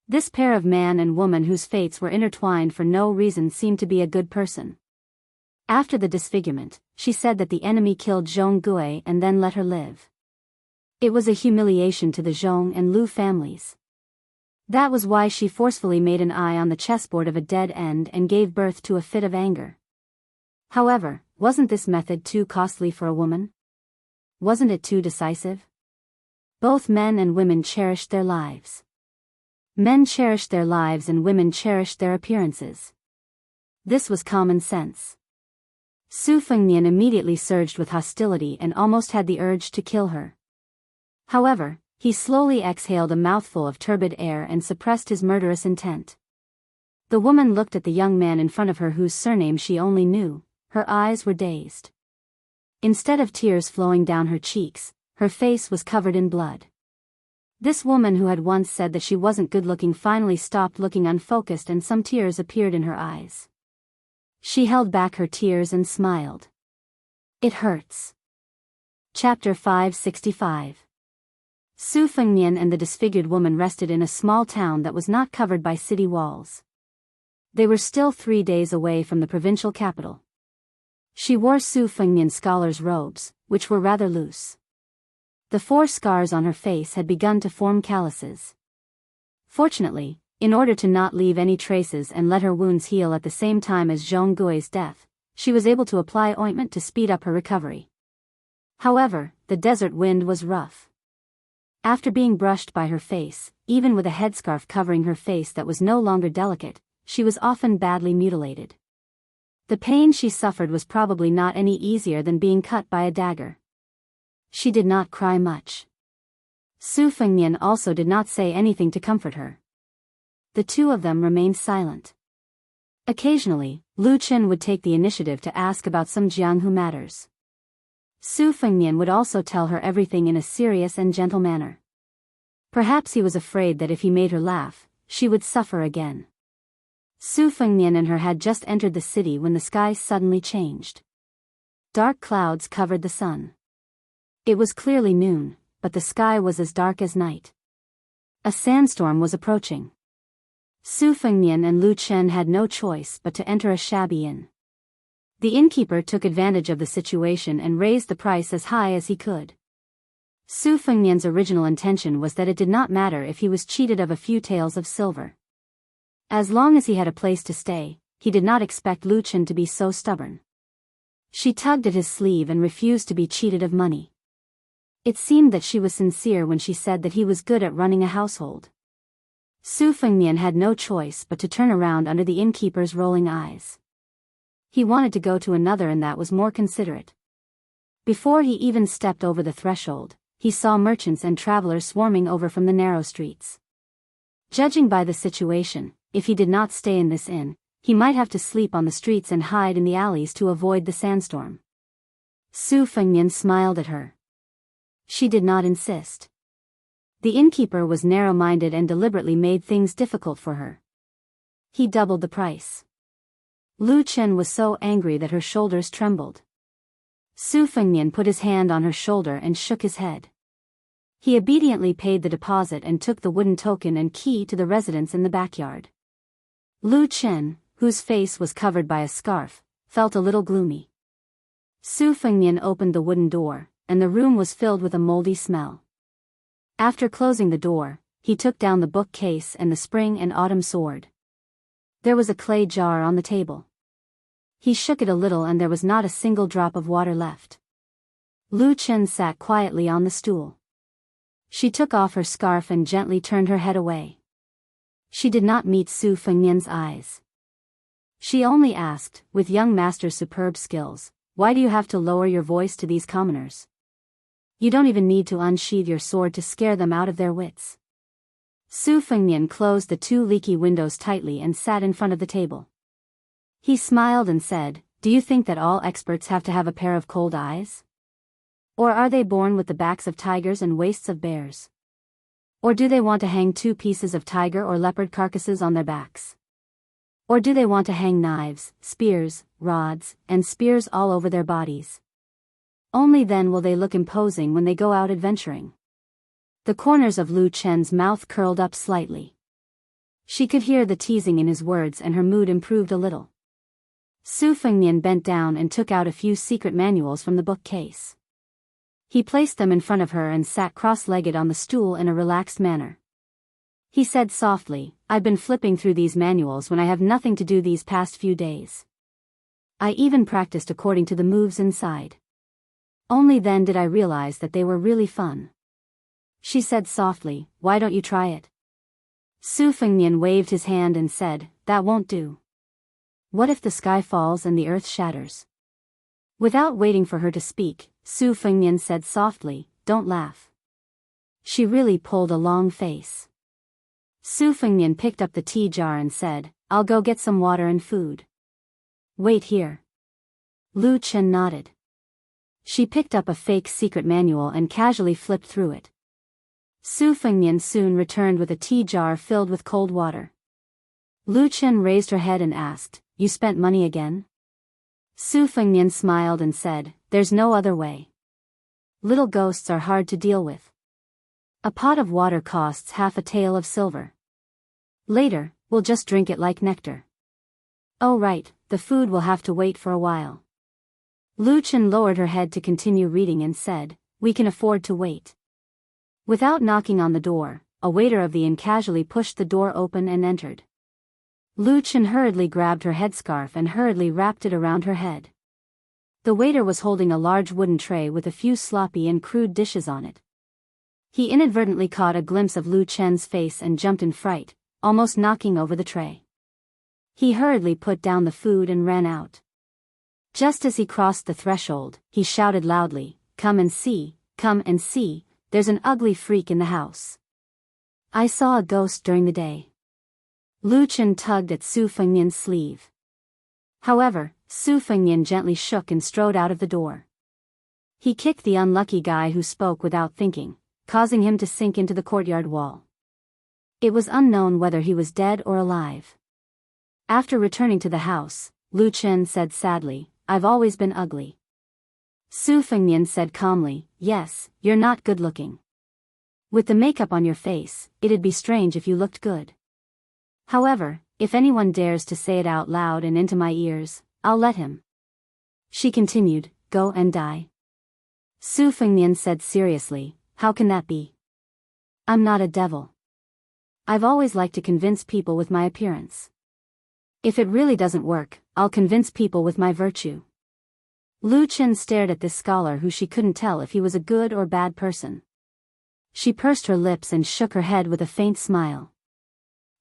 This pair of man and woman whose fates were intertwined for no reason seemed to be a good person. After the disfigurement, she said that the enemy killed Zhong Gui and then let her live. It was a humiliation to the Zhong and Lu families. That was why she forcefully made an eye on the chessboard of a dead end and gave birth to a fit of anger. However, wasn't this method too costly for a woman? Wasn't it too decisive? Both men and women cherished their lives. Men cherished their lives and women cherished their appearances. This was common sense. Su Fengnian immediately surged with hostility and almost had the urge to kill her. However, he slowly exhaled a mouthful of turbid air and suppressed his murderous intent. The woman looked at the young man in front of her whose surname she only knew. Her eyes were dazed. Instead of tears flowing down her cheeks, her face was covered in blood. This woman who had once said that she wasn't good-looking finally stopped looking unfocused and some tears appeared in her eyes. She held back her tears and smiled. "It hurts." Chapter 565. Su Fengnian and the disfigured woman rested in a small town that was not covered by city walls. They were still 3 days away from the provincial capital. She wore Su Fengnian's scholar's robes, which were rather loose. The 4 scars on her face had begun to form calluses. Fortunately, in order to not leave any traces and let her wounds heal at the same time as Zhong Gui's death, she was able to apply ointment to speed up her recovery. However, the desert wind was rough. After being brushed by her face, even with a headscarf covering her face that was no longer delicate, she was often badly mutilated. The pain she suffered was probably not any easier than being cut by a dagger. She did not cry much. Su Fengnian also did not say anything to comfort her. The two of them remained silent. Occasionally, Lu Chen would take the initiative to ask about some Jianghu matters. Su Fengnian would also tell her everything in a serious and gentle manner. Perhaps he was afraid that if he made her laugh, she would suffer again. Su Fengnian and her had just entered the city when the sky suddenly changed. Dark clouds covered the sun. It was clearly noon, but the sky was as dark as night. A sandstorm was approaching. Su Fengnian and Lu Chen had no choice but to enter a shabby inn. The innkeeper took advantage of the situation and raised the price as high as he could. Su Fengnian's original intention was that it did not matter if he was cheated of a few taels of silver. As long as he had a place to stay, he did not expect Lu Chen to be so stubborn. She tugged at his sleeve and refused to be cheated of money. It seemed that she was sincere when she said that he was good at running a household. Su Fengnian had no choice but to turn around under the innkeeper's rolling eyes. He wanted to go to another inn that was more considerate. Before he even stepped over the threshold, he saw merchants and travelers swarming over from the narrow streets. Judging by the situation, if he did not stay in this inn, he might have to sleep on the streets and hide in the alleys to avoid the sandstorm. Su Fengnian smiled at her. She did not insist. The innkeeper was narrow-minded and deliberately made things difficult for her. He doubled the price. Lu Chen was so angry that her shoulders trembled. Su Fengnian put his hand on her shoulder and shook his head. He obediently paid the deposit and took the wooden token and key to the residence in the backyard. Lu Chen, whose face was covered by a scarf, felt a little gloomy. Su Fengnian opened the wooden door, and the room was filled with a moldy smell. After closing the door, he took down the bookcase and the spring and autumn sword. There was a clay jar on the table. He shook it a little and there was not a single drop of water left. Lu Chen sat quietly on the stool. She took off her scarf and gently turned her head away. She did not meet Su Fengnian's eyes. She only asked, with young master's superb skills, "Why do you have to lower your voice to these commoners? You don't even need to unsheathe your sword to scare them out of their wits." Su Fengnian closed the two leaky windows tightly and sat in front of the table. He smiled and said, "Do you think that all experts have to have a pair of cold eyes? Or are they born with the backs of tigers and waists of bears? Or do they want to hang 2 pieces of tiger or leopard carcasses on their backs? Or do they want to hang knives, spears, rods, and spears all over their bodies? Only then will they look imposing when they go out adventuring." The corners of Lu Chen's mouth curled up slightly. She could hear the teasing in his words and her mood improved a little. Su Fengnian bent down and took out a few secret manuals from the bookcase. He placed them in front of her and sat cross-legged on the stool in a relaxed manner. He said softly, "I've been flipping through these manuals when I have nothing to do these past few days. I even practiced according to the moves inside. Only then did I realize that they were really fun." She said softly, "Why don't you try it?" Su Fengnian waved his hand and said, "That won't do. What if the sky falls and the earth shatters?" Without waiting for her to speak, Su Fengnian said softly, "Don't laugh." She really pulled a long face. Su Fengnian picked up the tea jar and said, "I'll go get some water and food." "Wait here." Lu Chen nodded. She picked up a fake secret manual and casually flipped through it. Su Fengnian soon returned with a tea jar filled with cold water. Lu Chen raised her head and asked, "You spent money again?" Su Fengnian smiled and said, "There's no other way. Little ghosts are hard to deal with. A pot of water costs half a tael of silver. Later, we'll just drink it like nectar. Oh right, the food will have to wait for a while." Lu Chen lowered her head to continue reading and said, "We can afford to wait." Without knocking on the door, a waiter of the inn casually pushed the door open and entered. Lu Chen hurriedly grabbed her headscarf and hurriedly wrapped it around her head. The waiter was holding a large wooden tray with a few sloppy and crude dishes on it. He inadvertently caught a glimpse of Lu Chen's face and jumped in fright, almost knocking over the tray. He hurriedly put down the food and ran out. Just as he crossed the threshold, he shouted loudly, come and see, there's an ugly freak in the house. I saw a ghost during the day." Lu Chen tugged at Su Fengnian's sleeve. However, Su Fengnian gently shook and strode out of the door. He kicked the unlucky guy who spoke without thinking, causing him to sink into the courtyard wall. It was unknown whether he was dead or alive. After returning to the house, Lu Chen said sadly, "I've always been ugly." Su Fengnian said calmly, "Yes, you're not good looking. With the makeup on your face, it'd be strange if you looked good. However, if anyone dares to say it out loud and into my ears, I'll let him." She continued, "Go and die." Su Fengnian said seriously, "How can that be? I'm not a devil. I've always liked to convince people with my appearance. If it really doesn't work, I'll convince people with my virtue." Lu Chen stared at this scholar who she couldn't tell if he was a good or bad person. She pursed her lips and shook her head with a faint smile.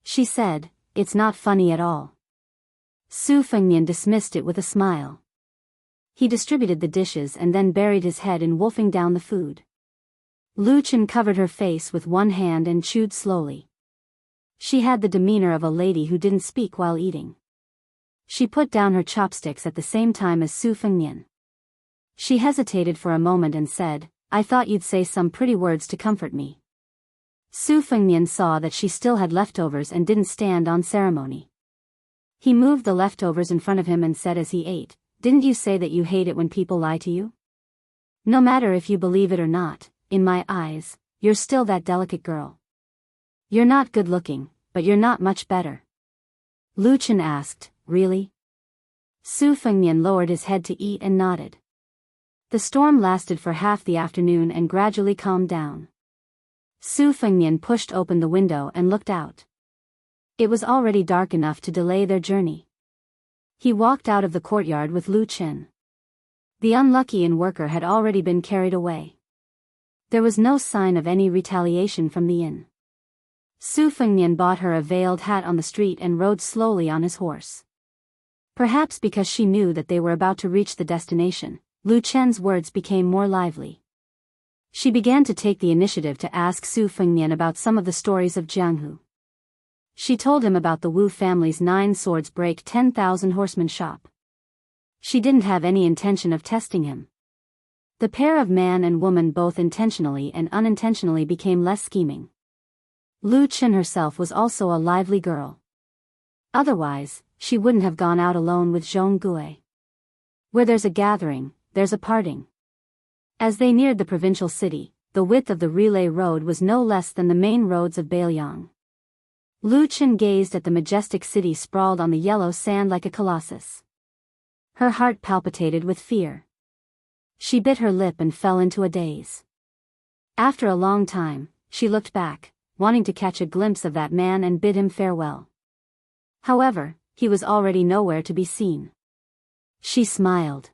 She said, "It's not funny at all." Su Fengnian dismissed it with a smile. He distributed the dishes and then buried his head in wolfing down the food. Lu Chen covered her face with one hand and chewed slowly. She had the demeanor of a lady who didn't speak while eating. She put down her chopsticks at the same time as Su Fengnian. She hesitated for a moment and said, "I thought you'd say some pretty words to comfort me." Su Fengnian saw that she still had leftovers and didn't stand on ceremony. He moved the leftovers in front of him and said as he ate, "Didn't you say that you hate it when people lie to you? No matter if you believe it or not, in my eyes, you're still that delicate girl. You're not good looking, but you're not much better." Lu Chen asked, "Really?" Su Fengnian lowered his head to eat and nodded. The storm lasted for half the afternoon and gradually calmed down. Su Fengnian pushed open the window and looked out. It was already dark enough to delay their journey. He walked out of the courtyard with Lu Chen. The unlucky inn worker had already been carried away. There was no sign of any retaliation from the inn. Su Fengnian bought her a veiled hat on the street and rode slowly on his horse. Perhaps because she knew that they were about to reach the destination, Lu Chen's words became more lively. She began to take the initiative to ask Su Fengnian about some of the stories of Jianghu. She told him about the Wu family's 9 swords break 10,000 horsemen shop. She didn't have any intention of testing him. The pair of man and woman both intentionally and unintentionally became less scheming. Lu Chen herself was also a lively girl. Otherwise, she wouldn't have gone out alone with Zhong Gui. Where there's a gathering, there's a parting. As they neared the provincial city, the width of the relay road was no less than the main roads of Biyao. Lu Chen gazed at the majestic city sprawled on the yellow sand like a colossus. Her heart palpitated with fear. She bit her lip and fell into a daze. After a long time, she looked back, wanting to catch a glimpse of that man and bid him farewell. However, he was already nowhere to be seen. She smiled.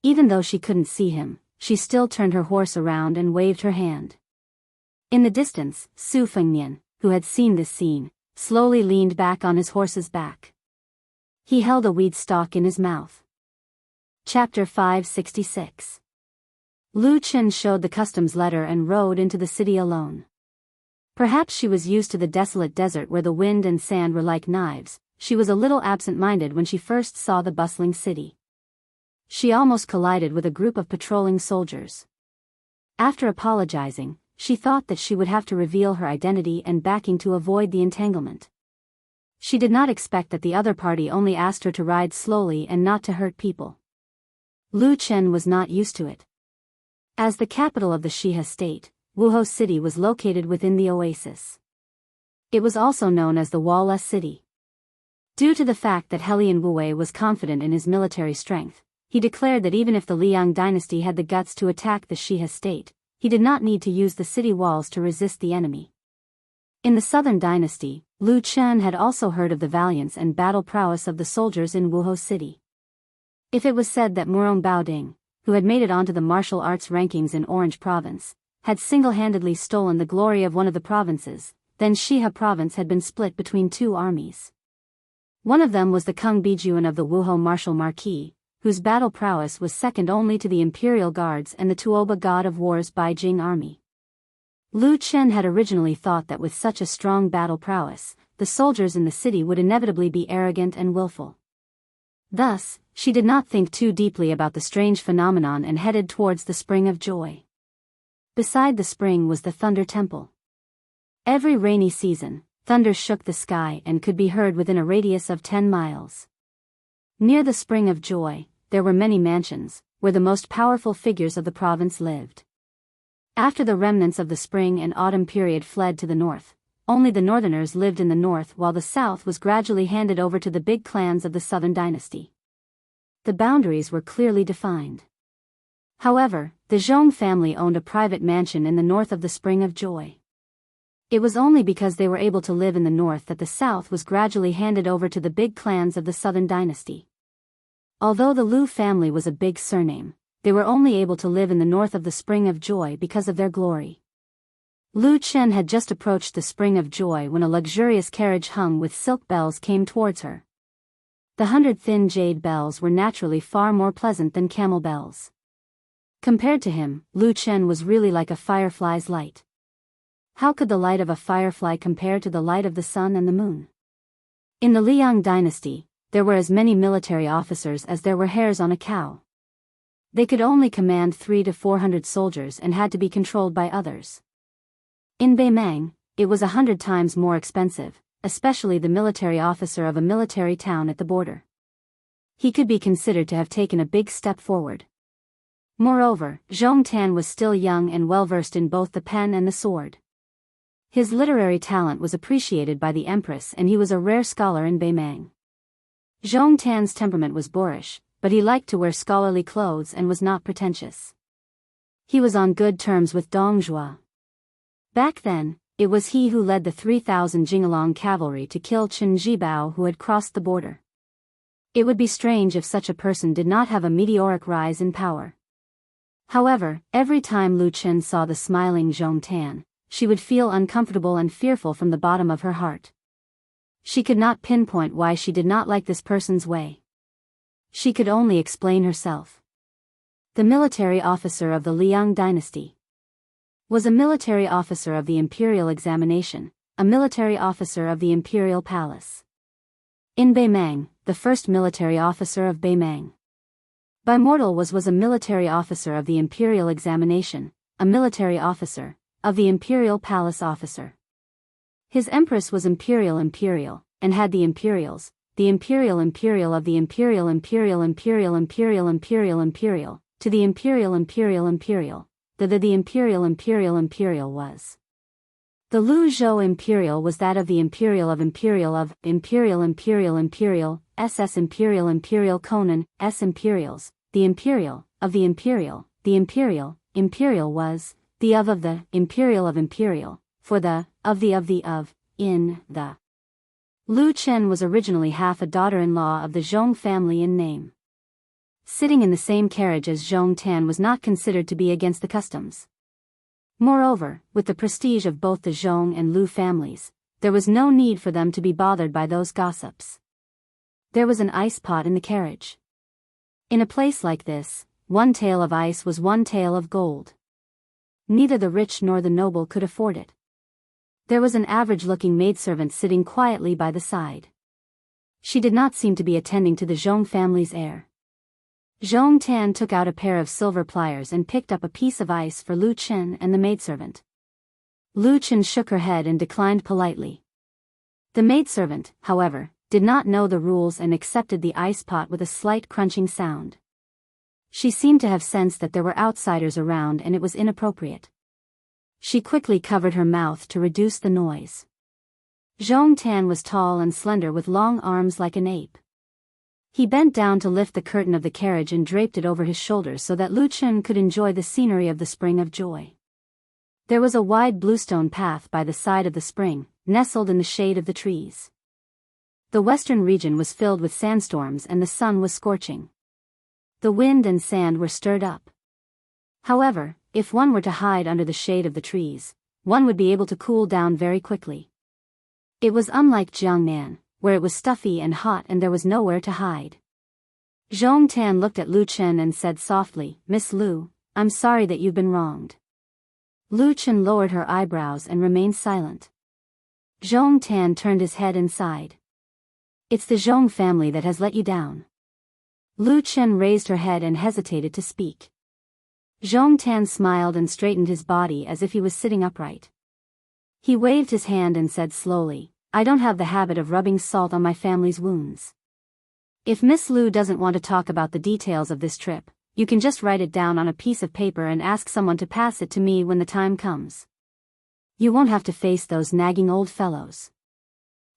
Even though she couldn't see him, she still turned her horse around and waved her hand. In the distance, Su Fengnian, who had seen this scene, slowly leaned back on his horse's back. He held a weed stalk in his mouth. Chapter 566. Lu Chen showed the customs letter and rode into the city alone. Perhaps she was used to the desolate desert where the wind and sand were like knives. She was a little absent-minded when she first saw the bustling city. She almost collided with a group of patrolling soldiers. After apologizing, she thought that she would have to reveal her identity and backing to avoid the entanglement. She did not expect that the other party only asked her to ride slowly and not to hurt people. Lu Chen was not used to it. As the capital of the Shihe state, Wuhou City was located within the oasis. It was also known as the Wall-less City. Due to the fact that Helian Wuwei was confident in his military strength, he declared that even if the Liang dynasty had the guts to attack the Shihe state, he did not need to use the city walls to resist the enemy. In the southern dynasty, Lu Chen had also heard of the valiance and battle prowess of the soldiers in Wuhou City. If it was said that Murong Baoding, who had made it onto the martial arts rankings in Orange Province, had single-handedly stolen the glory of one of the provinces, then Shihe Province had been split between 2 armies. One of them was the Kung Bijuan of the Wuhou Martial Marquis, whose battle prowess was second only to the Imperial Guards and the Tuoba God of War's Beijing army. Lu Chen had originally thought that with such a strong battle prowess, the soldiers in the city would inevitably be arrogant and willful. Thus, she did not think too deeply about the strange phenomenon and headed towards the Spring of Joy. Beside the spring was the Thunder Temple. Every rainy season, thunder shook the sky and could be heard within a radius of 10 miles. Near the Spring of Joy, there were many mansions, where the most powerful figures of the province lived. After the remnants of the spring and autumn period fled to the north, only the northerners lived in the north while the south was gradually handed over to the big clans of the southern dynasty. The boundaries were clearly defined. However, the Zhong family owned a private mansion in the north of the Spring of Joy. It was only because they were able to live in the north that the south was gradually handed over to the big clans of the southern dynasty. Although the Lu family was a big surname, they were only able to live in the north of the Spring of Joy because of their glory. Lu Chen had just approached the Spring of Joy when a luxurious carriage hung with silk bells came towards her. The 100 thin jade bells were naturally far more pleasant than camel bells. Compared to him, Lu Chen was really like a firefly's light. How could the light of a firefly compare to the light of the sun and the moon? In the Liang dynasty, there were as many military officers as there were hairs on a cow. They could only command 300 to 400 soldiers and had to be controlled by others. In Beimang, it was 100 times more expensive, especially the military officer of a military town at the border. He could be considered to have taken a big step forward. Moreover, Zhong Tan was still young and well-versed in both the pen and the sword. His literary talent was appreciated by the empress and he was a rare scholar in Beimang. Zhong Tan's temperament was boorish, but he liked to wear scholarly clothes and was not pretentious. He was on good terms with Dong Zhuo. Back then, it was he who led the 3,000 Jingalong cavalry to kill Chen Zhibao who had crossed the border. It would be strange if such a person did not have a meteoric rise in power. However, every time Lu Chen saw the smiling Zhong Tan, she would feel uncomfortable and fearful from the bottom of her heart. She could not pinpoint why she did not like this person's way. She could only explain herself. The military officer of the Liang dynasty was a military officer of the imperial examination, a military officer of the imperial palace. In Beimang, the first military officer of Beimang. Bimortal was a military officer of the imperial examination, a military officer of the imperial palace officer. His empress was imperial, and had the imperials, the imperial of the imperial, to the imperial, the imperial was. The Lu Zhou imperial was that of the imperial, SS imperial Conan, S imperials, the imperial was, the imperial, for the, in the. Lu Chen was originally half a daughter-in-law of the Zhong family in name. Sitting in the same carriage as Zhong Tan was not considered to be against the customs. Moreover, with the prestige of both the Zhong and Lu families, there was no need for them to be bothered by those gossips. There was an ice pot in the carriage. In a place like this, one tael of ice was one tael of gold. Neither the rich nor the noble could afford it. There was an average-looking maidservant sitting quietly by the side. She did not seem to be attending to the Zhong family's heir. Zhong Tan took out a pair of silver pliers and picked up a piece of ice for Lu Chen and the maidservant. Lu Chen shook her head and declined politely. The maidservant, however, did not know the rules and accepted the ice pot with a slight crunching sound. She seemed to have sensed that there were outsiders around and it was inappropriate. She quickly covered her mouth to reduce the noise. Zhong Tan was tall and slender with long arms like an ape. He bent down to lift the curtain of the carriage and draped it over his shoulders so that Lu Chen could enjoy the scenery of the Spring of Joy. There was a wide bluestone path by the side of the spring, nestled in the shade of the trees. The western region was filled with sandstorms and the sun was scorching. The wind and sand were stirred up. However, if one were to hide under the shade of the trees, one would be able to cool down very quickly. It was unlike Jiangnan, where it was stuffy and hot and there was nowhere to hide. Zhong Tan looked at Lu Chen and said softly, "Miss Lu, I'm sorry that you've been wronged." Lu Chen lowered her eyebrows and remained silent. Zhong Tan turned his head and sighed. "It's the Zhong family that has let you down." Lu Chen raised her head and hesitated to speak. Zhong Tan smiled and straightened his body as if he was sitting upright. He waved his hand and said slowly, I don't have the habit of rubbing salt on my family's wounds. If Miss Lu doesn't want to talk about the details of this trip, you can just write it down on a piece of paper and ask someone to pass it to me when the time comes. You won't have to face those nagging old fellows.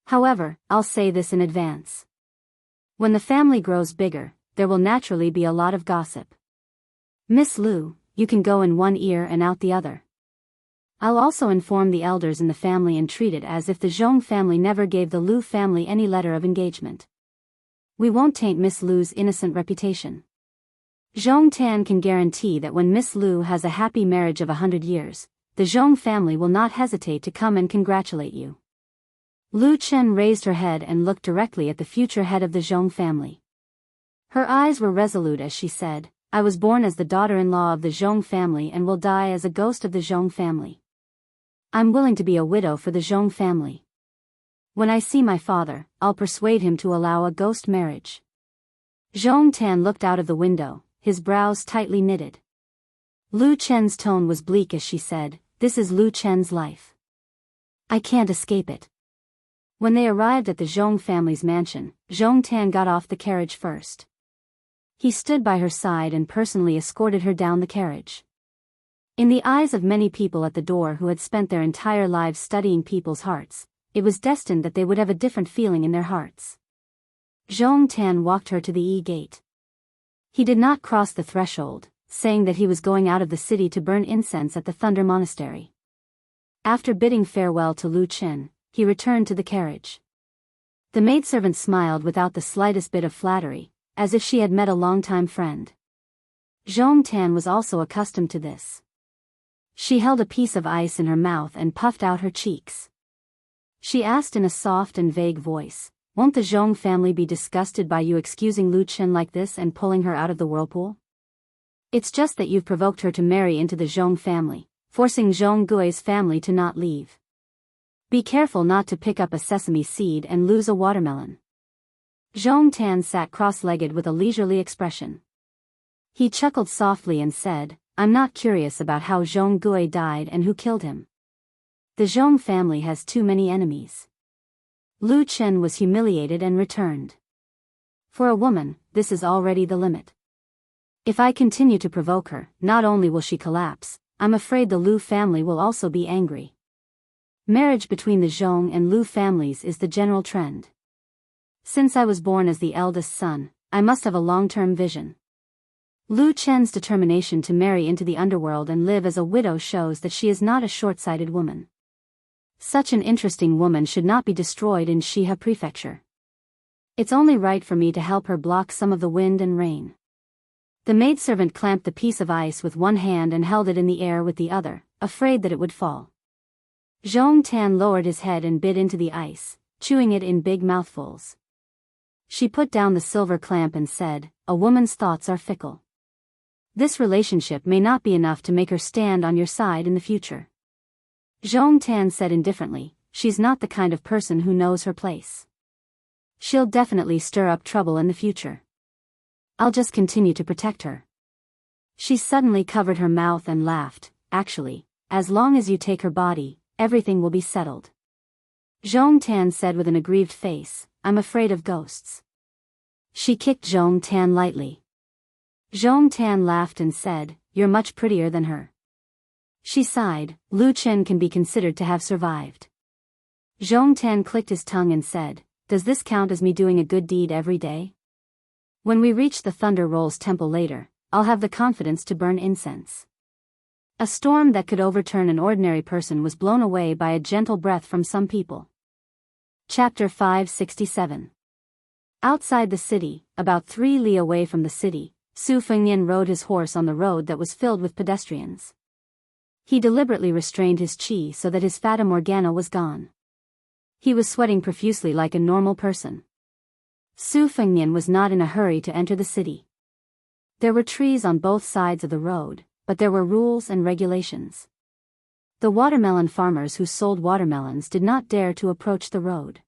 However, I'll say this in advance. When the family grows bigger, there will naturally be a lot of gossip. Miss Lu, you can go in one ear and out the other. I'll also inform the elders in the family and treat it as if the Zhong family never gave the Lu family any letter of engagement. We won't taint Miss Lu's innocent reputation. Zhong Tan can guarantee that when Miss Lu has a happy marriage of 100 years, the Zhong family will not hesitate to come and congratulate you. Lu Chen raised her head and looked directly at the future head of the Zhong family. Her eyes were resolute as she said, I was born as the daughter-in-law of the Zhong family and will die as a ghost of the Zhong family. I'm willing to be a widow for the Zhong family. When I see my father, I'll persuade him to allow a ghost marriage. Zhong Tan looked out of the window, his brows tightly knitted. Lu Chen's tone was bleak as she said, this is Lu Chen's life. I can't escape it. When they arrived at the Zhong family's mansion, Zhong Tan got off the carriage first. He stood by her side and personally escorted her down the carriage. In the eyes of many people at the door who had spent their entire lives studying people's hearts, it was destined that they would have a different feeling in their hearts. Zhong Tan walked her to the E-gate. He did not cross the threshold, saying that he was going out of the city to burn incense at the Thunder Monastery. After bidding farewell to Lu Chen, he returned to the carriage. The maidservant smiled without the slightest bit of flattery, as if she had met a longtime friend. Zhong Tan was also accustomed to this. She held a piece of ice in her mouth and puffed out her cheeks. She asked in a soft and vague voice, won't the Zhong family be disgusted by you excusing Lu Chen like this and pulling her out of the whirlpool? It's just that you've provoked her to marry into the Zhong family, forcing Zhong Gui's family to not leave. Be careful not to pick up a sesame seed and lose a watermelon. Zhong Tan sat cross-legged with a leisurely expression. He chuckled softly and said, I'm not curious about how Zhong Gui died and who killed him. The Zhong family has too many enemies. Lu Chen was humiliated and returned. For a woman, this is already the limit. If I continue to provoke her, not only will she collapse, I'm afraid the Lu family will also be angry. Marriage between the Zhong and Lu families is the general trend. Since I was born as the eldest son, I must have a long-term vision. Lu Chen's determination to marry into the underworld and live as a widow shows that she is not a short-sighted woman. Such an interesting woman should not be destroyed in Shihe Prefecture. It's only right for me to help her block some of the wind and rain. The maidservant clamped the piece of ice with one hand and held it in the air with the other, afraid that it would fall. Zhong Tan lowered his head and bit into the ice, chewing it in big mouthfuls. She put down the silver clamp and said, a woman's thoughts are fickle. This relationship may not be enough to make her stand on your side in the future. Zhong Tan said indifferently, she's not the kind of person who knows her place. She'll definitely stir up trouble in the future. I'll just continue to protect her. She suddenly covered her mouth and laughed, actually, as long as you take her body, everything will be settled. Zhong Tan said with an aggrieved face, I'm afraid of ghosts. She kicked Zhong Tan lightly. Zhong Tan laughed and said, you're much prettier than her. She sighed, Lu Chen can be considered to have survived. Zhong Tan clicked his tongue and said, does this count as me doing a good deed every day? When we reach the Thunder Rolls temple later, I'll have the confidence to burn incense. A storm that could overturn an ordinary person was blown away by a gentle breath from some people. Chapter 567. Outside the city, about 3 li away from the city, Su Fengnian rode his horse on the road that was filled with pedestrians. He deliberately restrained his qi so that his fata morgana was gone. He was sweating profusely like a normal person. Su Fengnian was not in a hurry to enter the city. There were trees on both sides of the road, but there were rules and regulations. The watermelon farmers who sold watermelons did not dare to approach the road.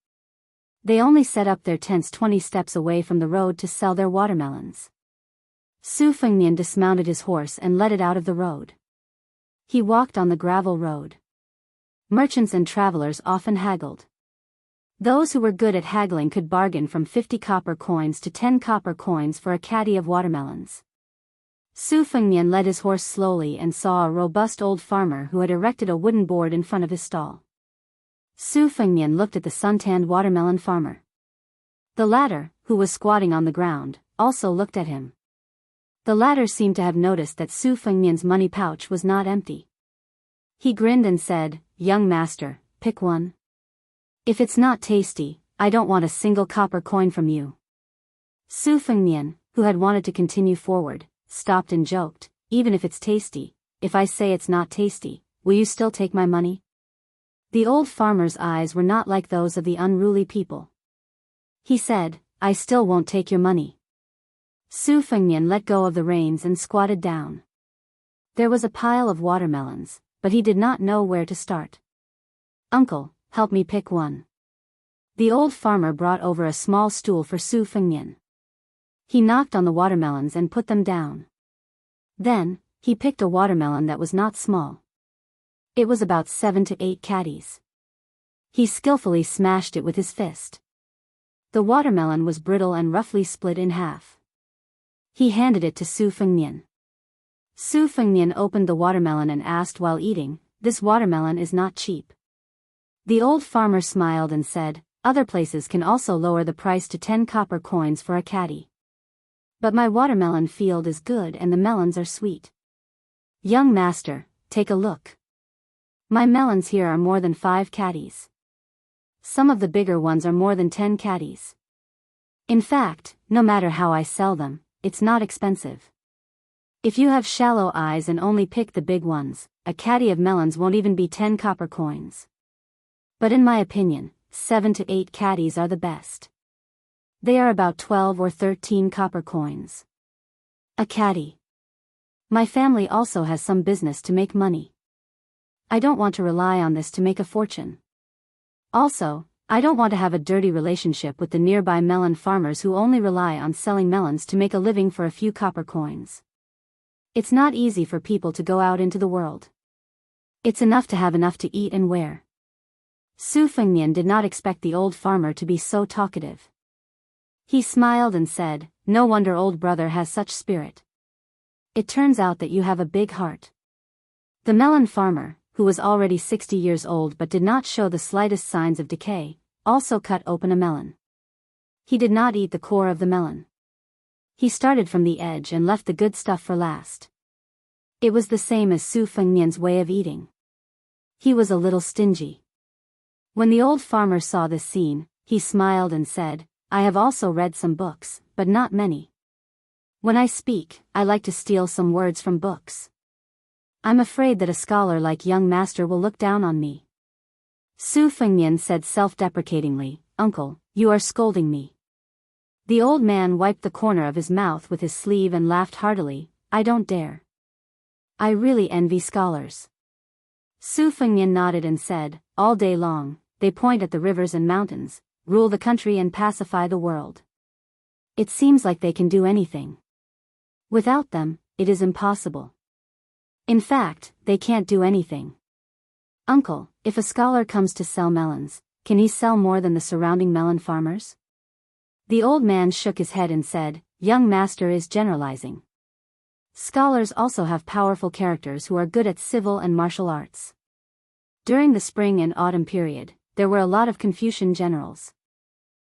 They only set up their tents 20 steps away from the road to sell their watermelons. Su Fengnian dismounted his horse and led it out of the road. He walked on the gravel road. Merchants and travelers often haggled. Those who were good at haggling could bargain from 50 copper coins to 10 copper coins for a caddy of watermelons. Su Fengnian led his horse slowly and saw a robust old farmer who had erected a wooden board in front of his stall. Su Fengnian looked at the suntanned watermelon farmer. The latter, who was squatting on the ground, also looked at him. The latter seemed to have noticed that Su Fengnian's money pouch was not empty. He grinned and said, "Young master, pick one. If it's not tasty, I don't want a single copper coin from you." Su Fengnian, who had wanted to continue forward, stopped and joked, "Even if it's tasty, if I say it's not tasty, will you still take my money?" The old farmer's eyes were not like those of the unruly people. He said, "I still won't take your money." Su Fengnian let go of the reins and squatted down. There was a pile of watermelons, but he did not know where to start. "Uncle, help me pick one." The old farmer brought over a small stool for Su Fengnian. He knocked on the watermelons and put them down. Then, he picked a watermelon that was not small. It was about 7 to 8 caddies. He skillfully smashed it with his fist. The watermelon was brittle and roughly split in half. He handed it to Su Fengnian. Su Fengnian opened the watermelon and asked while eating, "This watermelon is not cheap." The old farmer smiled and said, "Other places can also lower the price to 10 copper coins for a caddy. But my watermelon field is good and the melons are sweet. Young master, take a look. My melons here are more than 5 caddies. Some of the bigger ones are more than 10 caddies. In fact, no matter how I sell them, it's not expensive. If you have shallow eyes and only pick the big ones, a caddy of melons won't even be 10 copper coins. But in my opinion, 7 to 8 caddies are the best. They are about 12 or 13 copper coins. A caddy. My family also has some business to make money. I don't want to rely on this to make a fortune. Also, I don't want to have a dirty relationship with the nearby melon farmers who only rely on selling melons to make a living for a few copper coins. It's not easy for people to go out into the world. It's enough to have enough to eat and wear." Su Fengnian did not expect the old farmer to be so talkative. He smiled and said, "No wonder old brother has such spirit. It turns out that you have a big heart." The melon farmer, who was already 60 years old but did not show the slightest signs of decay, also cut open a melon. He did not eat the core of the melon. He started from the edge and left the good stuff for last. It was the same as Su Fengnian's way of eating. He was a little stingy. When the old farmer saw this scene, he smiled and said, "I have also read some books, but not many. When I speak, I like to steal some words from books. I'm afraid that a scholar like young master will look down on me." Su Fengnian said self-deprecatingly, "Uncle, you are scolding me." The old man wiped the corner of his mouth with his sleeve and laughed heartily, "I don't dare. I really envy scholars." Su Fengnian nodded and said, "All day long, they point at the rivers and mountains, rule the country and pacify the world. It seems like they can do anything. Without them, it is impossible. In fact, they can't do anything. Uncle, if a scholar comes to sell melons, can he sell more than the surrounding melon farmers?" The old man shook his head and said, "Young master is generalizing. Scholars also have powerful characters who are good at civil and martial arts." During the spring and autumn period, there were a lot of Confucian generals.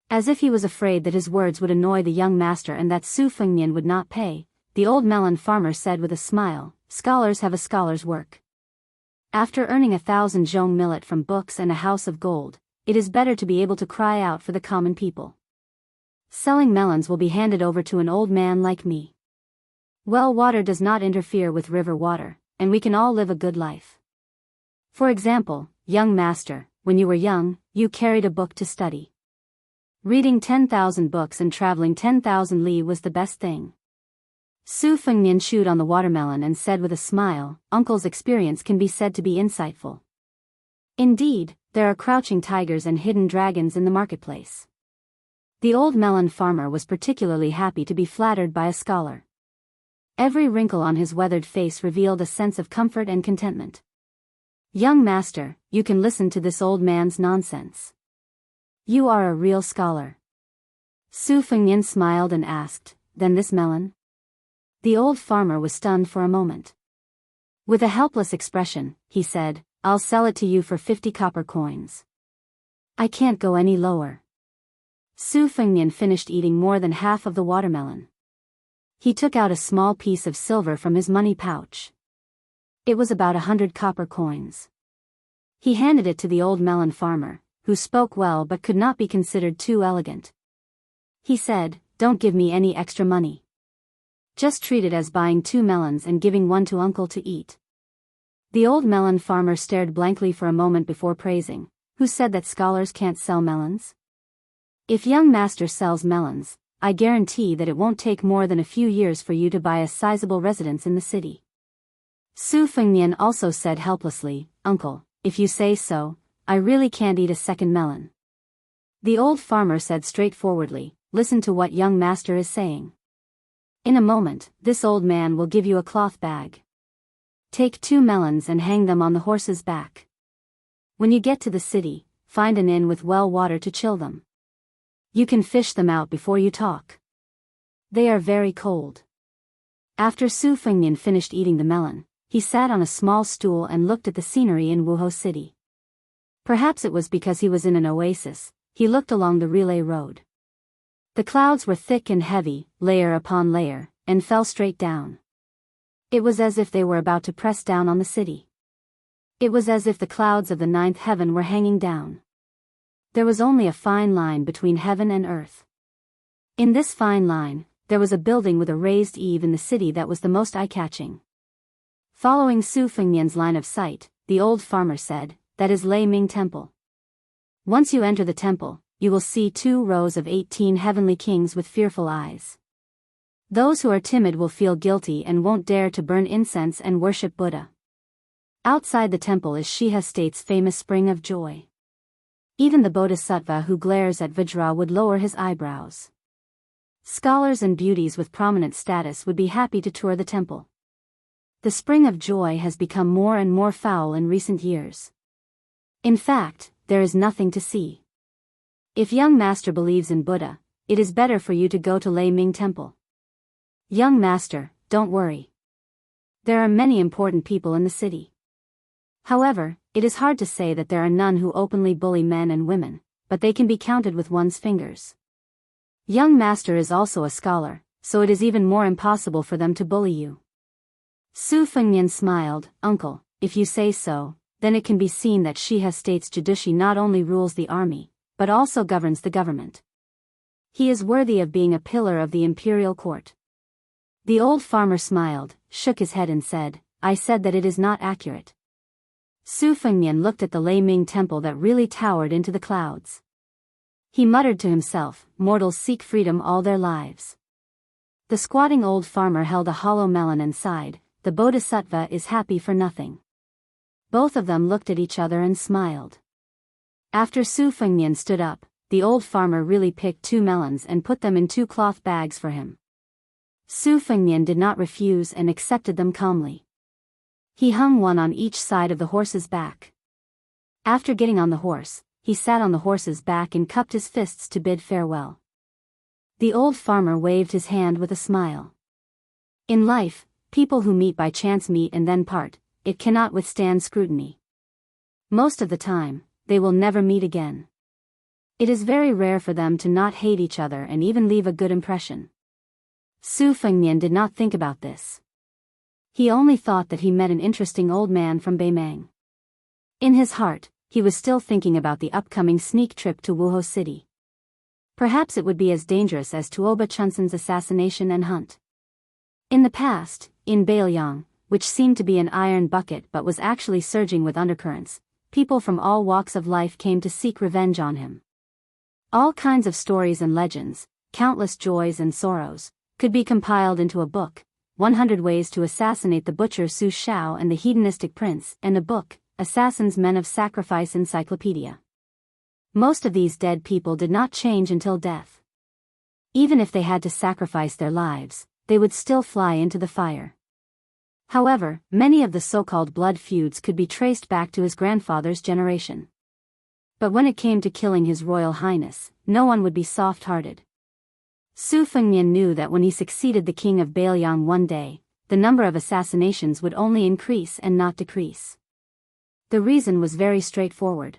As if he was afraid that his words would annoy the young master and that Su Fengnian would not pay, the old melon farmer said with a smile, "Scholars have a scholar's work. After earning 1,000 zhong millet from books and a house of gold, it is better to be able to cry out for the common people. Selling melons will be handed over to an old man like me. Well water does not interfere with river water, and we can all live a good life. For example, young master, when you were young, you carried a book to study. Reading 10,000 books and traveling 10,000 li was the best thing." Su Fengnian chewed on the watermelon and said with a smile, "Uncle's experience can be said to be insightful. Indeed, there are crouching tigers and hidden dragons in the marketplace." The old melon farmer was particularly happy to be flattered by a scholar. Every wrinkle on his weathered face revealed a sense of comfort and contentment. "Young master, you can listen to this old man's nonsense. You are a real scholar. Su Fengnian smiled and asked, then this melon? The old farmer was stunned for a moment. With a helpless expression, he said, I'll sell it to you for 50 copper coins. I can't go any lower. Su Fengnian finished eating more than half of the watermelon. He took out a small piece of silver from his money pouch. It was about 100 copper coins. He handed it to the old melon farmer, who spoke well but could not be considered too elegant. He said, don't give me any extra money. Just treat it as buying 2 melons and giving one to uncle to eat. The old melon farmer stared blankly for a moment before praising, who said that scholars can't sell melons? If young master sells melons, I guarantee that it won't take more than a few years for you to buy a sizable residence in the city. Su Fengnian also said helplessly, Uncle, if you say so, I really can't eat a second melon. The old farmer said straightforwardly, listen to what young master is saying. In a moment, this old man will give you a cloth bag. Take 2 melons and hang them on the horse's back. When you get to the city, find an inn with well water to chill them. You can fish them out before you talk. They are very cold. After Su Fengnian finished eating the melon, he sat on a small stool and looked at the scenery in Wuxia City. Perhaps it was because he was in an oasis, he looked along the relay road. The clouds were thick and heavy, layer upon layer, and fell straight down. It was as if they were about to press down on the city. It was as if the clouds of the 9th heaven were hanging down. There was only a fine line between heaven and earth. In this fine line, there was a building with a raised eave in the city that was the most eye-catching. Following Su Fengnian's line of sight, the old farmer said, that is Lei Ming Temple. Once you enter the temple, you will see 2 rows of 18 heavenly kings with fearful eyes. Those who are timid will feel guilty and won't dare to burn incense and worship Buddha. Outside the temple is Shiha State's famous spring of joy. Even the bodhisattva who glares at Vajra would lower his eyebrows. Scholars and beauties with prominent status would be happy to tour the temple. The spring of joy has become more and more foul in recent years. In fact, there is nothing to see. If young master believes in Buddha, it is better for you to go to Lei Ming Temple. Young master, don't worry. There are many important people in the city. However, it is hard to say that there are none who openly bully men and women, but they can be counted with one's fingers. Young master is also a scholar, so it is even more impossible for them to bully you. Su Fengnian smiled, Uncle, if you say so, then it can be seen that Shiha State's Judici not only rules the army, but also governs the government. He is worthy of being a pillar of the imperial court. The old farmer smiled, shook his head and said, I said that it is not accurate. Su Fengnian looked at the Lei Ming Temple that really towered into the clouds. He muttered to himself, mortals seek freedom all their lives. The squatting old farmer held a hollow melon and sighed, the bodhisattva is happy for nothing. Both of them looked at each other and smiled. After Su Fengnian stood up, the old farmer really picked 2 melons and put them in 2 cloth bags for him. Su Fengnian did not refuse and accepted them calmly. He hung one on each side of the horse's back. After getting on the horse, he sat on the horse's back and cupped his fists to bid farewell. The old farmer waved his hand with a smile. In life, people who meet by chance meet and then part, it cannot withstand scrutiny. Most of the time, they will never meet again. It is very rare for them to not hate each other and even leave a good impression. Su Fengnian did not think about this. He only thought that he met an interesting old man from Beimang. In his heart, he was still thinking about the upcoming sneak trip to Wuxia City. Perhaps it would be as dangerous as Tuoba Chunsen's assassination and hunt. In the past, in Biyao, which seemed to be an iron bucket but was actually surging with undercurrents, people from all walks of life came to seek revenge on him. All kinds of stories and legends, countless joys and sorrows, could be compiled into a book, 100 Ways to Assassinate the Butcher Su Shao and the Hedonistic Prince, and a book, Assassin's Men of Sacrifice Encyclopedia. Most of these dead people did not change until death. Even if they had to sacrifice their lives, they would still fly into the fire. However, many of the so-called blood feuds could be traced back to his grandfather's generation. But when it came to killing His Royal Highness, no one would be soft-hearted. Su Fengnian knew that when he succeeded the king of Biyao one day, the number of assassinations would only increase and not decrease. The reason was very straightforward.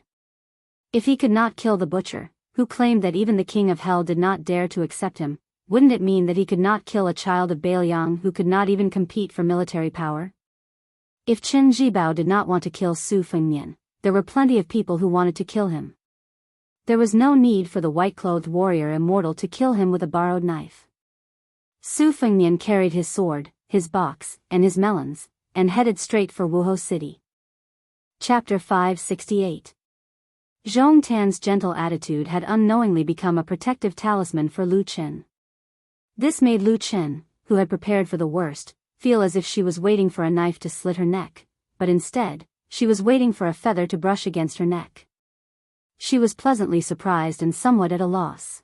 If he could not kill the butcher, who claimed that even the king of hell did not dare to accept him, wouldn't it mean that he could not kill a child of Biyao who could not even compete for military power? If Chen Jibao did not want to kill Su Fengnian, there were plenty of people who wanted to kill him. There was no need for the white-clothed warrior immortal to kill him with a borrowed knife. Su Fengnian carried his sword, his box, and his melons, and headed straight for Wuxia City. Chapter 568. Zhong Tan's gentle attitude had unknowingly become a protective talisman for Lu Chen. This made Lu Chen, who had prepared for the worst, feel as if she was waiting for a knife to slit her neck, but instead, she was waiting for a feather to brush against her neck. She was pleasantly surprised and somewhat at a loss.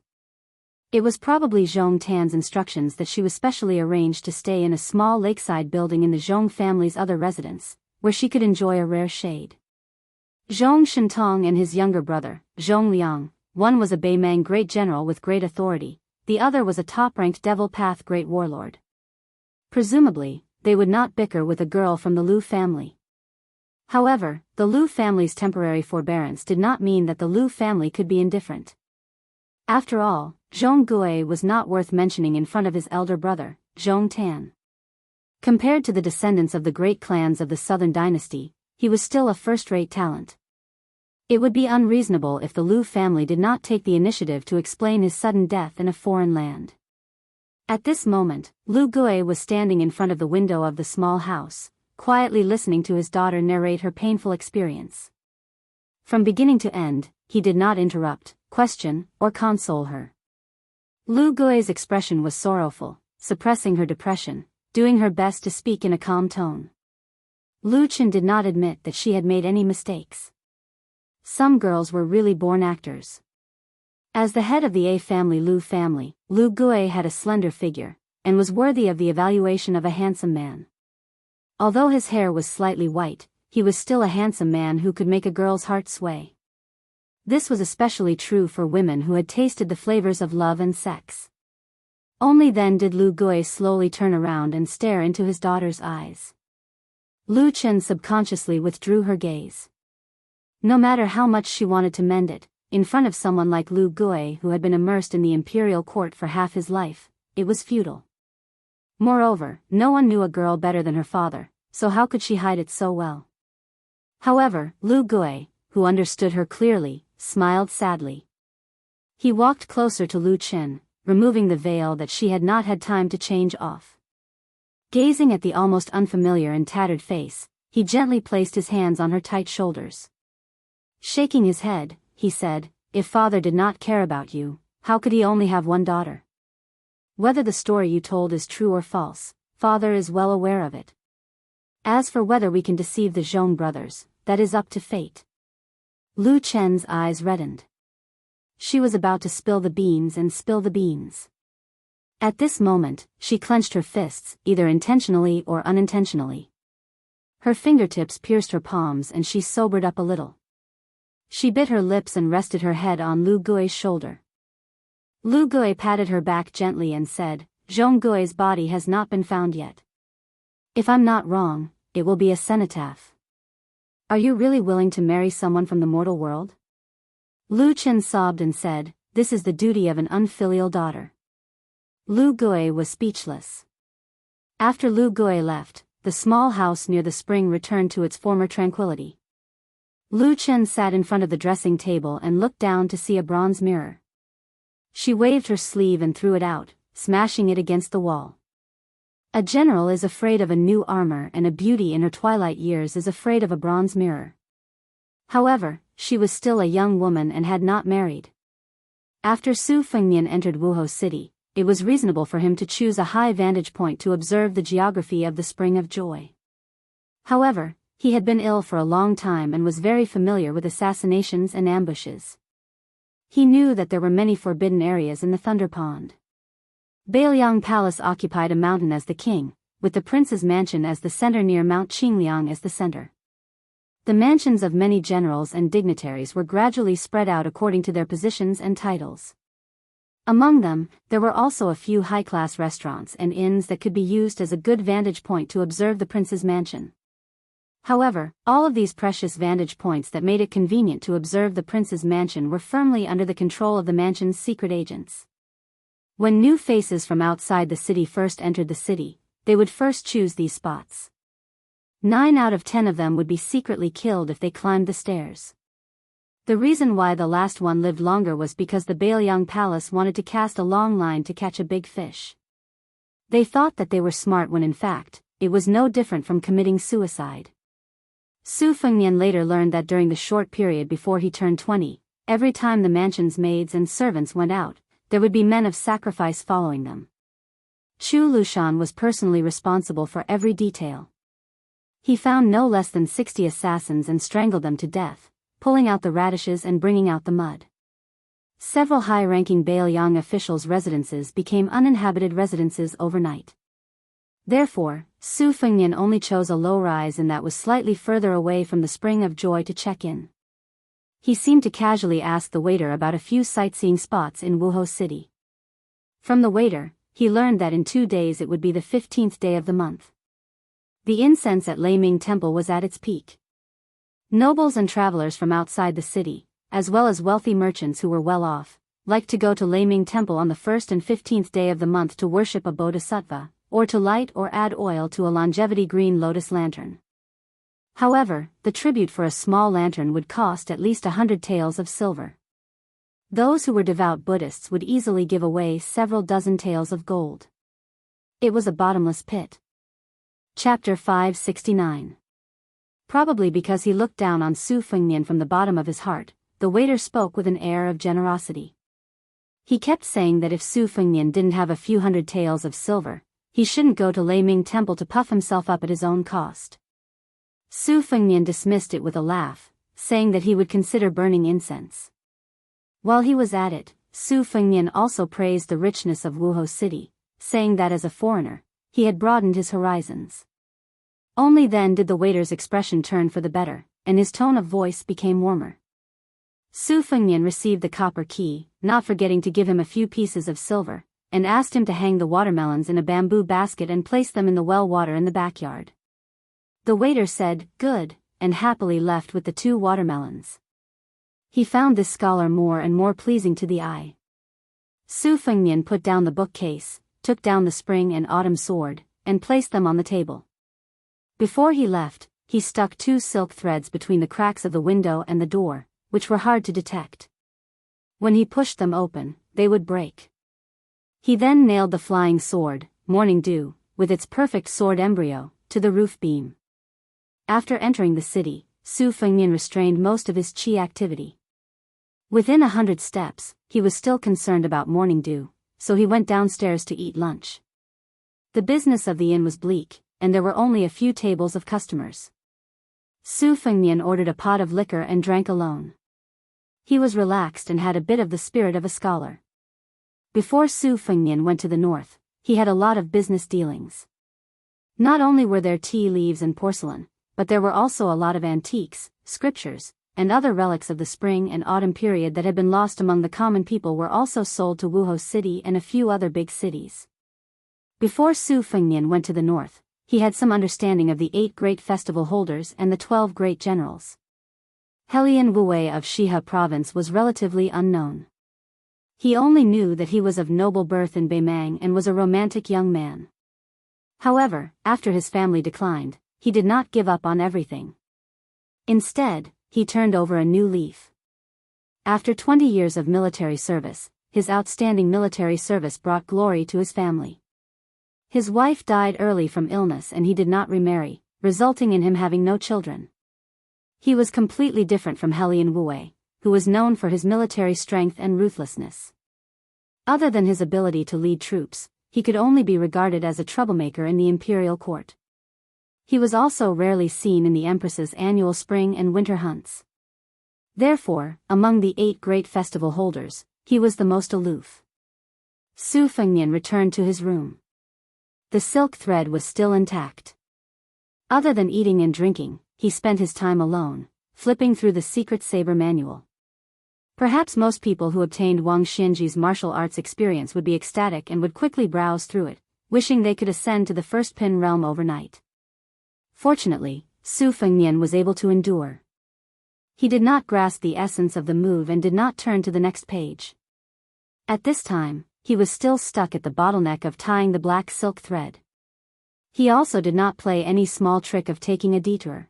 It was probably Zhong Tan's instructions that she was specially arranged to stay in a small lakeside building in the Zhong family's other residence, where she could enjoy a rare shade. Zhong Shentong and his younger brother, Zhong Liang, one was a Beimang great general with great authority, the other was a top-ranked Devil Path great warlord. Presumably, they would not bicker with a girl from the Lu family. However, the Lu family's temporary forbearance did not mean that the Lu family could be indifferent. After all, Zhong Gui was not worth mentioning in front of his elder brother, Zhong Tan. Compared to the descendants of the great clans of the Southern Dynasty, he was still a first-rate talent. It would be unreasonable if the Lu family did not take the initiative to explain his sudden death in a foreign land. At this moment, Lu Gui was standing in front of the window of the small house, quietly listening to his daughter narrate her painful experience. From beginning to end, he did not interrupt, question, or console her. Lu Gui's expression was sorrowful, suppressing her depression, doing her best to speak in a calm tone. Lu Chen did not admit that she had made any mistakes. Some girls were really born actors. As the head of the A family, Lu Gui had a slender figure, and was worthy of the evaluation of a handsome man. Although his hair was slightly white, he was still a handsome man who could make a girl's heart sway. This was especially true for women who had tasted the flavors of love and sex. Only then did Lu Gui slowly turn around and stare into his daughter's eyes. Lu Chen subconsciously withdrew her gaze. No matter how much she wanted to mend it, in front of someone like Lu Gui who had been immersed in the imperial court for half his life, it was futile. Moreover, no one knew a girl better than her father, so how could she hide it so well? However, Lu Gui, who understood her clearly, smiled sadly. He walked closer to Lu Chen, removing the veil that she had not had time to change off. Gazing at the almost unfamiliar and tattered face, he gently placed his hands on her tight shoulders. Shaking his head, he said, "If father did not care about you, how could he only have one daughter? Whether the story you told is true or false, father is well aware of it. As for whether we can deceive the Zhong brothers, that is up to fate." Lu Chen's eyes reddened. She was about to spill the beans and spill the beans. At this moment, she clenched her fists, either intentionally or unintentionally. Her fingertips pierced her palms and she sobered up a little. She bit her lips and rested her head on Lu Gui's shoulder. Lu Gui patted her back gently and said, "Zhong Gui's body has not been found yet. If I'm not wrong, it will be a cenotaph. Are you really willing to marry someone from the mortal world?" Lu Chen sobbed and said, "This is the duty of an unfilial daughter." Lu Gui was speechless. After Lu Gui left, the small house near the spring returned to its former tranquility. Lu Chen sat in front of the dressing table and looked down to see a bronze mirror. She waved her sleeve and threw it out, smashing it against the wall. A general is afraid of a new armor and a beauty in her twilight years is afraid of a bronze mirror. However, she was still a young woman and had not married. After Su Fengnian entered Wuxia City, it was reasonable for him to choose a high vantage point to observe the geography of the Spring of Joy. However, he had been ill for a long time and was very familiar with assassinations and ambushes. He knew that there were many forbidden areas in the Thunder Pond. Beiliang Palace occupied a mountain as the king, with the prince's mansion as the center near Mount Qingliang as the center. The mansions of many generals and dignitaries were gradually spread out according to their positions and titles. Among them, there were also a few high-class restaurants and inns that could be used as a good vantage point to observe the prince's mansion. However, all of these precious vantage points that made it convenient to observe the prince's mansion were firmly under the control of the mansion's secret agents. When new faces from outside the city first entered the city, they would first choose these spots. 9 out of 10 of them would be secretly killed if they climbed the stairs. The reason why the last one lived longer was because the Biyao palace wanted to cast a long line to catch a big fish. They thought that they were smart when in fact, it was no different from committing suicide. Su Fengnian later learned that during the short period before he turned 20, every time the mansion's maids and servants went out, there would be men of sacrifice following them. Chu Lushan was personally responsible for every detail. He found no less than 60 assassins and strangled them to death, pulling out the radishes and bringing out the mud. Several high-ranking Biyao officials' residences became uninhabited residences overnight. Therefore, Su Fengnian only chose a low-rise and that was slightly further away from the Spring of Joy to check in. He seemed to casually ask the waiter about a few sightseeing spots in Wuxia City. From the waiter, he learned that in 2 days it would be the 15th day of the month. The incense at Leiming Temple was at its peak. Nobles and travelers from outside the city, as well as wealthy merchants who were well off, liked to go to Leiming Temple on the 1st and 15th day of the month to worship a bodhisattva, or to light or add oil to a longevity green lotus lantern. However, the tribute for a small lantern would cost at least 100 taels of silver. Those who were devout Buddhists would easily give away several dozen taels of gold. It was a bottomless pit. Chapter 569. Probably because he looked down on Su Fengnian from the bottom of his heart, the waiter spoke with an air of generosity. He kept saying that if Su Fengnian didn't have a few hundred taels of silver, he shouldn't go to Leiming Temple to puff himself up at his own cost. Su Fengnian dismissed it with a laugh, saying that he would consider burning incense. While he was at it, Su Fengnian also praised the richness of Wuxia City, saying that as a foreigner, he had broadened his horizons. Only then did the waiter's expression turn for the better, and his tone of voice became warmer. Su Fengnian received the copper key, not forgetting to give him a few pieces of silver, and asked him to hang the watermelons in a bamboo basket and place them in the well water in the backyard. The waiter said, "Good," and happily left with the 2 watermelons. He found this scholar more and more pleasing to the eye. Su Fengnian put down the bookcase, took down the spring and autumn sword, and placed them on the table. Before he left, he stuck 2 silk threads between the cracks of the window and the door, which were hard to detect. When he pushed them open, they would break. He then nailed the flying sword, Morning Dew, with its perfect sword embryo, to the roof beam. After entering the city, Su Fengnian restrained most of his qi activity. Within 100 steps, he was still concerned about Morning Dew, so he went downstairs to eat lunch. The business of the inn was bleak, and there were only a few tables of customers. Su Fengnian ordered a pot of liquor and drank alone. He was relaxed and had a bit of the spirit of a scholar. Before Su Fengnian went to the north, he had a lot of business dealings. Not only were there tea leaves and porcelain, but there were also a lot of antiques, scriptures, and other relics of the spring and autumn period that had been lost among the common people were also sold to Wuxia City and a few other big cities. Before Su Fengnian went to the north, he had some understanding of the 8 great festival holders and the 12 great generals. Helian Wuwei of Shihe province was relatively unknown. He only knew that he was of noble birth in Beimang and was a romantic young man. However, after his family declined, he did not give up on everything. Instead, he turned over a new leaf. After 20 years of military service, his outstanding military service brought glory to his family. His wife died early from illness and he did not remarry, resulting in him having no children. He was completely different from Helian Wuwei, who was known for his military strength and ruthlessness. Other than his ability to lead troops, he could only be regarded as a troublemaker in the imperial court. He was also rarely seen in the empress's annual spring and winter hunts. Therefore, among the 8 great festival holders, he was the most aloof. Su Fengnian returned to his room. The silk thread was still intact. Other than eating and drinking, he spent his time alone, flipping through the secret Saber manual. Perhaps most people who obtained Wang Xianji's martial arts experience would be ecstatic and would quickly browse through it, wishing they could ascend to the first pin realm overnight. Fortunately, Su Fengnian was able to endure. He did not grasp the essence of the move and did not turn to the next page. At this time, he was still stuck at the bottleneck of tying the black silk thread. He also did not play any small trick of taking a detour.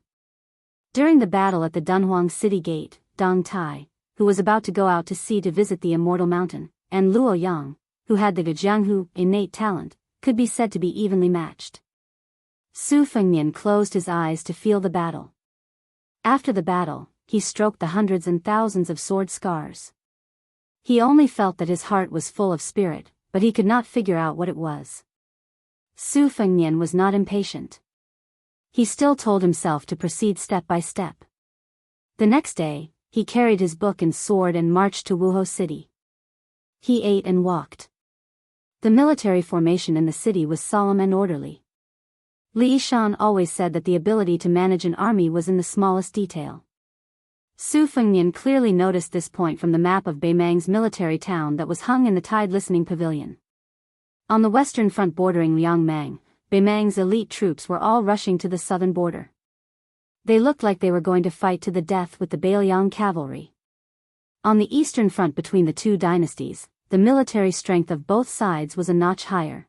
During the battle at the Dunhuang city gate, Dong Tai, who was about to go out to sea to visit the immortal mountain, and Luo Yang, who had the Jianghu innate talent, could be said to be evenly matched. Su Fengnian closed his eyes to feel the battle. After the battle, he stroked the hundreds and thousands of sword scars. He only felt that his heart was full of spirit, but he could not figure out what it was. Su Fengnian was not impatient. He still told himself to proceed step by step. The next day, he carried his book and sword and marched to Wuhou City. He ate and walked. The military formation in the city was solemn and orderly. Li Yishan always said that the ability to manage an army was in the smallest detail. Su Fengnian clearly noticed this point from the map of Beimang's military town that was hung in the Tide Listening Pavilion. On the western front bordering Liangmang, Beimang's elite troops were all rushing to the southern border. They looked like they were going to fight to the death with the Beiliang cavalry. On the eastern front between the two dynasties, the military strength of both sides was a notch higher.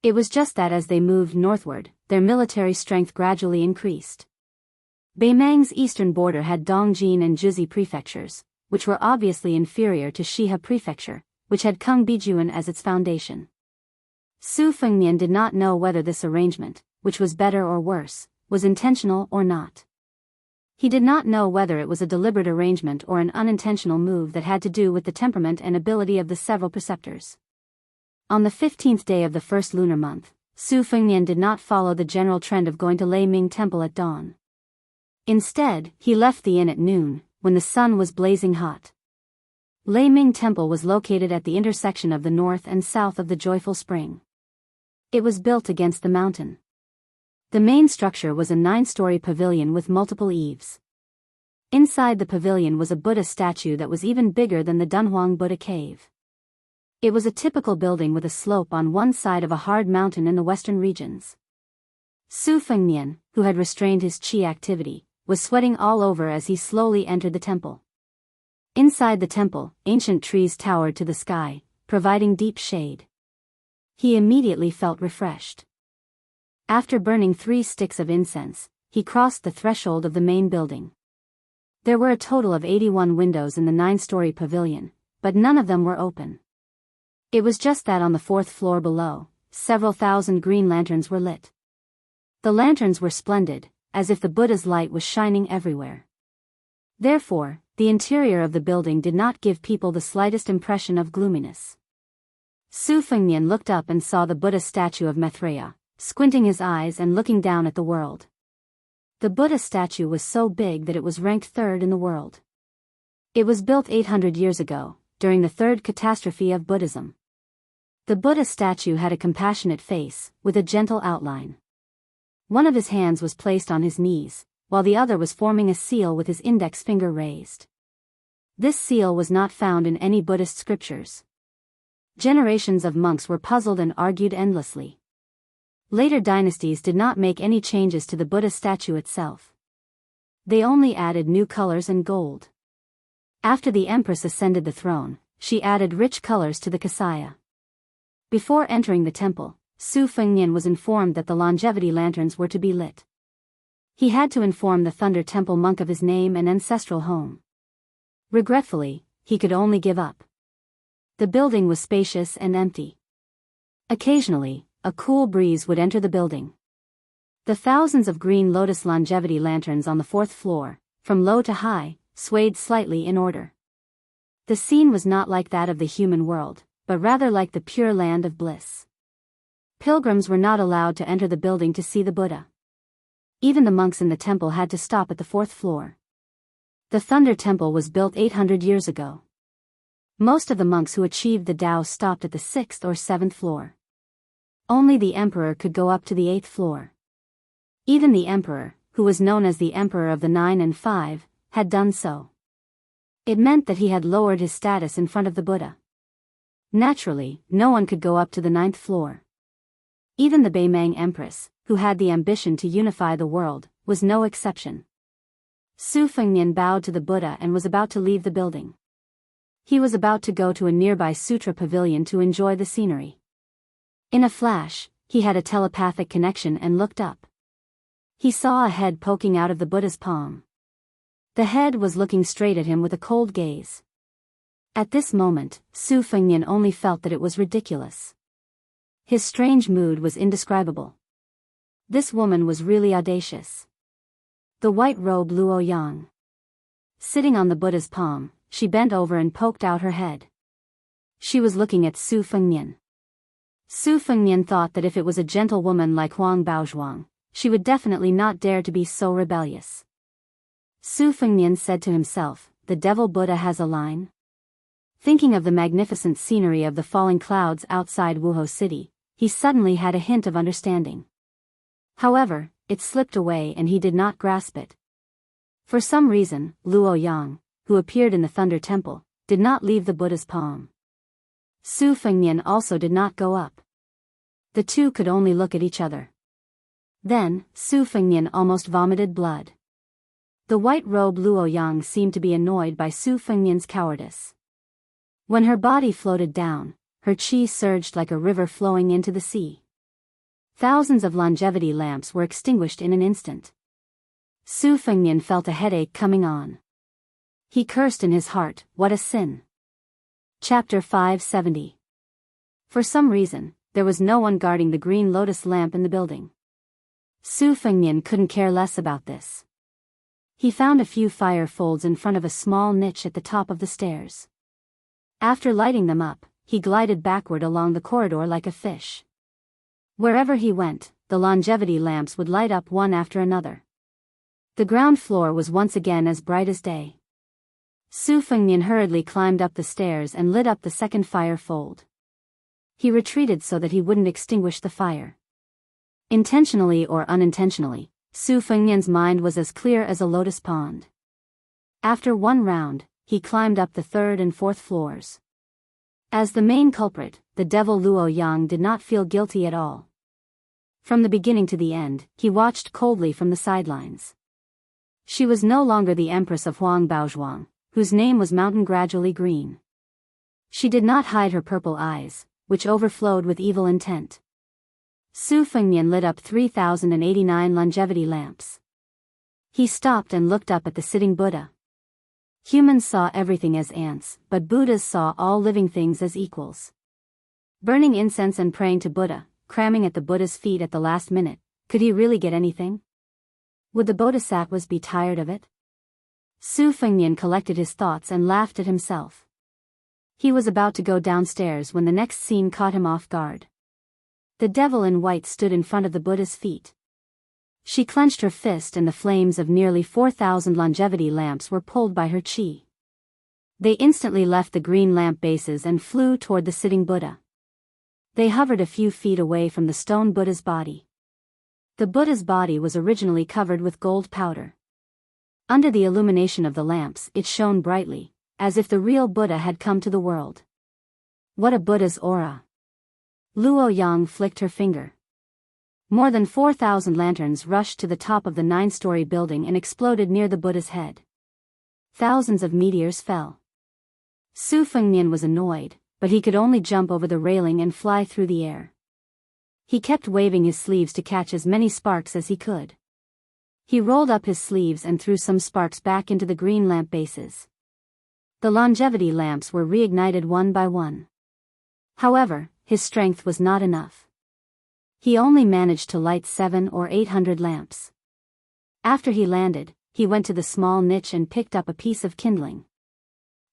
It was just that as they moved northward, their military strength gradually increased. Beimang's eastern border had Dongjin and Juzhi prefectures, which were obviously inferior to Shihe prefecture, which had Kungbijuan as its foundation. Su Fengnian did not know whether this arrangement, which was better or worse, was intentional or not. He did not know whether it was a deliberate arrangement or an unintentional move that had to do with the temperament and ability of the several preceptors. On the 15th day of the first lunar month, Su Fengnian did not follow the general trend of going to Lei Ming Temple at dawn. Instead, he left the inn at noon, when the sun was blazing hot. Lei Ming Temple was located at the intersection of the north and south of the Joyful Spring. It was built against the mountain. The main structure was a 9-story pavilion with multiple eaves. Inside the pavilion was a Buddha statue that was even bigger than the Dunhuang Buddha cave. It was a typical building with a slope on one side of a hard mountain in the western regions. Su Fengnian, who had restrained his qi activity, was sweating all over as he slowly entered the temple. Inside the temple, ancient trees towered to the sky, providing deep shade. He immediately felt refreshed. After burning 3 sticks of incense, he crossed the threshold of the main building. There were a total of 81 windows in the 9-story pavilion, but none of them were open. It was just that on the 4th floor below, several thousand green lanterns were lit. The lanterns were splendid, as if the Buddha's light was shining everywhere. Therefore, the interior of the building did not give people the slightest impression of gloominess. Su Fengnian looked up and saw the Buddha statue of Maitreya, squinting his eyes and looking down at the world. The Buddha statue was so big that it was ranked 3rd in the world. It was built 800 years ago, during the 3rd catastrophe of Buddhism. The Buddha statue had a compassionate face, with a gentle outline. One of his hands was placed on his knees, while the other was forming a seal with his index finger raised. This seal was not found in any Buddhist scriptures. Generations of monks were puzzled and argued endlessly. Later dynasties did not make any changes to the Buddha statue itself. They only added new colors and gold. After the empress ascended the throne, she added rich colors to the kasaya. Before entering the temple, Su Fengnian was informed that the longevity lanterns were to be lit. He had to inform the Thunder Temple monk of his name and ancestral home. Regretfully, he could only give up. The building was spacious and empty. Occasionally, a cool breeze would enter the building. The thousands of green lotus longevity lanterns on the 4th floor, from low to high, swayed slightly in order. The scene was not like that of the human world, but rather like the pure land of bliss. Pilgrims were not allowed to enter the building to see the Buddha. Even the monks in the temple had to stop at the 4th floor. The Thunder Temple was built 800 years ago. Most of the monks who achieved the Tao stopped at the 6th or 7th floor. Only the emperor could go up to the 8th floor. Even the emperor, who was known as the Emperor of the 9 and 5, had done so. It meant that he had lowered his status in front of the Buddha. Naturally, no one could go up to the 9th floor. Even the Beimang Empress, who had the ambition to unify the world, was no exception. Su Fengnian bowed to the Buddha and was about to leave the building. He was about to go to a nearby sutra pavilion to enjoy the scenery. In a flash, he had a telepathic connection and looked up. He saw a head poking out of the Buddha's palm. The head was looking straight at him with a cold gaze. At this moment, Su Fengnian only felt that it was ridiculous. His strange mood was indescribable. This woman was really audacious. The white-robed Luo Yang. Sitting on the Buddha's palm, she bent over and poked out her head. She was looking at Su Fengnian. Su Fengnian thought that if it was a gentle woman like Huang Baozhuang, she would definitely not dare to be so rebellious. Su Fengnian said to himself, "The devil Buddha has a line." Thinking of the magnificent scenery of the falling clouds outside Wuhou City, he suddenly had a hint of understanding. However, it slipped away and he did not grasp it. For some reason, Luo Yang, who appeared in the Thunder Temple, did not leave the Buddha's palm. Su Fengnian also did not go up. The two could only look at each other. Then, Su Fengnian almost vomited blood. The white-robed Luo Yang seemed to be annoyed by Su Fengnian's cowardice. When her body floated down, her qi surged like a river flowing into the sea. Thousands of longevity lamps were extinguished in an instant. Su Fengnian felt a headache coming on. He cursed in his heart, "What a sin." Chapter 570. For some reason, there was no one guarding the green lotus lamp in the building. Su Fengnian couldn't care less about this. He found a few fire folds in front of a small niche at the top of the stairs. After lighting them up, he glided backward along the corridor like a fish. Wherever he went, the longevity lamps would light up one after another. The ground floor was once again as bright as day. Su Fengnian hurriedly climbed up the stairs and lit up the second fire fold. He retreated so that he wouldn't extinguish the fire. Intentionally or unintentionally, Su Fengnian's mind was as clear as a lotus pond. After one round, he climbed up the 3rd and 4th floors. As the main culprit, the devil Luo Yang did not feel guilty at all. From the beginning to the end, he watched coldly from the sidelines. She was no longer the empress of Huang Baozhuang, whose name was Mountain Gradually Green. She did not hide her purple eyes, which overflowed with evil intent. Su Fengnian lit up 3,089 longevity lamps. He stopped and looked up at the sitting Buddha. Humans saw everything as ants, but Buddhas saw all living things as equals. Burning incense and praying to Buddha, cramming at the Buddha's feet at the last minute, could he really get anything? Would the bodhisattvas be tired of it? Su Fengnian collected his thoughts and laughed at himself. He was about to go downstairs when the next scene caught him off guard. The devil in white stood in front of the Buddha's feet. She clenched her fist and the flames of nearly 4,000 longevity lamps were pulled by her qi. They instantly left the green lamp bases and flew toward the sitting Buddha. They hovered a few feet away from the stone Buddha's body. The Buddha's body was originally covered with gold powder. Under the illumination of the lamps, it shone brightly, as if the real Buddha had come to the world. What a Buddha's aura! Luo Yang flicked her finger. More than 4,000 lanterns rushed to the top of the 9-story building and exploded near the Buddha's head. Thousands of meteors fell. Su Fengnian was annoyed, but he could only jump over the railing and fly through the air. He kept waving his sleeves to catch as many sparks as he could. He rolled up his sleeves and threw some sparks back into the green lamp bases. The longevity lamps were reignited one by one. However, his strength was not enough. He only managed to light 700 or 800 lamps. After he landed, he went to the small niche and picked up a piece of kindling.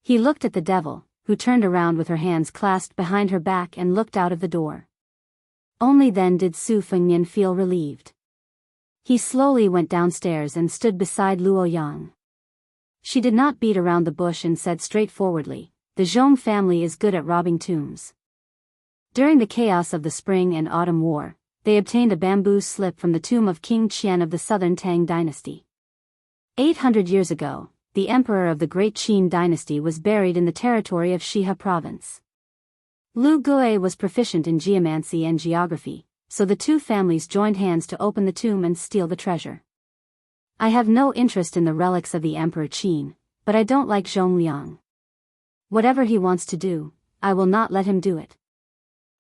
He looked at the devil, who turned around with her hands clasped behind her back and looked out of the door. Only then did Su Fengnian feel relieved. He slowly went downstairs and stood beside Luo Yang. She did not beat around the bush and said straightforwardly, "The Zhong family is good at robbing tombs." During the chaos of the Spring and Autumn War, they obtained a bamboo slip from the tomb of King Qian of the southern Tang dynasty. 800 years ago, the emperor of the Great Qin dynasty was buried in the territory of Shihe province. Lu Gui was proficient in geomancy and geography, so the two families joined hands to open the tomb and steal the treasure. I have no interest in the relics of the Emperor Qin, but I don't like Zhongliang. Whatever he wants to do, I will not let him do it.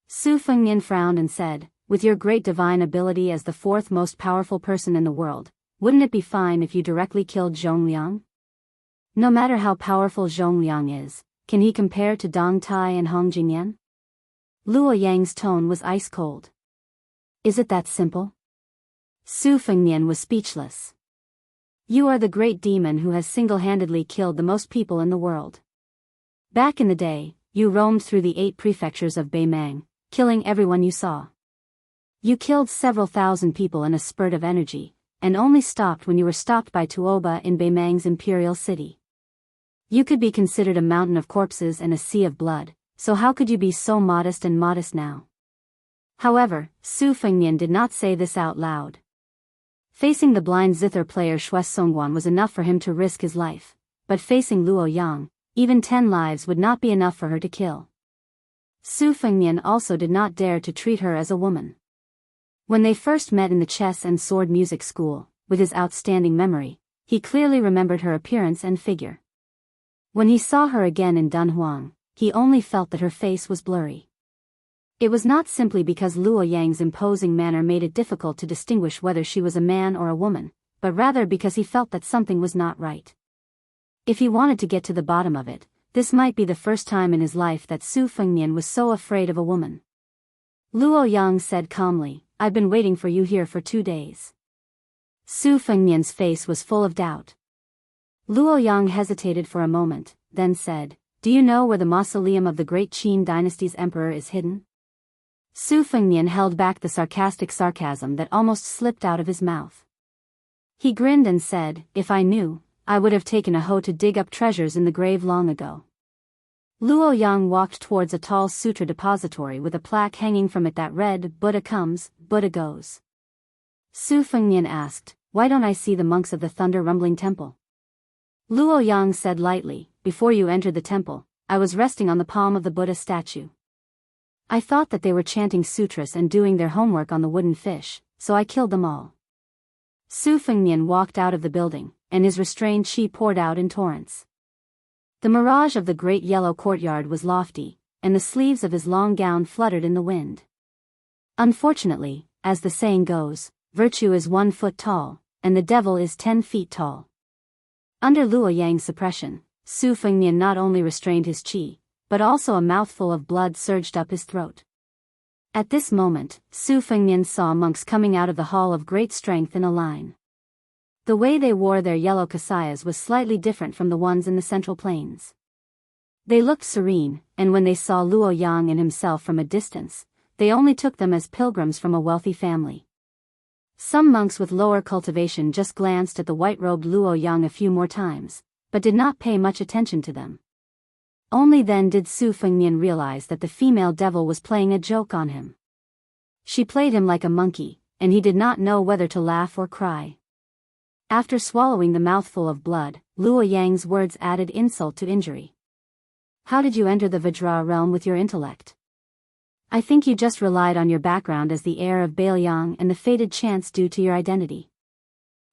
Su Fengnian frowned and said, with your great divine ability as the fourth most powerful person in the world, wouldn't it be fine if you directly killed Zhongliang? No matter how powerful Zhongliang is, can he compare to Dong Tai and Hong Jingyan? Luo Yang's tone was ice cold. Is it that simple? Su Fengnian was speechless. You are the great demon who has single-handedly killed the most people in the world. Back in the day, you roamed through the 8 prefectures of Beimang, killing everyone you saw. You killed several thousand people in a spurt of energy, and only stopped when you were stopped by Tuoba in Beimang's imperial city. You could be considered a mountain of corpses and a sea of blood, so how could you be so modest and modest now? However, Su Fengnian did not say this out loud. Facing the blind zither player Xue Songguan was enough for him to risk his life, but facing Luo Yang, even 10 lives would not be enough for her to kill. Su Fengnian also did not dare to treat her as a woman. When they first met in the chess and sword music school, with his outstanding memory, he clearly remembered her appearance and figure. When he saw her again in Dunhuang, he only felt that her face was blurry. It was not simply because Luo Yang's imposing manner made it difficult to distinguish whether she was a man or a woman, but rather because he felt that something was not right. If he wanted to get to the bottom of it, this might be the first time in his life that Su Fengnian was so afraid of a woman. Luo Yang said calmly, I've been waiting for you here for 2 days. Su Fengnian's face was full of doubt. Luo Yang hesitated for a moment, then said, do you know where the mausoleum of the Great Qin dynasty's emperor is hidden? Su Fengnian held back the sarcastic sarcasm that almost slipped out of his mouth. He grinned and said, if I knew, I would have taken a hoe to dig up treasures in the grave long ago. Luo Yang walked towards a tall sutra depository with a plaque hanging from it that read, Buddha comes, Buddha goes. Su Fengnian asked, why don't I see the monks of the thunder rumbling temple? Luo Yang said lightly, before you entered the temple, I was resting on the palm of the Buddha statue. I thought that they were chanting sutras and doing their homework on the wooden fish, so I killed them all. Su Fengnian walked out of the building, and his restrained qi poured out in torrents. The mirage of the great yellow courtyard was lofty, and the sleeves of his long gown fluttered in the wind. Unfortunately, as the saying goes, virtue is 1 foot tall, and the devil is 10 feet tall. Under Luo Yang's suppression, Su Fengnian not only restrained his qi, but also a mouthful of blood surged up his throat. At this moment, Su Fengnian saw monks coming out of the hall of great strength in a line. The way they wore their yellow kasayas was slightly different from the ones in the Central Plains. They looked serene, and when they saw Luo Yang and himself from a distance, they only took them as pilgrims from a wealthy family. Some monks with lower cultivation just glanced at the white-robed Luo Yang a few more times, but did not pay much attention to them. Only then did Su Fengnian realize that the female devil was playing a joke on him. She played him like a monkey, and he did not know whether to laugh or cry. After swallowing the mouthful of blood, Luo Yang's words added insult to injury. How did you enter the Vajra realm with your intellect? I think you just relied on your background as the heir of Bailiang and the fated chance due to your identity.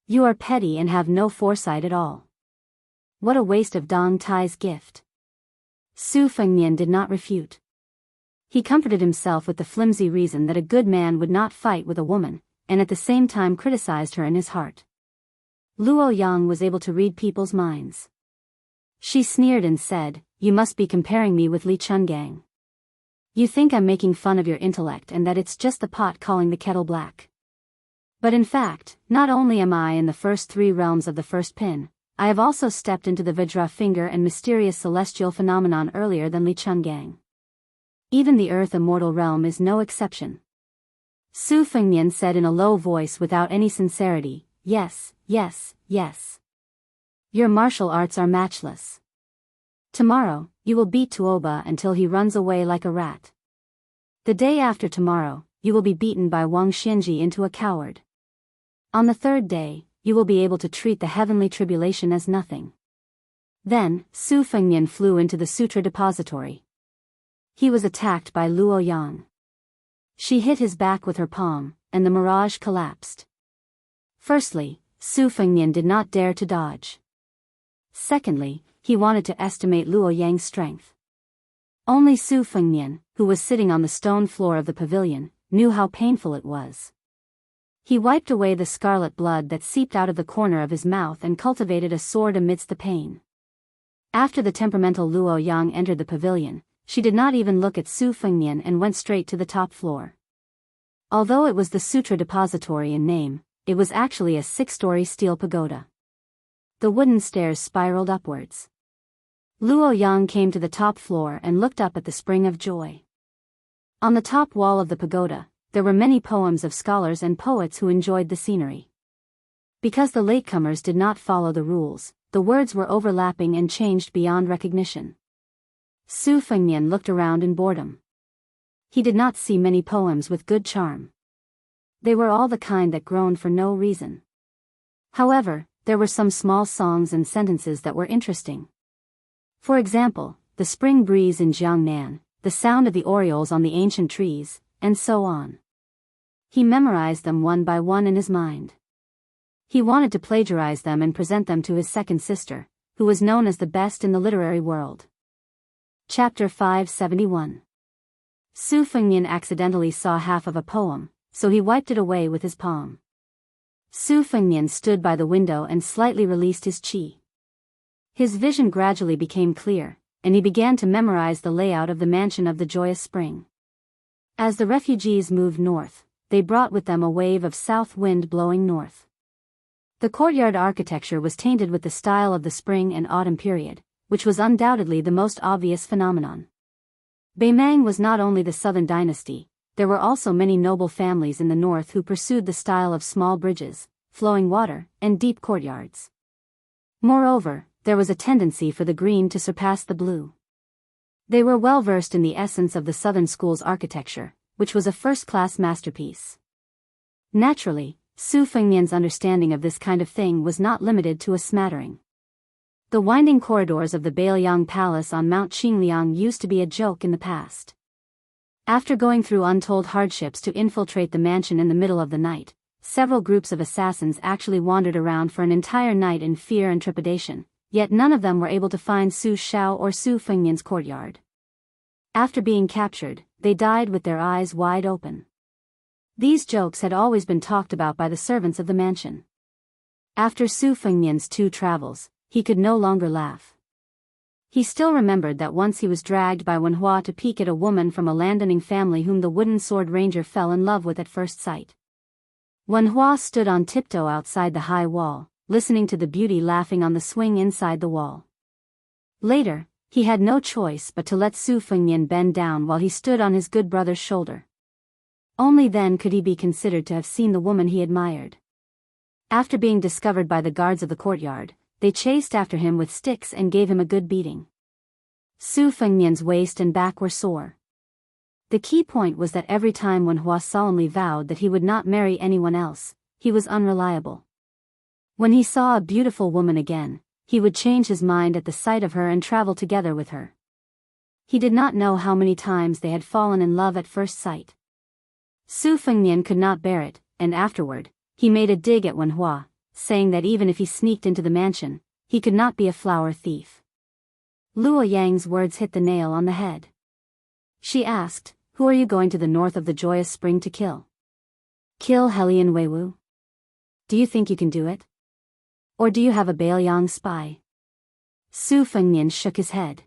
You are petty and have no foresight at all. What a waste of Dong Tai's gift. Su Fengnian did not refute. He comforted himself with the flimsy reason that a good man would not fight with a woman, and at the same time criticized her in his heart. Luo Yang was able to read people's minds. She sneered and said, you must be comparing me with Li Chungang. You think I'm making fun of your intellect and that it's just the pot calling the kettle black. But in fact, not only am I in the first 3 realms of the first pin, I have also stepped into the Vajra finger and mysterious celestial phenomenon earlier than Li Chungang. Even the earth immortal realm is no exception. Su Fengnian said in a low voice without any sincerity, yes, yes, yes. Your martial arts are matchless. Tomorrow, you will beat Tuoba until he runs away like a rat. The day after tomorrow, you will be beaten by Wang Xianji into a coward. On the third day, you will be able to treat the heavenly tribulation as nothing. Then, Su Fengnian flew into the sutra depository. He was attacked by Luo Yang. She hit his back with her palm, and the mirage collapsed. Firstly, Su Fengnian did not dare to dodge. Secondly, he wanted to estimate Luo Yang's strength. Only Su Fengnian, who was sitting on the stone floor of the pavilion, knew how painful it was. He wiped away the scarlet blood that seeped out of the corner of his mouth and cultivated a sword amidst the pain. After the temperamental Luo Yang entered the pavilion, she did not even look at Su Fengnian and went straight to the top floor. Although it was the Sutra Depository in name, it was actually a 6-story steel pagoda. The wooden stairs spiraled upwards. Luo Yang came to the top floor and looked up at the Spring of Joy. On the top wall of the pagoda, there were many poems of scholars and poets who enjoyed the scenery. Because the latecomers did not follow the rules, the words were overlapping and changed beyond recognition. Su Fengnian looked around in boredom. He did not see many poems with good charm. They were all the kind that groaned for no reason. However, there were some small songs and sentences that were interesting. For example, the spring breeze in Jiangnan, the sound of the orioles on the ancient trees, and so on. He memorized them one by one in his mind. He wanted to plagiarize them and present them to his second sister, who was known as the best in the literary world. Chapter 571. Su Fengnian accidentally saw half of a poem, so he wiped it away with his palm. Su Fengnian stood by the window and slightly released his qi. His vision gradually became clear, and he began to memorize the layout of the mansion of the joyous spring. As the refugees moved north, they brought with them a wave of south wind blowing north. The courtyard architecture was tainted with the style of the spring and autumn period, which was undoubtedly the most obvious phenomenon. Beimang was not only the southern dynasty, there were also many noble families in the north who pursued the style of small bridges, flowing water, and deep courtyards. Moreover, there was a tendency for the green to surpass the blue. They were well versed in the essence of the southern school's architecture, which was a first-class masterpiece. Naturally, Su Fengnian's understanding of this kind of thing was not limited to a smattering. The winding corridors of the Biyao Palace on Mount Qingliang used to be a joke in the past. After going through untold hardships to infiltrate the mansion in the middle of the night, several groups of assassins actually wandered around for an entire night in fear and trepidation, yet none of them were able to find Su Shao or Su Fengnian's courtyard. After being captured, they died with their eyes wide open. These jokes had always been talked about by the servants of the mansion. After Su Fengnian's 2 travels, he could no longer laugh. He still remembered that once he was dragged by Wenhua to peek at a woman from a landowning family whom the wooden sword ranger fell in love with at first sight. Wenhua stood on tiptoe outside the high wall, listening to the beauty laughing on the swing inside the wall. Later, he had no choice but to let Su Fengnian bend down while he stood on his good brother's shoulder. Only then could he be considered to have seen the woman he admired. After being discovered by the guards of the courtyard, they chased after him with sticks and gave him a good beating. Su Fengnian's waist and back were sore. The key point was that every time Wenhua solemnly vowed that he would not marry anyone else, he was unreliable. When he saw a beautiful woman again, he would change his mind at the sight of her and travel together with her. He did not know how many times they had fallen in love at first sight. Su Fengnian could not bear it, and afterward, he made a dig at Wenhua, saying that even if he sneaked into the mansion, he could not be a flower thief. Luo Yang's words hit the nail on the head. She asked, "Who are you going to the north of the joyous spring to kill? Kill Helian Weiwu? Do you think you can do it? Or do you have a Beiliang spy?" Su Fengnian shook his head.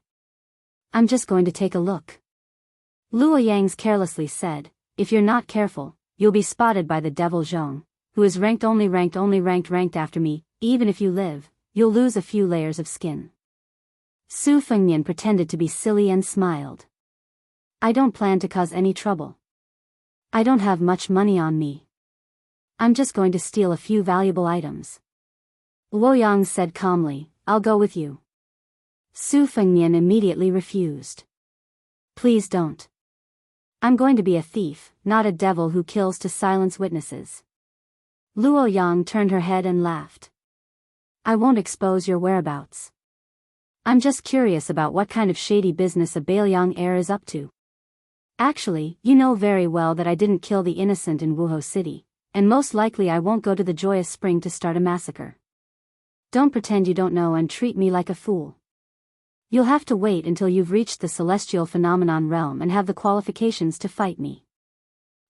"I'm just going to take a look." Luo Yang's carelessly said, "If you're not careful, you'll be spotted by the devil Zhong, who is ranked after me. Even if you live, you'll lose a few layers of skin." Su Fengnian pretended to be silly and smiled. "I don't plan to cause any trouble. I don't have much money on me. I'm just going to steal a few valuable items." Luo Yang said calmly, "I'll go with you." Su Fengnian immediately refused. "Please don't. I'm going to be a thief, not a devil who kills to silence witnesses. Luo Yang turned her head and laughed. I won't expose your whereabouts. I'm just curious about what kind of shady business a Biyao heir is up to. Actually, you know very well that I didn't kill the innocent in Wuxia City, and most likely I won't go to the joyous spring to start a massacre. Don't pretend you don't know and treat me like a fool. You'll have to wait until you've reached the celestial phenomenon realm and have the qualifications to fight me.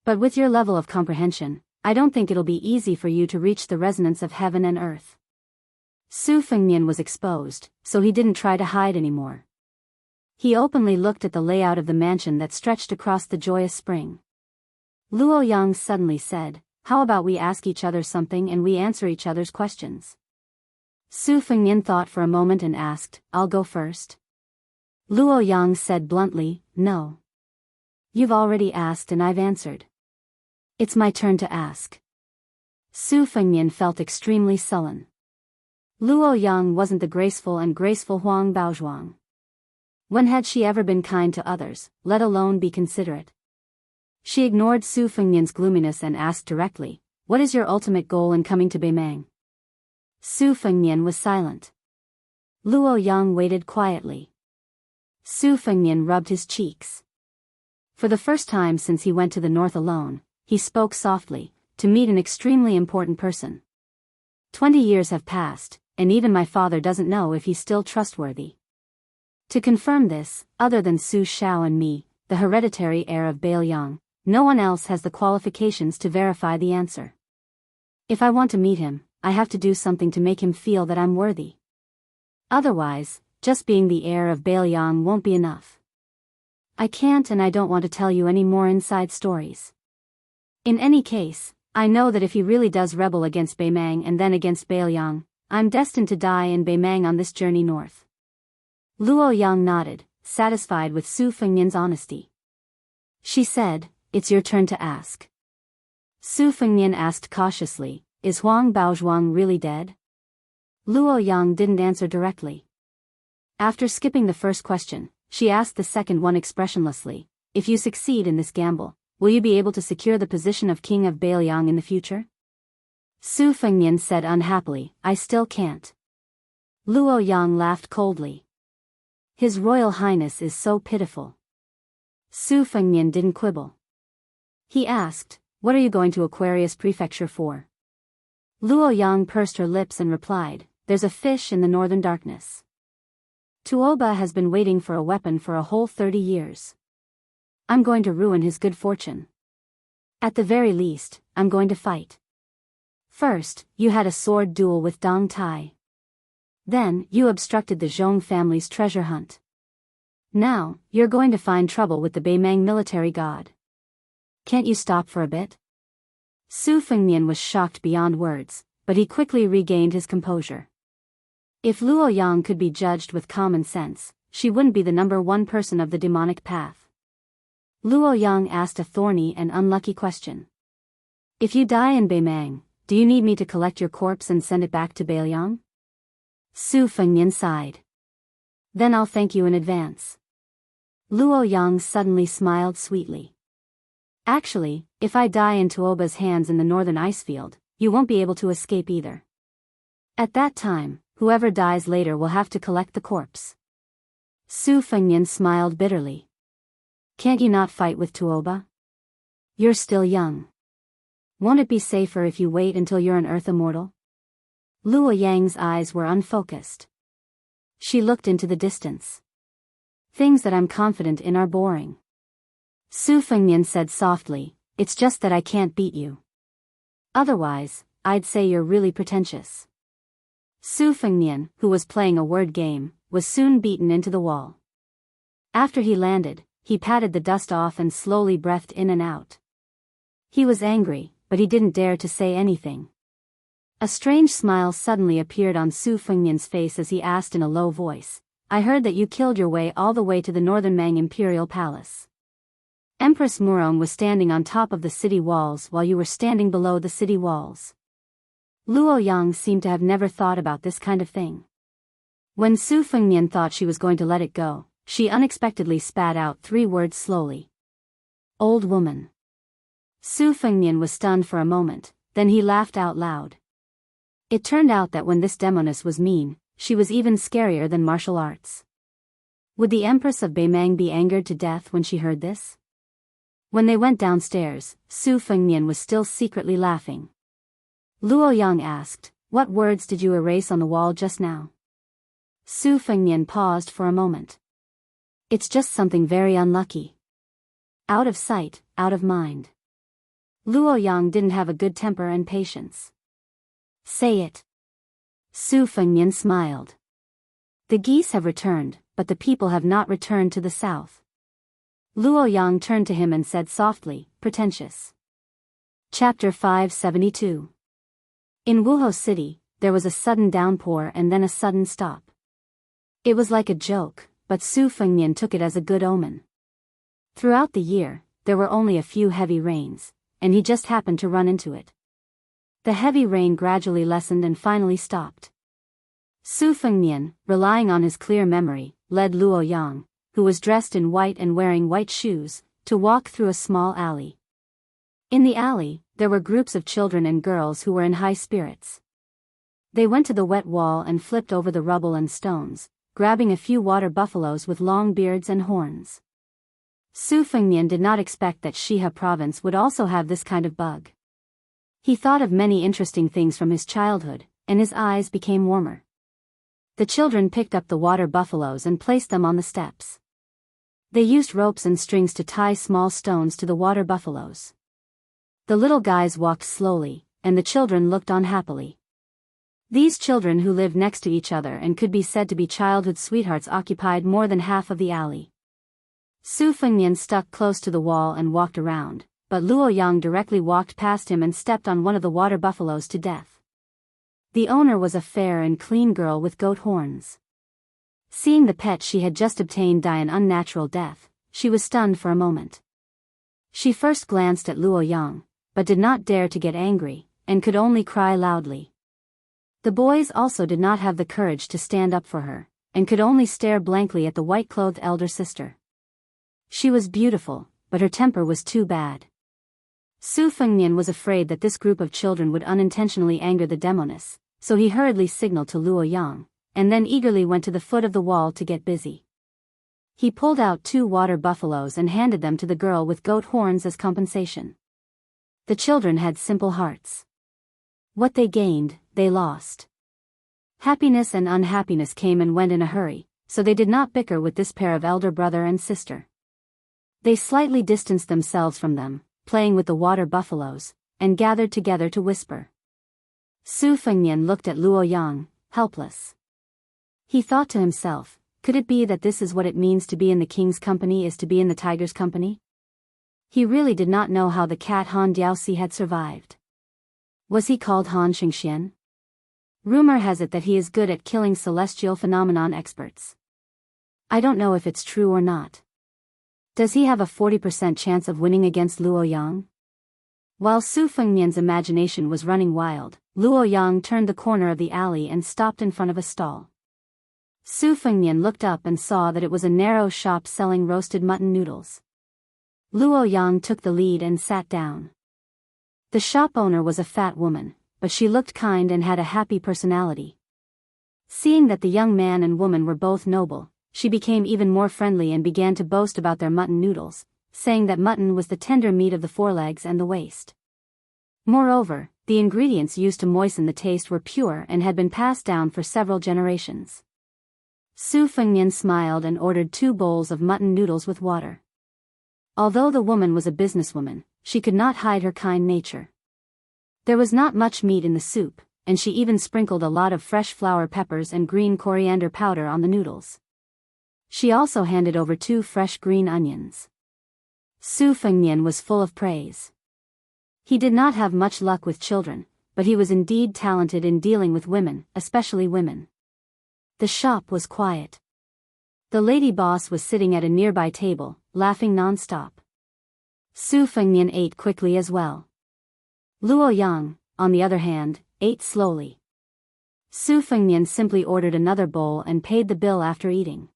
But with your level of comprehension, I don't think it'll be easy for you to reach the resonance of heaven and earth. Su Fengnian was exposed, so he didn't try to hide anymore. He openly looked at the layout of the mansion that stretched across the joyous spring. Luo Yang suddenly said, how about we ask each other something and we answer each other's questions? Su Fengnian thought for a moment and asked, I'll go first. Luo Yang said bluntly, no. You've already asked and I've answered. It's my turn to ask. Su Fengnian felt extremely sullen. Luo Yang wasn't the graceful and graceful Huang Baozhuang. When had she ever been kind to others, let alone be considerate? She ignored Su Fengnian's gloominess and asked directly, what is your ultimate goal in coming to Beimang? Su Fengnian was silent. Luo Yang waited quietly. Su Fengnian rubbed his cheeks. For the first time since he went to the north alone, he spoke softly, to meet an extremely important person. 20 years have passed, and even my father doesn't know if he's still trustworthy. To confirm this, other than Su Xiao and me, the hereditary heir of Biyao, no one else has the qualifications to verify the answer. If I want to meet him, I have to do something to make him feel that I'm worthy. Otherwise, just being the heir of Biyao won't be enough. I can't and I don't want to tell you any more inside stories. In any case, I know that if he really does rebel against Beimang and then against Biyao, I'm destined to die in Beimang on this journey north. Luo Yang nodded, satisfied with Su Fengnian's honesty. She said, it's your turn to ask. Su Fengnian asked cautiously, is Huang Baozhuang really dead? Luo Yang didn't answer directly. After skipping the first question, she asked the second one expressionlessly, if you succeed in this gamble, will you be able to secure the position of king of Biyao in the future? Su Fengnian said unhappily, I still can't. Luo Yang laughed coldly. His Royal Highness is so pitiful. Su Fengnian didn't quibble. He asked, what are you going to Aquarius Prefecture for? Luo Yang pursed her lips and replied, there's a fish in the northern darkness. Tuoba has been waiting for a weapon for a whole 30 years. I'm going to ruin his good fortune. At the very least, I'm going to fight. First, you had a sword duel with Dong Tai. Then, you obstructed the Zhong family's treasure hunt. Now, you're going to find trouble with the Beimang military god. Can't you stop for a bit? Su Fengnian was shocked beyond words, but he quickly regained his composure. If Luo Yang could be judged with common sense, she wouldn't be the number one person of the demonic path. Luo Yang asked a thorny and unlucky question. If you die in Beimang, do you need me to collect your corpse and send it back to Biyao? Su Fengnian sighed. Then I'll thank you in advance. Luo Yang suddenly smiled sweetly. Actually, if I die in Tuoba's hands in the northern ice field, you won't be able to escape either. At that time, whoever dies later will have to collect the corpse. Su Fengnian smiled bitterly. Can't you not fight with Tuoba? You're still young. Won't it be safer if you wait until you're an earth immortal? Luo Yang's eyes were unfocused. She looked into the distance. Things that I'm confident in are boring. Su Fengnian said softly, it's just that I can't beat you. Otherwise, I'd say you're really pretentious. Su Fengnian, who was playing a word game, was soon beaten into the wall. After he landed, he patted the dust off and slowly breathed in and out. He was angry, but he didn't dare to say anything. A strange smile suddenly appeared on Su Fengnian's face as he asked in a low voice, I heard that you killed your way all the way to the Northern Mang Imperial Palace. Empress Murong was standing on top of the city walls while you were standing below the city walls. Luo Yang seemed to have never thought about this kind of thing. When Su Fengnian thought she was going to let it go, she unexpectedly spat out 3 words slowly. Old woman. Su Fengnian was stunned for a moment, then he laughed out loud. It turned out that when this demoness was mean, she was even scarier than martial arts. Would the Empress of Beimang be angered to death when she heard this? When they went downstairs, Su Fengnian was still secretly laughing. Luo Yang asked, "What words did you erase on the wall just now?" Su Fengnian paused for a moment. "It's just something very unlucky. Out of sight, out of mind." Luo Yang didn't have a good temper and patience. "Say it." Su Fengnian smiled. "The geese have returned, but the people have not returned to the south." Luo Yang turned to him and said softly, "Pretentious." Chapter 572. In Wuhou City, there was a sudden downpour and then a sudden stop. It was like a joke, but Su Fengnian took it as a good omen. Throughout the year, there were only a few heavy rains, and he just happened to run into it. The heavy rain gradually lessened and finally stopped. Su Fengnian, relying on his clear memory, led Luo Yang, who was dressed in white and wearing white shoes, to walk through a small alley. In the alley, there were groups of children and girls who were in high spirits. They went to the wet wall and flipped over the rubble and stones, grabbing a few water buffaloes with long beards and horns. Su Fengnian did not expect that Shihe province would also have this kind of bug. He thought of many interesting things from his childhood, and his eyes became warmer. The children picked up the water buffaloes and placed them on the steps. They used ropes and strings to tie small stones to the water buffaloes. The little guys walked slowly, and the children looked on happily. These children who lived next to each other and could be said to be childhood sweethearts occupied more than half of the alley. Su Fengnian stuck close to the wall and walked around, but Luo Yang directly walked past him and stepped on one of the water buffaloes to death. The owner was a fair and clean girl with goat horns. Seeing the pet she had just obtained die an unnatural death, she was stunned for a moment. She first glanced at Luo Yang, but did not dare to get angry, and could only cry loudly. The boys also did not have the courage to stand up for her, and could only stare blankly at the white-clothed elder sister. She was beautiful, but her temper was too bad. Su Fengnian was afraid that this group of children would unintentionally anger the demoness, so he hurriedly signaled to Luo Yang, and then eagerly went to the foot of the wall to get busy. He pulled out 2 water buffaloes and handed them to the girl with goat horns as compensation. The children had simple hearts. What they gained, they lost. Happiness and unhappiness came and went in a hurry, so they did not bicker with this pair of elder brother and sister. They slightly distanced themselves from them, playing with the water buffaloes, and gathered together to whisper. Su Fengnian looked at Luo Yang, helpless. He thought to himself, could it be that this is what it means to be in the king's company is to be in the tiger's company? He really did not know how the cat Han Diaoxi had survived. Was he called Han Xingxian? Rumor has it that he is good at killing celestial phenomenon experts. I don't know if it's true or not. Does he have a 40% chance of winning against Luo Yang? While Su Fengnian's imagination was running wild, Luo Yang turned the corner of the alley and stopped in front of a stall. Su Fengnian looked up and saw that it was a narrow shop selling roasted mutton noodles. Luo Yang took the lead and sat down. The shop owner was a fat woman, but she looked kind and had a happy personality. Seeing that the young man and woman were both noble, she became even more friendly and began to boast about their mutton noodles, saying that mutton was the tender meat of the forelegs and the waist. Moreover, the ingredients used to moisten the taste were pure and had been passed down for several generations. Su Fengnian smiled and ordered 2 bowls of mutton noodles with water. Although the woman was a businesswoman, she could not hide her kind nature. There was not much meat in the soup, and she even sprinkled a lot of fresh flower peppers and green coriander powder on the noodles. She also handed over 2 fresh green onions. Su Fengnian was full of praise. He did not have much luck with children, but he was indeed talented in dealing with women, especially women. The shop was quiet. The lady boss was sitting at a nearby table, laughing non-stop. Su Fengnian ate quickly as well. Luo Yang, on the other hand, ate slowly. Su Fengnian simply ordered another bowl and paid the bill after eating.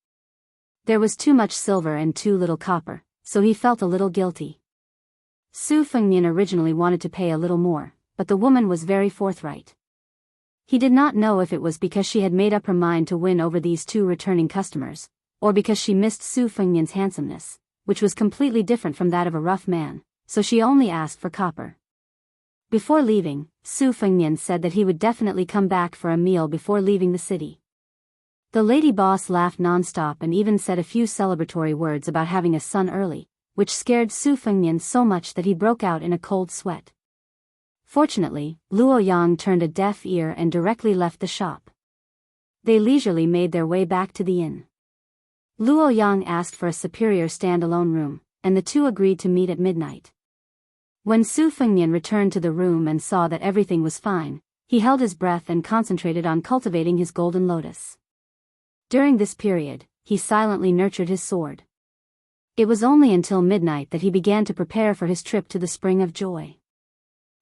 There was too much silver and too little copper, so he felt a little guilty. Su Fengnian originally wanted to pay a little more, but the woman was very forthright. He did not know if it was because she had made up her mind to win over these two returning customers, or because she missed Su Fengnian's handsomeness, which was completely different from that of a rough man, so she only asked for copper. Before leaving, Su Fengnian said that he would definitely come back for a meal before leaving the city. The lady boss laughed non-stop and even said a few celebratory words about having a son early, which scared Su Fengnian so much that he broke out in a cold sweat. Fortunately, Luo Yang turned a deaf ear and directly left the shop. They leisurely made their way back to the inn. Luo Yang asked for a superior stand-alone room, and the two agreed to meet at midnight. When Su Fengnian returned to the room and saw that everything was fine, he held his breath and concentrated on cultivating his golden lotus. During this period, he silently nurtured his sword. It was only until midnight that he began to prepare for his trip to the Spring of Joy.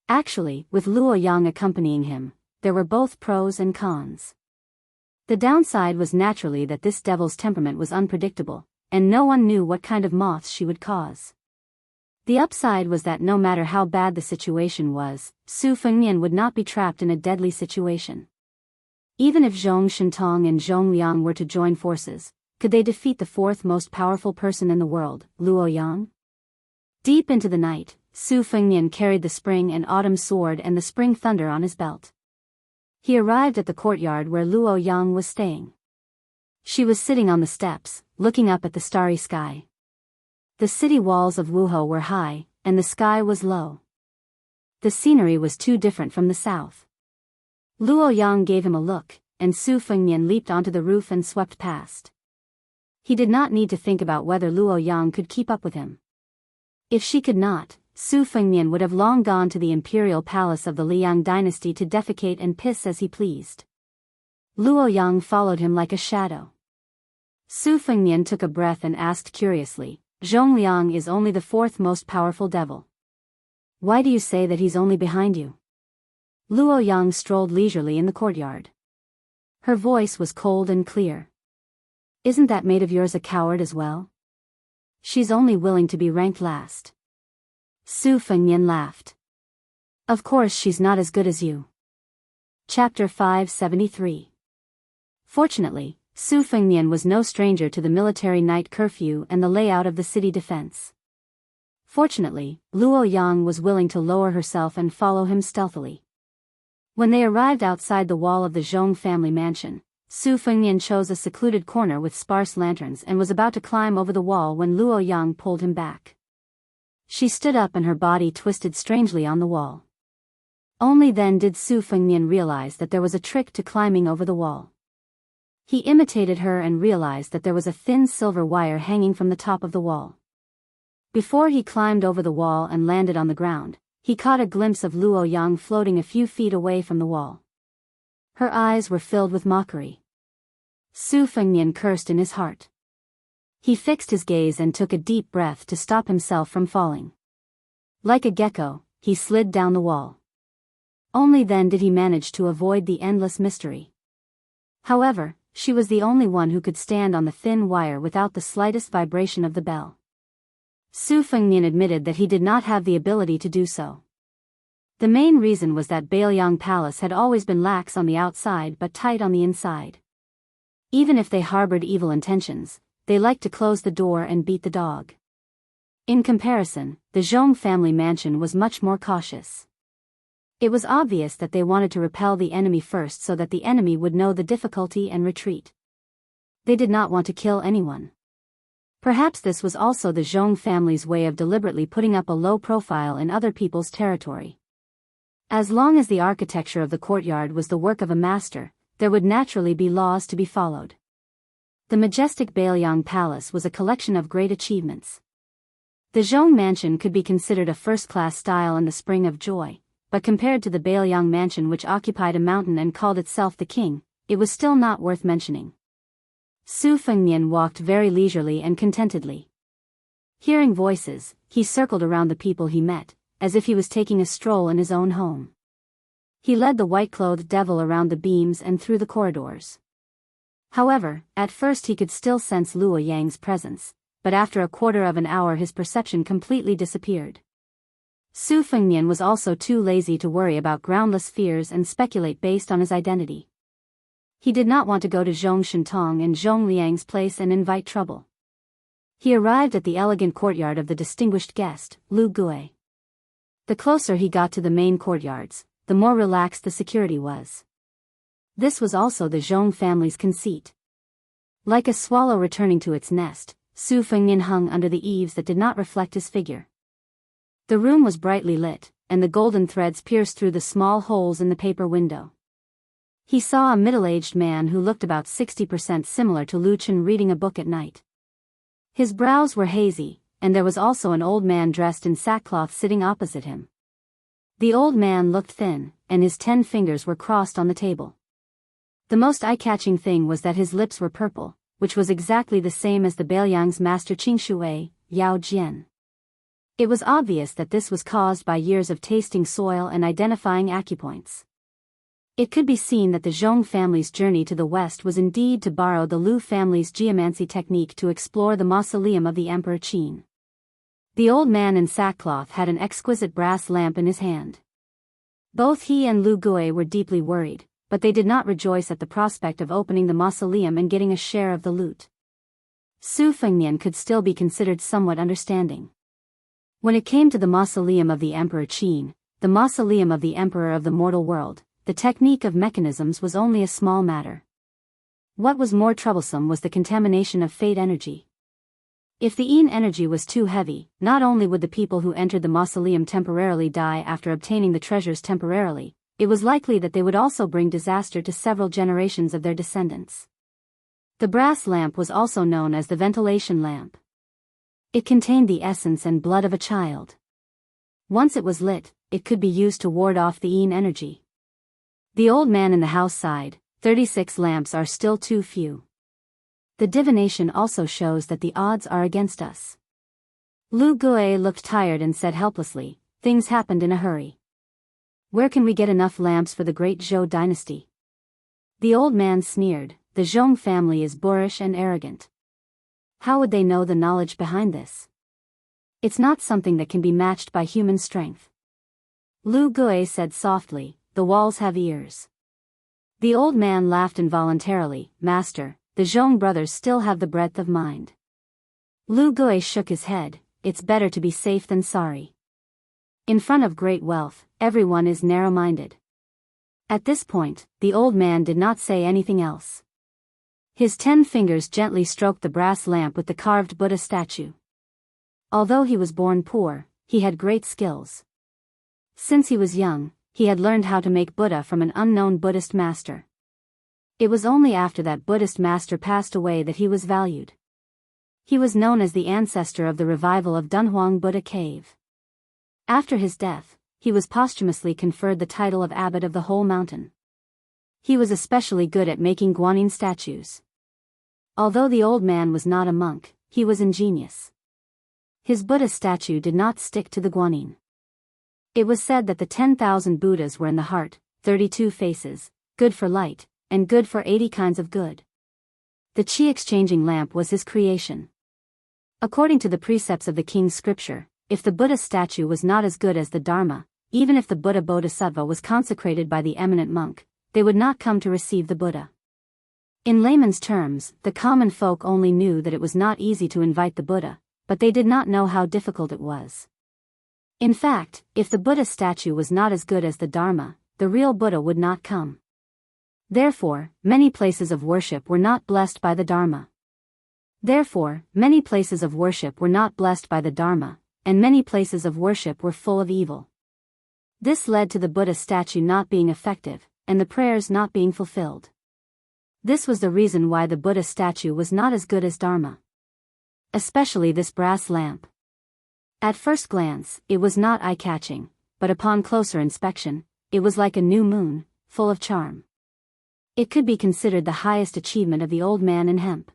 Actually, with Luo Yang accompanying him, there were both pros and cons. The downside was naturally that this devil's temperament was unpredictable, and no one knew what kind of moths she would cause. The upside was that no matter how bad the situation was, Su Fengnian would not be trapped in a deadly situation. Even if Zhong Shintong and Zhong Liang were to join forces, could they defeat the fourth most powerful person in the world, Luo Yang? Deep into the night, Su Fengnian carried the spring and autumn sword and the spring thunder on his belt. He arrived at the courtyard where Luo Yang was staying. She was sitting on the steps, looking up at the starry sky. The city walls of Wuhou were high, and the sky was low. The scenery was too different from the south. Luo Yang gave him a look, and Su Fengnian leaped onto the roof and swept past. He did not need to think about whether Luo Yang could keep up with him. If she could not, Su Fengnian would have long gone to the imperial palace of the Liang dynasty to defecate and piss as he pleased. Luo Yang followed him like a shadow. Su Fengnian took a breath and asked curiously, "Zhong Liang is only the fourth most powerful devil. Why do you say that he's only behind you?" Luo Yang strolled leisurely in the courtyard. Her voice was cold and clear. "Isn't that maid of yours a coward as well? She's only willing to be ranked last." Su Fengnian laughed. "Of course she's not as good as you." Chapter 573. Fortunately, Su Fengnian was no stranger to the military night curfew and the layout of the city defense. Fortunately, Luo Yang was willing to lower herself and follow him stealthily. When they arrived outside the wall of the Zhong family mansion, Su Fengnian chose a secluded corner with sparse lanterns and was about to climb over the wall when Luo Yang pulled him back. She stood up and her body twisted strangely on the wall. Only then did Su Fengnian realize that there was a trick to climbing over the wall. He imitated her and realized that there was a thin silver wire hanging from the top of the wall. Before he climbed over the wall and landed on the ground, he caught a glimpse of Luo Yang floating a few feet away from the wall. Her eyes were filled with mockery. Su Fengnian cursed in his heart. He fixed his gaze and took a deep breath to stop himself from falling. Like a gecko, he slid down the wall. Only then did he manage to avoid the endless mystery. However, she was the only one who could stand on the thin wire without the slightest vibration of the bell. Su Fengnian admitted that he did not have the ability to do so. The main reason was that Biyao Palace had always been lax on the outside but tight on the inside. Even if they harbored evil intentions, they liked to close the door and beat the dog. In comparison, the Zhong family mansion was much more cautious. It was obvious that they wanted to repel the enemy first so that the enemy would know the difficulty and retreat. They did not want to kill anyone. Perhaps this was also the Zhong family's way of deliberately putting up a low profile in other people's territory. As long as the architecture of the courtyard was the work of a master, there would naturally be laws to be followed. The majestic Biyao Palace was a collection of great achievements. The Zhong mansion could be considered a first-class style in the Spring of Joy, but compared to the Biyao mansion which occupied a mountain and called itself the king, it was still not worth mentioning. Su Fengnian walked very leisurely and contentedly. Hearing voices, he circled around the people he met, as if he was taking a stroll in his own home. He led the white-clothed devil around the beams and through the corridors. However, at first he could still sense Luo Yang's presence, but after a quarter of an hour his perception completely disappeared. Su Fengnian was also too lazy to worry about groundless fears and speculate based on his identity. He did not want to go to Zhong Shentong and Zhong Liang's place and invite trouble. He arrived at the elegant courtyard of the distinguished guest, Lu Gui. The closer he got to the main courtyards, the more relaxed the security was. This was also the Zhong family's conceit. Like a swallow returning to its nest, Su Fengnian hung under the eaves that did not reflect his figure. The room was brightly lit, and the golden threads pierced through the small holes in the paper window. He saw a middle-aged man who looked about 60% similar to Lu Chen reading a book at night. His brows were hazy, and there was also an old man dressed in sackcloth sitting opposite him. The old man looked thin, and his 10 fingers were crossed on the table. The most eye-catching thing was that his lips were purple, which was exactly the same as the Beiliang's master Qingshui, Yao Jian. It was obvious that this was caused by years of tasting soil and identifying acupoints. It could be seen that the Zhong family's journey to the west was indeed to borrow the Lu family's geomancy technique to explore the mausoleum of the Emperor Qin. The old man in sackcloth had an exquisite brass lamp in his hand. Both he and Lu Gui were deeply worried, but they did not rejoice at the prospect of opening the mausoleum and getting a share of the loot. Su Fengnian could still be considered somewhat understanding. When it came to the mausoleum of the Emperor Qin, the mausoleum of the Emperor of the mortal world, the technique of mechanisms was only a small matter. What was more troublesome was the contamination of fate energy. If the Yin energy was too heavy, not only would the people who entered the mausoleum temporarily die after obtaining the treasures temporarily, it was likely that they would also bring disaster to several generations of their descendants. The brass lamp was also known as the ventilation lamp. It contained the essence and blood of a child. Once it was lit, it could be used to ward off the Yin energy. The old man in the house sighed, 36 lamps are still too few. The divination also shows that the odds are against us. Lu Gui looked tired and said helplessly, things happened in a hurry. Where can we get enough lamps for the great Zhou dynasty? The old man sneered, the Zhong family is boorish and arrogant. How would they know the knowledge behind this? It's not something that can be matched by human strength. Lu Gui said softly, the walls have ears. The old man laughed involuntarily, Master, the Zhong brothers still have the breadth of mind. Lu Gui shook his head, it's better to be safe than sorry. In front of great wealth, everyone is narrow-minded. At this point, the old man did not say anything else. His 10 fingers gently stroked the brass lamp with the carved Buddha statue. Although he was born poor, he had great skills. Since he was young, he had learned how to make Buddha from an unknown Buddhist master. It was only after that Buddhist master passed away that he was valued. He was known as the ancestor of the revival of Dunhuang Buddha Cave. After his death, he was posthumously conferred the title of abbot of the whole mountain. He was especially good at making guanyin statues. Although the old man was not a monk, he was ingenious. His Buddha statue did not stick to the guanyin. It was said that the 10,000 Buddhas were in the heart, 32 faces, good for light, and good for 80 kinds of good. The qi-exchanging lamp was his creation. According to the precepts of the king's scripture, if the Buddha statue was not as good as the Dharma, even if the Buddha Bodhisattva was consecrated by the eminent monk, they would not come to receive the Buddha. In layman's terms, the common folk only knew that it was not easy to invite the Buddha, but they did not know how difficult it was. In fact, if the Buddha statue was not as good as the Dharma, the real Buddha would not come. Therefore, many places of worship were not blessed by the Dharma. And many places of worship were full of evil. This led to the Buddha statue not being effective, and the prayers not being fulfilled. This was the reason why the Buddha statue was not as good as Dharma. Especially this brass lamp. At first glance, it was not eye-catching, but upon closer inspection, it was like a new moon, full of charm. It could be considered the highest achievement of the old man in hemp.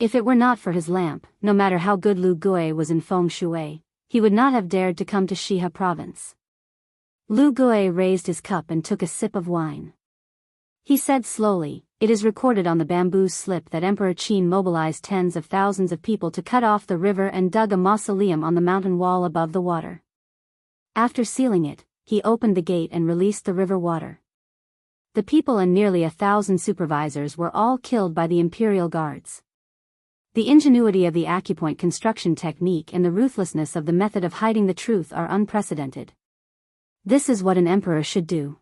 If it were not for his lamp, no matter how good Lu Gui was in feng shui, he would not have dared to come to Shihe province. Lu Gui raised his cup and took a sip of wine. He said slowly, it is recorded on the bamboo slip that Emperor Qin mobilized tens of thousands of people to cut off the river and dug a mausoleum on the mountain wall above the water. After sealing it, he opened the gate and released the river water. The people and nearly 1,000 supervisors were all killed by the imperial guards. The ingenuity of the acupoint construction technique and the ruthlessness of the method of hiding the truth are unprecedented. This is what an emperor should do.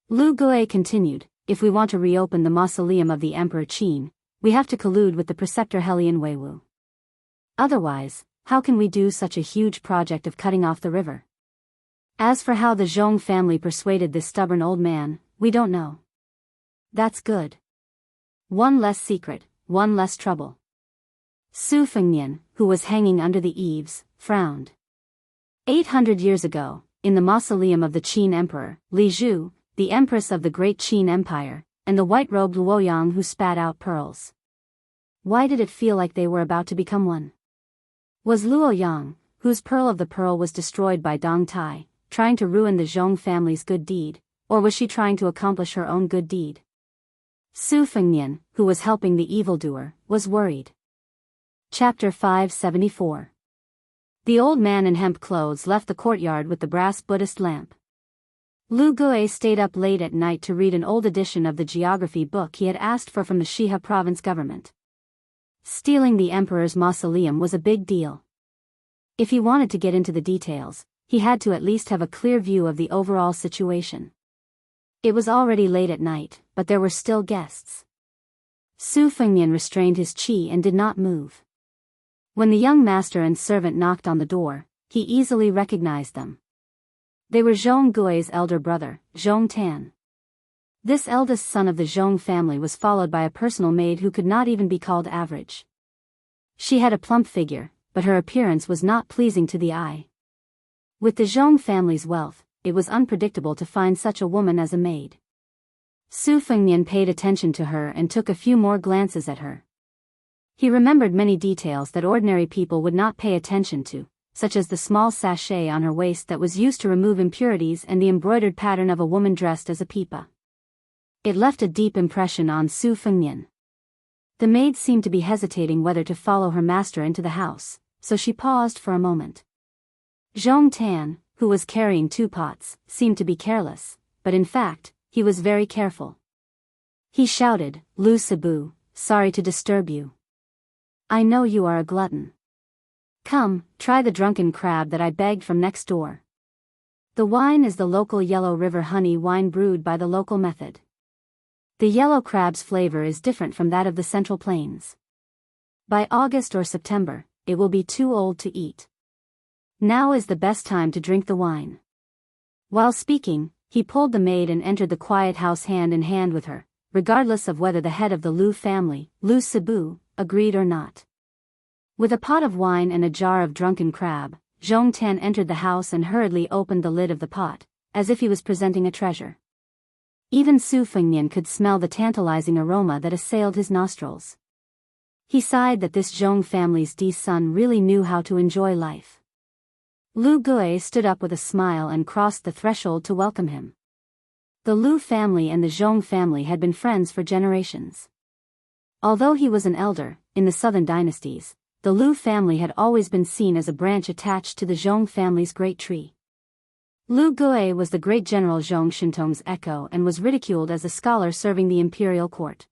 Lu Gui continued, if we want to reopen the mausoleum of the Emperor Qin, we have to collude with the preceptor Helian Weiwu. Otherwise, how can we do such a huge project of cutting off the river? As for how the Zhong family persuaded this stubborn old man, we don't know. That's good. One less secret, one less trouble. Su Fengnian, who was hanging under the eaves, frowned. 800 years ago, in the mausoleum of the Qin Emperor, Li Zhu, the empress of the great Qin Empire, and the white-robed Luoyang who spat out pearls. Why did it feel like they were about to become one? Was Luoyang, whose pearl of the pearl was destroyed by Dong Tai, trying to ruin the Zhong family's good deed, or was she trying to accomplish her own good deed? Su Fengnian, who was helping the evildoer, was worried. Chapter 574. The old man in hemp clothes left the courtyard with the brass Buddhist lamp. Lu Gui stayed up late at night to read an old edition of the geography book he had asked for from the Shiha province government. Stealing the emperor's mausoleum was a big deal. If he wanted to get into the details, he had to at least have a clear view of the overall situation. It was already late at night, but there were still guests. Su Fengnian restrained his qi and did not move. When the young master and servant knocked on the door, he easily recognized them. They were Zhong Gui's elder brother, Zhong Tan. This eldest son of the Zhong family was followed by a personal maid who could not even be called average. She had a plump figure, but her appearance was not pleasing to the eye. With the Zhong family's wealth, it was unpredictable to find such a woman as a maid. Su Fengnian paid attention to her and took a few more glances at her. He remembered many details that ordinary people would not pay attention to, such as the small sachet on her waist that was used to remove impurities and the embroidered pattern of a woman dressed as a pipa. It left a deep impression on Su Fengnian. The maid seemed to be hesitating whether to follow her master into the house, so she paused for a moment. Zhong Tan, who was carrying 2 pots, seemed to be careless, but in fact, he was very careful. He shouted, Lu Sibu, sorry to disturb you. I know you are a glutton. Come, try the drunken crab that I begged from next door. The wine is the local Yellow River honey wine brewed by the local method. The yellow crab's flavor is different from that of the Central Plains. By August or September, it will be too old to eat. Now is the best time to drink the wine. While speaking, he pulled the maid and entered the quiet house hand in hand with her, regardless of whether the head of the Lu family, Lu Sibu, agreed or not. With a pot of wine and a jar of drunken crab, Zhong Tan entered the house and hurriedly opened the lid of the pot, as if he was presenting a treasure. Even Su Fengnian could smell the tantalizing aroma that assailed his nostrils. He sighed that this Zhong family's son really knew how to enjoy life. Lu Gui stood up with a smile and crossed the threshold to welcome him. The Lu family and the Zhong family had been friends for generations. Although he was an elder, in the southern dynasties, the Lu family had always been seen as a branch attached to the Zhong family's great tree. Lu Gui was the great general Zhong Shintong's echo and was ridiculed as a scholar serving the imperial court.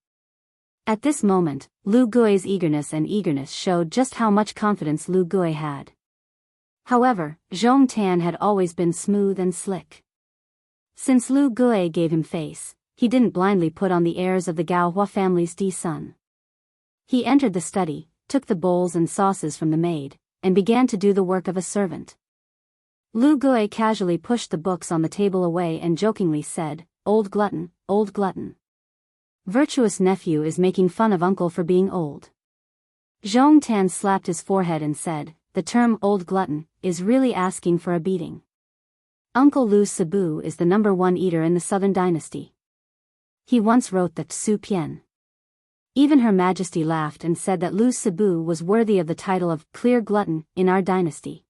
At this moment, Lu Gui's eagerness showed just how much confidence Lu Gui had. However, Zhong Tan had always been smooth and slick. Since Lu Gui gave him face, he didn't blindly put on the airs of the Gao Hua family's son. He entered the study, took the bowls and sauces from the maid, and began to do the work of a servant. Lu Gui casually pushed the books on the table away and jokingly said, Old glutton, old glutton. Virtuous nephew is making fun of uncle for being old. Zhong Tan slapped his forehead and said, the term old glutton is really asking for a beating. Uncle Lu Sibu is the #1 eater in the southern dynasty. He once wrote that Su Pian. Even Her Majesty laughed and said that Lu Sibu was worthy of the title of clear glutton in our dynasty.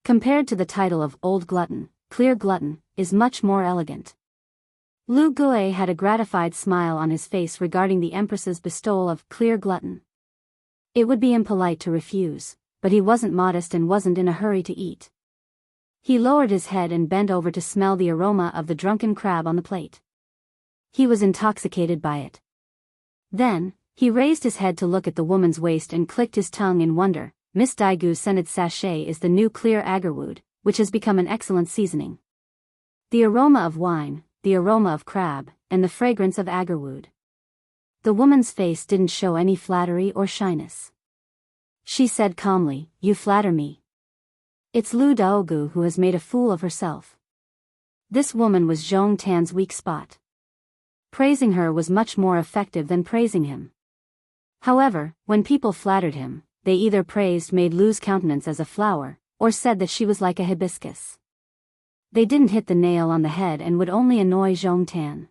Compared to the title of old glutton, clear glutton is much more elegant. Lu Gui had a gratified smile on his face regarding the empress's bestowal of clear glutton. It would be impolite to refuse, but he wasn't modest and wasn't in a hurry to eat. He lowered his head and bent over to smell the aroma of the drunken crab on the plate. He was intoxicated by it. Then, he raised his head to look at the woman's waist and clicked his tongue in wonder. Miss Daigu's scented sachet is the new clear agarwood, which has become an excellent seasoning. The aroma of wine, the aroma of crab, and the fragrance of agarwood. The woman's face didn't show any flattery or shyness. She said calmly, "You flatter me. It's Lu Daogu who has made a fool of herself." This woman was Zhong Tan's weak spot. Praising her was much more effective than praising him. However, when people flattered him, they either praised made Lu's countenance as a flower, or said that she was like a hibiscus. They didn't hit the nail on the head and would only annoy Zhong Tan.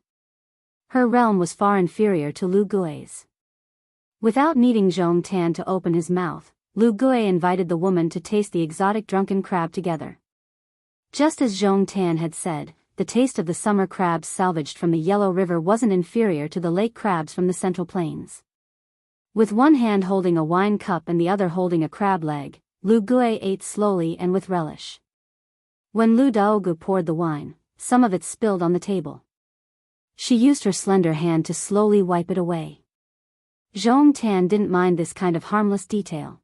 Her realm was far inferior to Lu Gui's. Without needing Zhong Tan to open his mouth, Lu Gui invited the woman to taste the exotic drunken crab together. Just as Zhong Tan had said, the taste of the summer crabs salvaged from the Yellow River wasn't inferior to the lake crabs from the Central Plains. With one hand holding a wine cup and the other holding a crab leg, Lu Gui ate slowly and with relish. When Lu Daogu poured the wine, some of it spilled on the table. She used her slender hand to slowly wipe it away. Zhong Tan didn't mind this kind of harmless detail.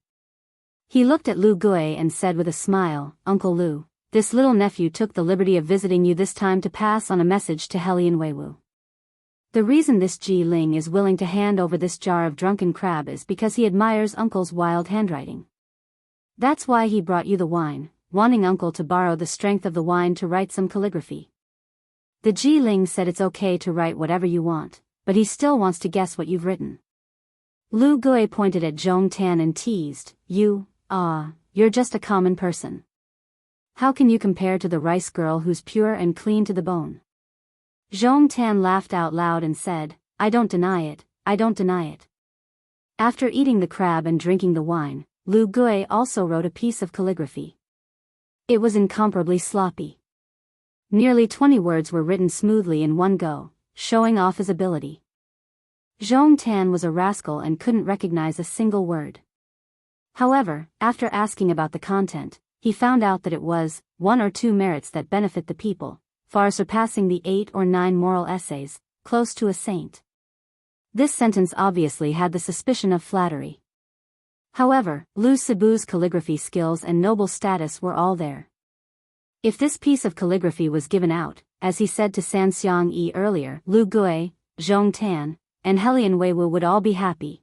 He looked at Lu Gui and said with a smile, "Uncle Lu, this little nephew took the liberty of visiting you this time to pass on a message to Helian Weiwu. The reason this Ji Ling is willing to hand over this jar of drunken crab is because he admires Uncle's wild handwriting. That's why he brought you the wine, wanting Uncle to borrow the strength of the wine to write some calligraphy. The Ji Ling said it's okay to write whatever you want, but he still wants to guess what you've written." Lu Gui pointed at Zhong Tan and teased, You're just a common person. How can you compare to the rice girl who's pure and clean to the bone?" Zhong Tan laughed out loud and said, I don't deny it. After eating the crab and drinking the wine, Lu Gui also wrote a piece of calligraphy. It was incomparably sloppy. Nearly 20 words were written smoothly in one go, showing off his ability. Zhong Tan was a rascal and couldn't recognize a single word. However, after asking about the content, he found out that it was 1 or 2 merits that benefit the people, far surpassing the 8 or 9 moral essays, close to a saint. This sentence obviously had the suspicion of flattery. However, Lu Sibu's calligraphy skills and noble status were all there. If this piece of calligraphy was given out, as he said to San Xiang Yi earlier, Lu Gui, Zhong Tan, and Helian Weiwu would all be happy.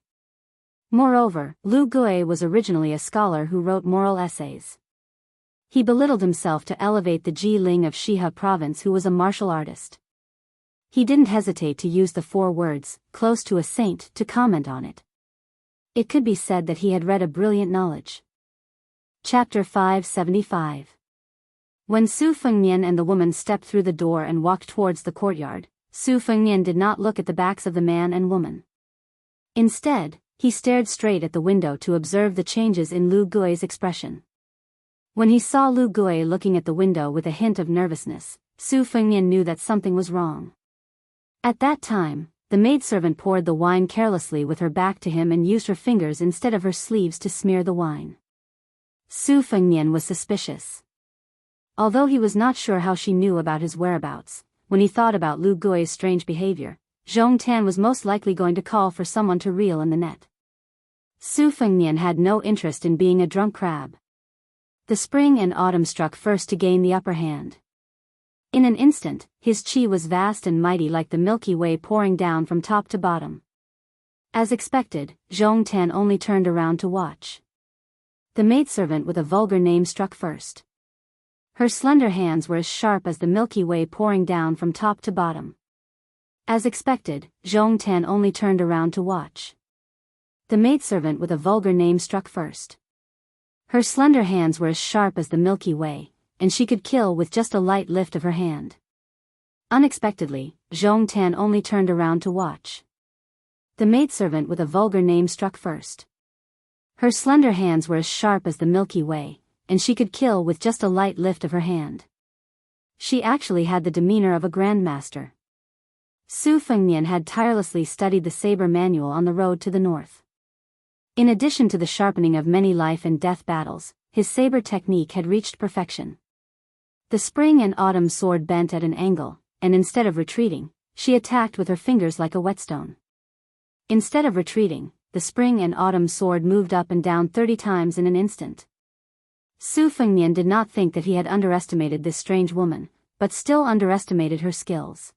Moreover, Lu Gui was originally a scholar who wrote moral essays. He belittled himself to elevate the Ji Ling of Shihe province who was a martial artist. He didn't hesitate to use the 4 words, close to a saint, to comment on it. It could be said that he had read a brilliant knowledge. Chapter 575. When Su Fengnian and the woman stepped through the door and walked towards the courtyard, Su Fengnian did not look at the backs of the man and woman. Instead, he stared straight at the window to observe the changes in Lu Gui's expression. When he saw Lu Gui looking at the window with a hint of nervousness, Su Fengnian knew that something was wrong. At that time, the maidservant poured the wine carelessly with her back to him and used her fingers instead of her sleeves to smear the wine. Su Fengnian was suspicious. Although he was not sure how she knew about his whereabouts, when he thought about Lu Gui's strange behavior, Zhong Tan was most likely going to call for someone to reel in the net. Su Fengnian had no interest in being a drunk crab. The spring and autumn struck first to gain the upper hand. In an instant, his chi was vast and mighty like the Milky Way pouring down from top to bottom. As expected, Zhong Tan only turned around to watch. The maidservant with a vulgar name struck first. Her slender hands were as sharp as the Milky Way pouring down from top to bottom. As expected, Zhong Tan only turned around to watch. The maidservant with a vulgar name struck first. Her slender hands were as sharp as the Milky Way, and she could kill with just a light lift of her hand. Unexpectedly, Zhong Tan only turned around to watch. The maidservant with a vulgar name struck first. Her slender hands were as sharp as the Milky Way, and she could kill with just a light lift of her hand. She actually had the demeanor of a grandmaster. Su Fengnian had tirelessly studied the Saber manual on the road to the north. In addition to the sharpening of many life and death battles, his saber technique had reached perfection. The spring and autumn sword bent at an angle, and instead of retreating, she attacked with her fingers like a whetstone. Instead of retreating, the spring and autumn sword moved up and down 30 times in an instant. Su Fengnian did not think that he had underestimated this strange woman, but still underestimated her skills.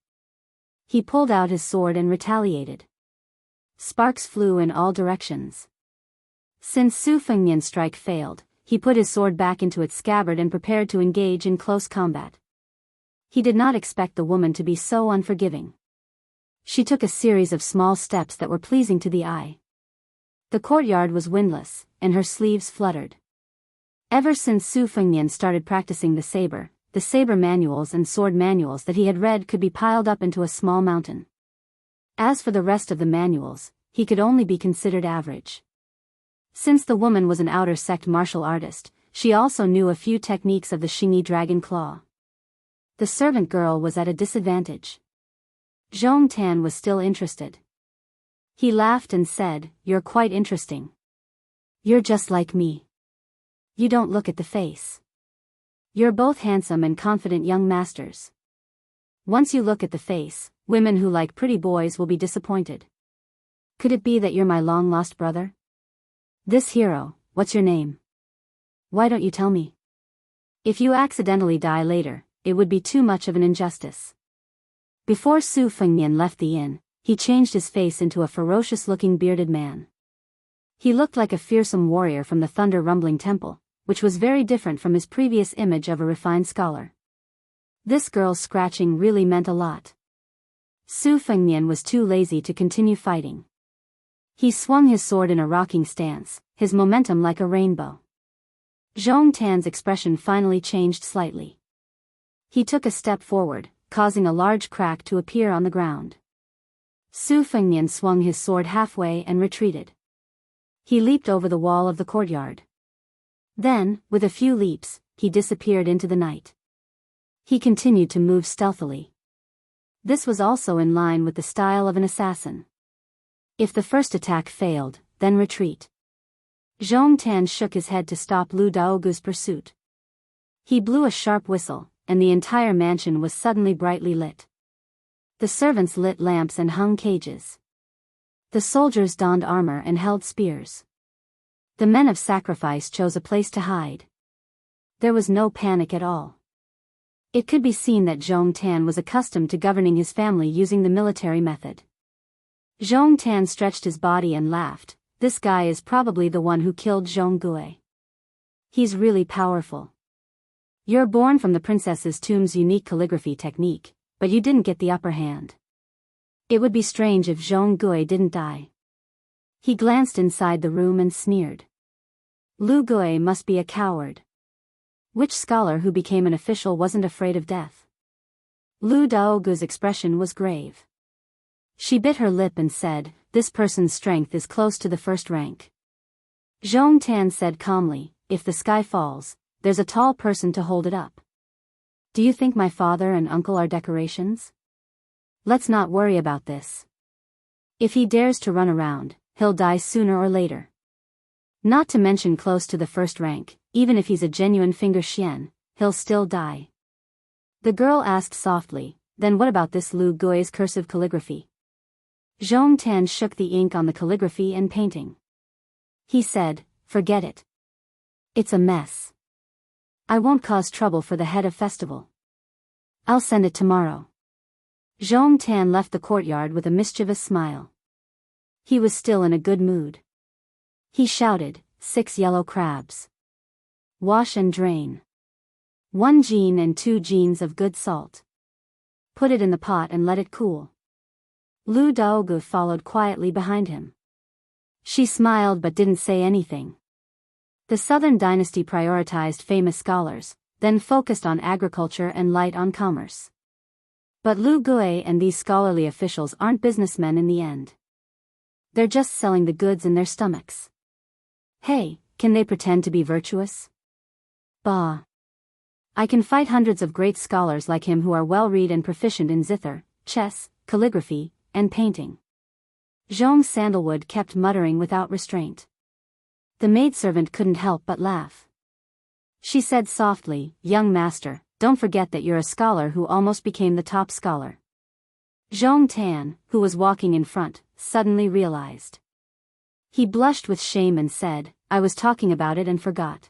He pulled out his sword and retaliated. Sparks flew in all directions. Since Su Fengnian's strike failed, he put his sword back into its scabbard and prepared to engage in close combat. He did not expect the woman to be so unforgiving. She took a series of small steps that were pleasing to the eye. The courtyard was windless, and her sleeves fluttered. Ever since Su Fengnian started practicing the saber manuals and sword manuals that he had read could be piled up into a small mountain. As for the rest of the manuals, he could only be considered average. Since the woman was an outer sect martial artist, she also knew a few techniques of the Xingyi dragon claw. The servant girl was at a disadvantage. Zhong Tan was still interested. He laughed and said, "You're quite interesting. You're just like me. You don't look at the face. You're both handsome and confident young masters. Once you look at the face, women who like pretty boys will be disappointed. Could it be that you're my long-lost brother? This hero, what's your name? Why don't you tell me? If you accidentally die later, it would be too much of an injustice." Before Su Fengnian left the inn, he changed his face into a ferocious-looking bearded man. He looked like a fearsome warrior from the thunder-rumbling temple, which was very different from his previous image of a refined scholar. This girl's scratching really meant a lot. Su Fengnian was too lazy to continue fighting. He swung his sword in a rocking stance, his momentum like a rainbow. Zhong Tan's expression finally changed slightly. He took a step forward, causing a large crack to appear on the ground. Su Fengnian swung his sword halfway and retreated. He leaped over the wall of the courtyard. Then, with a few leaps, he disappeared into the night. He continued to move stealthily. This was also in line with the style of an assassin. If the first attack failed, then retreat. Zhong Tan shook his head to stop Lu Daogu's pursuit. He blew a sharp whistle, and the entire mansion was suddenly brightly lit. The servants lit lamps and hung cages. The soldiers donned armor and held spears. The men of sacrifice chose a place to hide. There was no panic at all. It could be seen that Zhong Tan was accustomed to governing his family using the military method. Zhong Tan stretched his body and laughed. "This guy is probably the one who killed Zhong Gui. He's really powerful. You're born from the princess's tomb's unique calligraphy technique, but you didn't get the upper hand. It would be strange if Zhong Gui didn't die." He glanced inside the room and sneered. Lu Gui must be a coward. Which scholar who became an official wasn't afraid of death? Lu Daogu's expression was grave. She bit her lip and said, "This person's strength is close to the first rank." Zhong Tan said calmly, "If the sky falls, there's a tall person to hold it up. Do you think my father and uncle are decorations? Let's not worry about this. If he dares to run around, he'll die sooner or later. Not to mention close to the first rank, even if he's a genuine finger xian, he'll still die." The girl asked softly, "Then what about this Lu Gui's cursive calligraphy?" Zhong Tan shook the ink on the calligraphy and painting. He said, "Forget it. It's a mess. I won't cause trouble for the head of festival. I'll send it tomorrow." Zhong Tan left the courtyard with a mischievous smile. He was still in a good mood. He shouted, 6 yellow crabs. Wash and drain. 1 jean and 2 jeans of good salt. Put it in the pot and let it cool." Lu Daogu followed quietly behind him. She smiled but didn't say anything. The Southern dynasty prioritized famous scholars, then focused on agriculture and light on commerce. But Lu Gui and these scholarly officials aren't businessmen in the end. They're just selling the goods in their stomachs. Hey, can they pretend to be virtuous? Bah. I can fight hundreds of great scholars like him who are well-read and proficient in zither, chess, calligraphy, and painting. Zhong Sandalwood kept muttering without restraint. The maidservant couldn't help but laugh. She said softly, "Young master, don't forget that you're a scholar who almost became the top scholar. Zhong Tan, who was walking in front, suddenly realized. He blushed with shame and said, I was talking about it and forgot.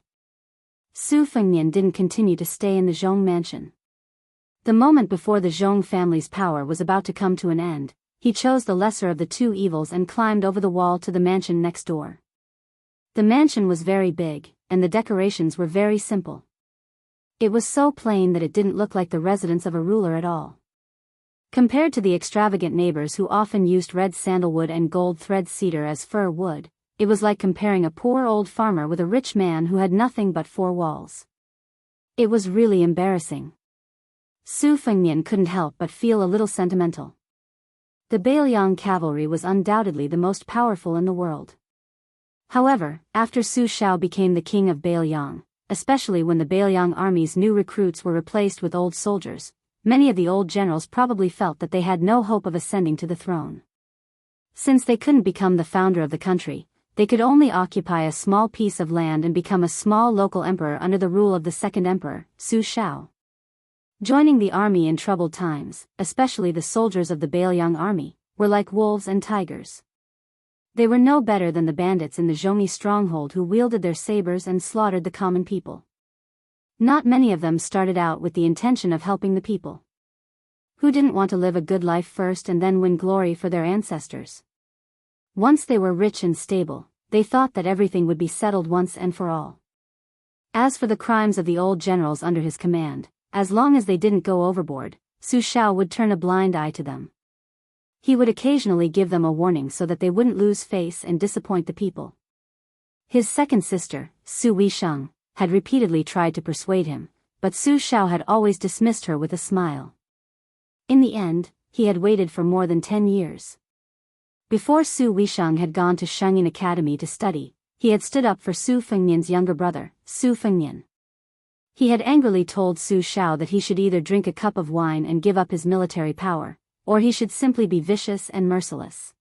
Su Fengnian didn't continue to stay in the Zhong mansion. The moment before the Zhong family's power was about to come to an end, he chose the lesser of the two evils and climbed over the wall to the mansion next door. The mansion was very big, and the decorations were very simple. It was so plain that it didn't look like the residence of a ruler at all. Compared to the extravagant neighbors who often used red sandalwood and gold thread cedar as fir wood, it was like comparing a poor old farmer with a rich man who had nothing but four walls. It was really embarrassing. Su Fengnian couldn't help but feel a little sentimental. The Biyao cavalry was undoubtedly the most powerful in the world. However, after Su Shao became the king of Biyao, especially when the Biyao army's new recruits were replaced with old soldiers, many of the old generals probably felt that they had no hope of ascending to the throne. Since they couldn't become the founder of the country, they could only occupy a small piece of land and become a small local emperor under the rule of the second emperor, Su Shao. Joining the army in troubled times, especially the soldiers of the Biyao army, were like wolves and tigers. They were no better than the bandits in the Zhongyi stronghold who wielded their sabers and slaughtered the common people. Not many of them started out with the intention of helping the people. Who didn't want to live a good life first and then win glory for their ancestors? Once they were rich and stable, they thought that everything would be settled once and for all. As for the crimes of the old generals under his command, as long as they didn't go overboard, Su Shao would turn a blind eye to them. He would occasionally give them a warning so that they wouldn't lose face and disappoint the people. His second sister, Su Weisheng, had repeatedly tried to persuade him, but Su Shao had always dismissed her with a smile. In the end, he had waited for more than 10 years. Before Su Weisheng had gone to Shengyin Academy to study, he had stood up for Su Fengnian's younger brother, Su Fengnian. He had angrily told Su Shao that he should either drink a cup of wine and give up his military power, or he should simply be vicious and merciless.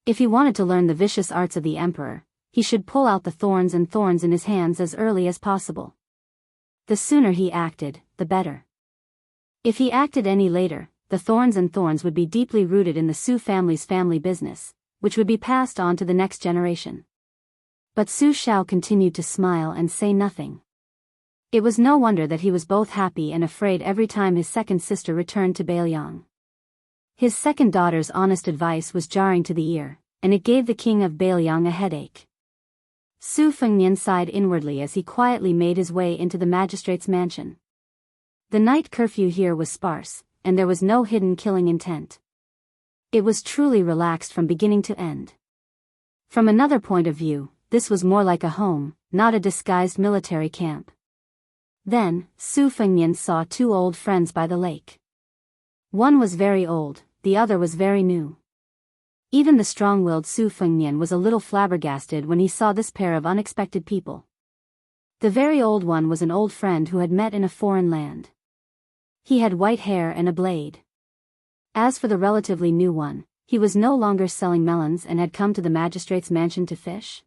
If he wanted to learn the vicious arts of the emperor, he should pull out the thorns in his hands as early as possible. The sooner he acted, the better. If he acted any later, the thorns would be deeply rooted in the Su family's family business, which would be passed on to the next generation. But Su Shao continued to smile and say nothing. It was no wonder that he was both happy and afraid every time his second sister returned to Biyao. His second daughter's honest advice was jarring to the ear, and it gave the king of Biyao a headache. Su Fengnian sighed inwardly as he quietly made his way into the magistrate's mansion. The night curfew here was sparse, and there was no hidden killing intent. It was truly relaxed from beginning to end. From another point of view, this was more like a home, not a disguised military camp. Then, Su Fengnian saw two old friends by the lake. One was very old, the other was very new. Even the strong-willed Su Fengnian was a little flabbergasted when he saw this pair of unexpected people. The very old one was an old friend who had met in a foreign land. He had white hair and a blade. As for the relatively new one, he was no longer selling melons and had come to the magistrate's mansion to fish.